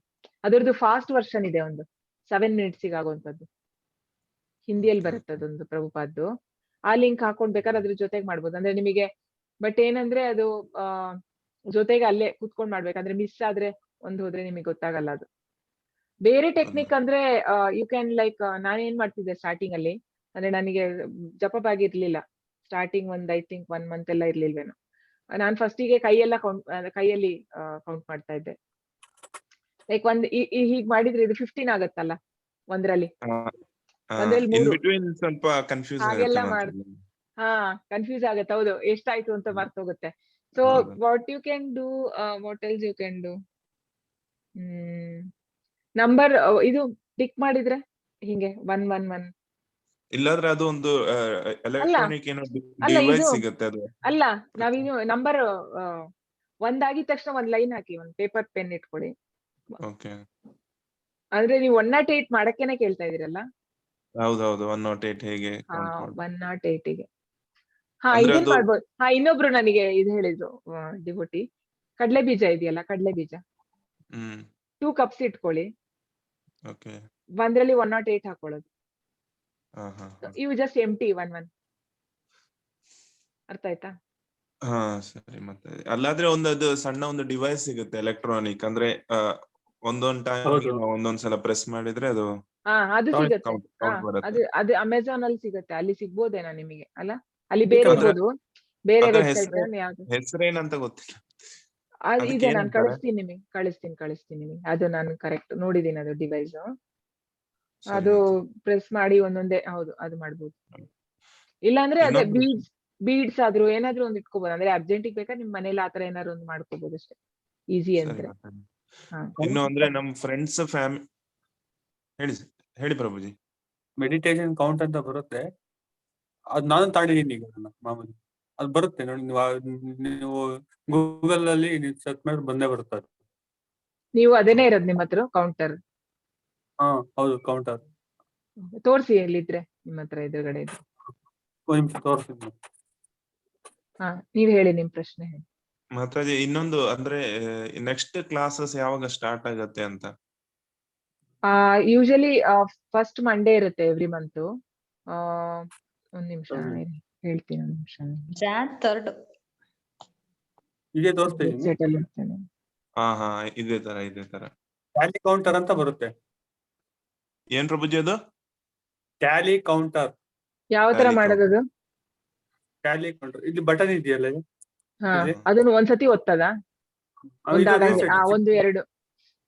ಅದರದ್ದು ಫಾಸ್ಟ್ ವರ್ಷನ್ ಇದೆ, ಒಂದು 7 minutes ಆಗುವಂತದ್ದು. ಹಿಂದಿಯಲ್ಲಿ ಬರುತ್ತೆ ಅದೊಂದು ಪ್ರಭುಪಾದ್ದು. ಆ ಲಿಂಕ್ ಹಾಕೊಂಡ್ ಬೇಕಾದ್ರೆ ಅದ್ರ ಜೊತೆಗೆ ಮಾಡ್ಬೋದು. ಅಂದ್ರೆ ನಿಮಗೆ ಬಟ್ ಏನಂದ್ರೆ ಅದು ಜೊತೆಗೆ ಅಲ್ಲೇ ಕುತ್ಕೊಂಡ್ ಮಾಡ್ಬೇಕಂದ್ರೆ ಮಿಸ್ ಆದ್ರೆ ಹೋದ್ರೆ ನಿಮಗೆ ಗೊತ್ತಾಗಲ್ಲ ಅದು. ಬೇರೆ ಟೆಕ್ನಿಕ್ ಅಂದ್ರೆ ಯು ಕ್ಯಾನ್ ಲೈಕ್, ನಾನೇನ್ ಮಾಡ್ತಿದ್ದೆ ಸ್ಟಾರ್ಟಿಂಗ್ ಅಲ್ಲಿ ಅಂದ್ರೆ ನನಗೆ ಜಪ ಬ್ಯಾಗ್ ಇರ್ಲಿಲ್ಲ ಸ್ಟಾರ್ಟಿಂಗ್. ಐ ಥಿಂಕ್ 1 month ಎಲ್ಲ ಇರ್ಲಿಲ್ವೇನೋ. ನಾನ್ ಫಸ್ಟಿಗೆ ಕೈಯಲ್ಲಿ ಕೌಂಟ್ ಮಾಡ್ತಾ ಇದ್ದೆ. ಲೈಕ್ ಹೀಗ್ ಮಾಡಿದ್ರೆ ಇದು 15 ಆಗತ್ತಲ್ಲ ಒಂದ್ರಲ್ಲಿ 3 ಸ್ವಲ್ಪ ಕನ್ಫ್ಯೂಸ್ ಹಾಗೆಲ್ಲ ಕನ್ಫ್ಯೂಸ್ ಆಗತ್ತೆ. ಹೌದು, ಎಷ್ಟಾಯ್ತು ಅಂತ ಮರ್ತೋಗುತ್ತೆ. So what you can do, what else you can do, number ಇದು ಟಿಕ್ ಮಾಡಿದ್ರೆ ಹಿಂಗೆ 111. ಇಲ್ಲಾದ್ರೆ ಅದು ಒಂದು ಎಲೆಕ್ಟ್ರಾನಿಕ್ ಏನೋ ಡಿವೈಸ್ ಸಿಗುತ್ತೆ ಅದು. ಅಲ್ಲ, ನಾವಿನ್ನು ನಂಬರ್ ಒಂದಾಗಿದ ತಕ್ಷಣ ಒಂದ್ ಲೈನ್ ಹಾಕಿ, ಒಂದ್ ಪೇಪರ್ ಪೆನ್ ಇಟ್ಕೊಡಿ. ಓಕೆ. ಅಂದ್ರೆ ನೀವು 108 ಮಾಡಕ್ಕೇನೆ ಕೇಳ್ತಾ ಇದೀರಲ್ಲ? ಹೌದೌದು, 108 ಹೇಗೆ count ಮಾಡೋದು? 108 ಗೆ ಹಾ ಅಂದ್ರೆ ಇದೇನ್ ಅದು ಮಾಡ್ಬೋದು. ಹಾ ಇನ್ನೊಬ್ರು ನನಗೆ ಇದು ಹೇಳಿದ್ರು ಡಿವೋಟಿ, ಕಡ್ಲೆ ಬೀಜ ಇದೆಯಲ್ಲ, ಕಡ್ಲೆ ಬೀಜ 2 cups ಇಟ್ಕೊಳ್ಳಿ, ಓಕೆ. ಒಂದ್ರಲ್ಲಿ 108 ಹಾಕೊಳ್ಳೋದು. ಹಾ ಹಾ ಇವು ಜಸ್ಟ್ ಎಂಟಿ 1 ಅರ್ಥ ಆಯ್ತಾ? ಹಾ ಸರಿ. ಮತ್ತೆ ಅಲ್ಲಾದ್ರೆ ಅದು ಸಣ್ಣ ಒಂದು ಡಿವೈಸ್ ಸಿಗುತ್ತೆ ಎಲೆಕ್ಟ್ರಾನಿಕ್, ಅಂದ್ರೆ ಒಂದೊಂದ್ ಟೈಮ್ ನಾವು ಒಂದೊಂದ್ಸಲ ಪ್ರೆಸ್ ಮಾಡಿದ್ರೆ ಅದು ಹಾ ಅದು ಸಿಗತ್ತೆ. ಕೌಂಟ್ ಹಾ ಬರುತ್ತೆ. ಅದು ಅಮೆಝಾನ್ ಅಲ್ಲಿ ಸಿಗತ್ತೆ, ಅಲ್ಲಿ ಸಿಗ್ಬೋದೇನೋ ನಿಮಗೆ ಅಲ್ಲ? ಅಲ್ಲಿ ಬೇರೆ ಇರ್ಬೋದು, ಬೇರೆ ಅದ್ರ ವೆಬ್ಸೈಟ್ ಯಾವ್ದು ಹೆಸರೇನಂತ ಗೊತ್ತಿಲ್ಲ. ಅದು ಅದಕ್ಕೆ ಇದೆ, ನಾನು ಏನಂತಾರೆ? ಕಳಿಸ್ತೀನಿ ನಿಮಗೆ. ಅದು ನಾನು ಕರೆಕ್ಟ್ ನೋಡಿದೀನಿ, ಅದು ಡಿವೈಸ್ ಸರಿ ಅದು ಮತ್ತೆ. ಪ್ರೆಸ್ ಮಾಡಿ ಒಂದೊಂದೇ. ಹೌದು, ಅದು ಮಾಡ್ಬೋದು. ಇಲ್ಲಾಂದ್ರೆ ಅದೇ ಇನ್ನೊಂದು ಬೀಡ್ಸ್ ಆದ್ರೂ ಏನಾದ್ರೂ ಒಂದ್ ಇಟ್ಕೋಬಹುದು. ಅಂದ್ರೆ ಅರ್ಜೆಂಟಿಗೆ ಬೇಕಾ ನಿಮ್ ಮನೇಲಿ ಆತರ ಏನಾದ್ರು ಒಂದು ಮಾಡ್ಕೋಬಹುದು ಅಷ್ಟೇ, ಈಸಿ ಸರಿ ಅಂದ್ರೆ. ಮತ್ತೆ. ಹಾ ಇನ್ನು ಅಂದ್ರೆ ನಮ್ ಫ್ರೆಂಡ್ಸ್ ಹೇಳಿ ಹೇಳಿ ಪ್ರಭುಜಿ. ಮೆಡಿಟೇಷನ್ ಕೌಂಟ್ ಅಂತ ಬರುತ್ತೆ, ಅದ್ ನಾನು ತಾಂಡಿದ್ದೀನಿ ಈಗ ಮಾಮೂಲಿ. ಅದು ಬರುತ್ತೆ ನೋಡಿ, ನೀವು ಗೂಗಲ್ ಅಲ್ಲಿ ಸರ್ಚ್ ಮಾಡಿ ಬಂದೇ ಬರುತ್ತೆ ಅದು. ನೀವು ಅದೇನೇ ಇರೋದು ನಿಮ್ಮ ಹತ್ರ ಕೌಂಟರ್? ಹಾ ಹೌದು, ಕೌಂಟರ್. ತೋರ್ಸಿ ಎಲ್ಲಿದ್ರೆ ನಿಮ್ಮ ಹತ್ರ ಎದುರುಗಡೆ ಇದ್ರೆ. ಒಂದ್ ನಿಮಿಷ ತೋರಿಸ್ತೀನಿ. ಹಾ ನೀವ್ ಹೇಳಿ ನಿಮ್ ಪ್ರಶ್ನೆ ಹೇಳಿ. ಮಾತಾಜಿ, ಇನ್ನೊಂದು ಅಂದ್ರೆ ನೆಕ್ಸ್ಟ್ ಕ್ಲಾಸಸ್ ಯಾವಾಗ ಸ್ಟಾರ್ಟ್ ಆಗತ್ತೆ ಅಂತ? ಯೂಶಲಿ ಫಸ್ಟ್ ಮಂಡೇ ಇರುತ್ತೆ ಎವ್ರಿ ಮಂತ್. ಒಂದ್ ನಿಮಿಷ ಹೇಳ್ತೀನಿ, ಒಂದ್ ನಿಮಿಷ. Jan 3rd. ಇದೇ ತೋರಿಸ್ತಾ ಇದೀನಿ. ವೆಬ್ಸೈಟ್ ಅಲ್ಲಿ ಇರ್ತೇನೆ. ಹಾ ಇದೇ ತರ ಟ್ಯಾಲಿ ಕೌಂಟರ್ ಅಂತ ಬರುತ್ತೆ. ಏನ್ ಪ್ರಭುಜಿ ಅದು? Tally counter. ಯಾವ ತರ ಮಾಡೋದು? ಟ್ಯಾಲಿ ಕೌಂಟರ್ ಇಲ್ಲಿ ಬಟನ್ ಇದೆಯಲ್ಲ ಇದು? ಹಾ ಅದನ್ನು ಒಂದ್ಸತಿ ಒತ್ತದ? ಒಂದಾದಂಗೆ 1 2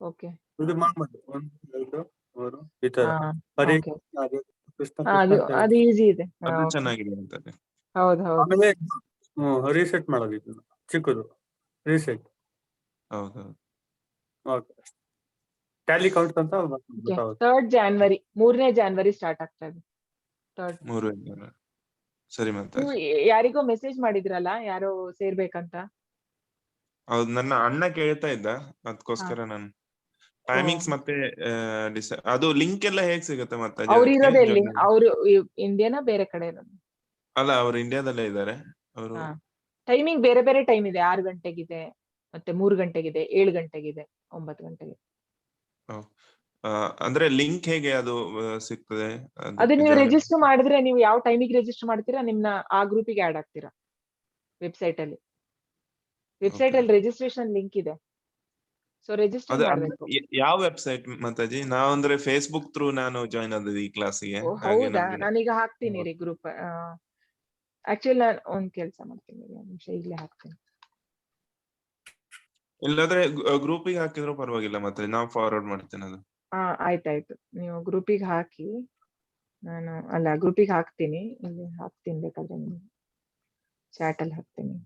ಓಕೆ. ಇದು ಮಾಮೂಲಿ 1 2 3 ಈ ತರ. ಅದು ಈಸಿ ಇದೆ. ಅದು ಚೆನ್ನಾಗಿದೆ ಅಂತಾನೆ. ಹೌದು. ಆಮೇಲೆ ರೀಸೆಟ್ ಮಾಡೋದು, ಇದನ್ನ ಚಿಕ್ಕದು ರೀಸೆಟ್. ಹೌದು. ಓಕೆ. ಟ್ಯಾಲಿ ಕೌಂಟ್ ಅಂತ 3rd January 3ನೇ ಜಾನ್ವರಿ ಸ್ಟಾರ್ಟ್ ಆಗ್ತಾ ಇದೆ. 3 ಸರಿ ಮತ್ತೆ. ನೀವು ಯಾರಿಗೋ ಮೆಸೇಜ್ ಮಾಡಿದ್ರಲ್ಲ, ಯಾರೋ ಸೇರ್ಬೇಕಂತ? ಹೌದು, ನನ್ನ ಅಣ್ಣ ಕೇಳ್ತಾ ಇದ್ದ, ಅದಕ್ಕೋಸ್ಕರ ನಾನು ಟೈಮಿಂಗ್ಸ್ ಮತ್ತೆ ಅದು ಲಿಂಕ್ ಎಲ್ಲ ಹೇಗ್ ಸಿಗುತ್ತೆ ಮತ್ತೆ? ಅವ್ರು ಇರೋದು ಎಲ್ಲಿ? ಅವರು ಇಂಡಿಯಾನ ಬೇರೆ ಕಡೆ ಇರೋದು? ಅಲ್ಲ, ಅವ್ರು ಇಂಡಿಯಾದಲ್ಲೇ ಇದ್ದಾರೆ. ಅವರು ಟೈಮಿಂಗ್ ಬೇರೆ ಬೇರೆ ಟೈಮ್ ಇದೆ. 6 ಗಂಟೆಗಿದೆ, ಮತ್ತೆ 3 ಗಂಟೆಗಿದೆ, 7 ಗಂಟೆಗಿದೆ, 9 ಗಂಟೆಗೆ. ಅಂದ್ರೆ ಲಿಂಕ್ ಹೇಗೆ ಅದು ಸಿಗ್ತದೆ? ಅದು ನೀವು ರಿಜಿಸ್ಟರ್ ಮಾಡಿದ್ರೆ, ನೀವು ಯಾವ ಟೈಮಿಗೆ ರಿಜಿಸ್ಟರ್ ಮಾಡ್ತೀರಾ ನಿಮ್ನ ಆ ಗ್ರೂಪಿಗೆ ಆಡ್ ಆಗ್ತೀರಾ. ವೆಬ್ಸೈಟ್ ಅಲ್ಲಿ ರಿಜಿಸ್ಟ್ರೇಷನ್ ಲಿಂಕ್ ಇದೆ, ಸೊ ರಿಜಿಸ್ಟರ್ ಮಾಡ್ಬೇಕು. ಯಾವ ವೆಬ್ಸೈಟ್ ಮಾತಾಜಿ? ನಾವು ಅಂದ್ರೆ ಫೇಸ್ಬುಕ್ ಥ್ರೂ ನಾನು ಜಾಯ್ನ್ ಆದದ್ದು ಈ ಕ್ಲಾಸಿಗೆ. ಹೌದಾ? ನಾನೀಗ ಹಾಕ್ತೀನಿ ರೀ ಗ್ರೂಪ್. ಆಕ್ಚುಲಿ ನಾನು ಒಂದ್ ಕೆಲಸ ಮಾಡ್ತೀನಿ, ನಿಮಿಷ ಈಗಲೇ ಹಾಕ್ತೀನಿ. ಇಲ್ಲಾಂದ್ರೆ ಗ್ರೂಪಿಗೆ ಹಾಕಿದ್ರು ಪರವಾಗಿಲ್ಲ, ಮತ್ತೆ ನಾವು ಫಾರ್ವರ್ಡ್ ಮಾಡ್ತೇನೆ ಅದು. ಆಯ್ತಾಯ್ತು, ನೀವು ಗ್ರೂಪಿಗೆ ಹಾಕಿ. ನಾನು ಗ್ರೂಪಿಗೆ ಹಾಕ್ತೀನಿ, ಇಲ್ಲಿ ಹಾಕ್ತೀನಿ, ಬೇಕಾದ್ರೆ ನಿಮ್ಗೆ ಚಾಟ್ ಅಲ್ಲಿ ಹಾಕ್ತೀನಿ.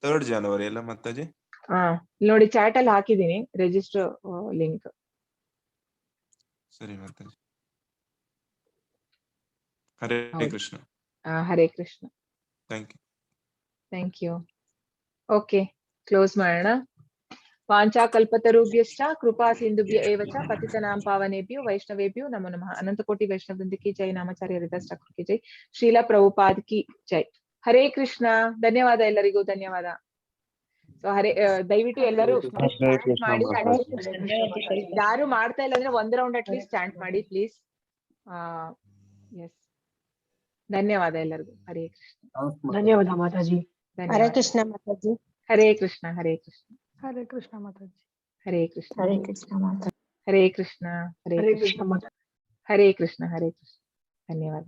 3rd January ಅಲ್ಲ ಮಾತಾಜಿ? ನೋಡಿ ಚಾಟ್ ಅಲ್ಲಿ ಹಾಕಿದೀನಿ ರಿಜಿಸ್ಟರ್ ಲಿಂಕ್. ಸರಿ Mataji. Hare Krishna. Hare Krishna. Thank you. Okay, close ಮಾಡೋಣ. ವಾಂಚಾಕಲ್ಪತರುಭ್ಯಶ್ಚ ಕೃಪಾ ಸಿಂಧುಭ್ಯ ಏವ ಚ ಪತಿತನಾಂ ಪಾವನೇಭ್ಯೋ ವೈಷ್ಣವೇಭ್ಯೋ ನಮೋ ನಮಃ. ಅನಂತಕೋಟಿ ವೈಷ್ಣವ ವೃಂದ ಕಿ ಜೈ, ನಾಮಾಚಾರ್ಯ ಹರಿದಾಸ್ ಠಾಕೂರ್ ಕಿ ಜೈ, ಶ್ರೀಲ ಪ್ರಭುಪಾದ್ ಕಿ ಜೈ. ಹರೇ ಕೃಷ್ಣ. ಧನ್ಯವಾದ ಎಲ್ಲರಿಗೂ, ಧನ್ಯವಾದ. ಸೊ ದಯವಿಟ್ಟು ಎಲ್ಲರೂ ಮಾಡಿ, ಯಾರು ಮಾಡ್ತಾ ಇಲ್ಲ ಅಂದ್ರೆ 1 ರೌಂಡ್ ಅಟ್ ಲೀಸ್ಟ್ ಚಾಂಟ್ ಮಾಡಿ ಪ್ಲೀಸ್. ಎಸ್, ಧನ್ಯವಾದ ಎಲ್ಲರಿಗೂ. ಹರೇ ಕೃಷ್ಣ. ಧನ್ಯವಾದ ಮಾತಾಜಿ. ಹರೇ ಕೃಷ್ಣ ಮಾತಾಜಿ. ಹರೇ ಕೃಷ್ಣ. ಹರೇ ಕೃಷ್ಣ. ಹರೇ ಕೃಷ್ಣ ಮಾತಾಜಿ. ಹರೇ ಕೃಷ್ಣ. ಹರೇ ಕೃಷ್ಣ ಮಾತಾಜಿ. ಹರೇ ಕೃಷ್ಣ. ಹರೇ ಕೃಷ್ಣ ಮಾತಾಜಿ. ಹರೇ ಕೃಷ್ಣ. ಹರೇ ಕೃಷ್ಣ. ಧನ್ಯವಾದ.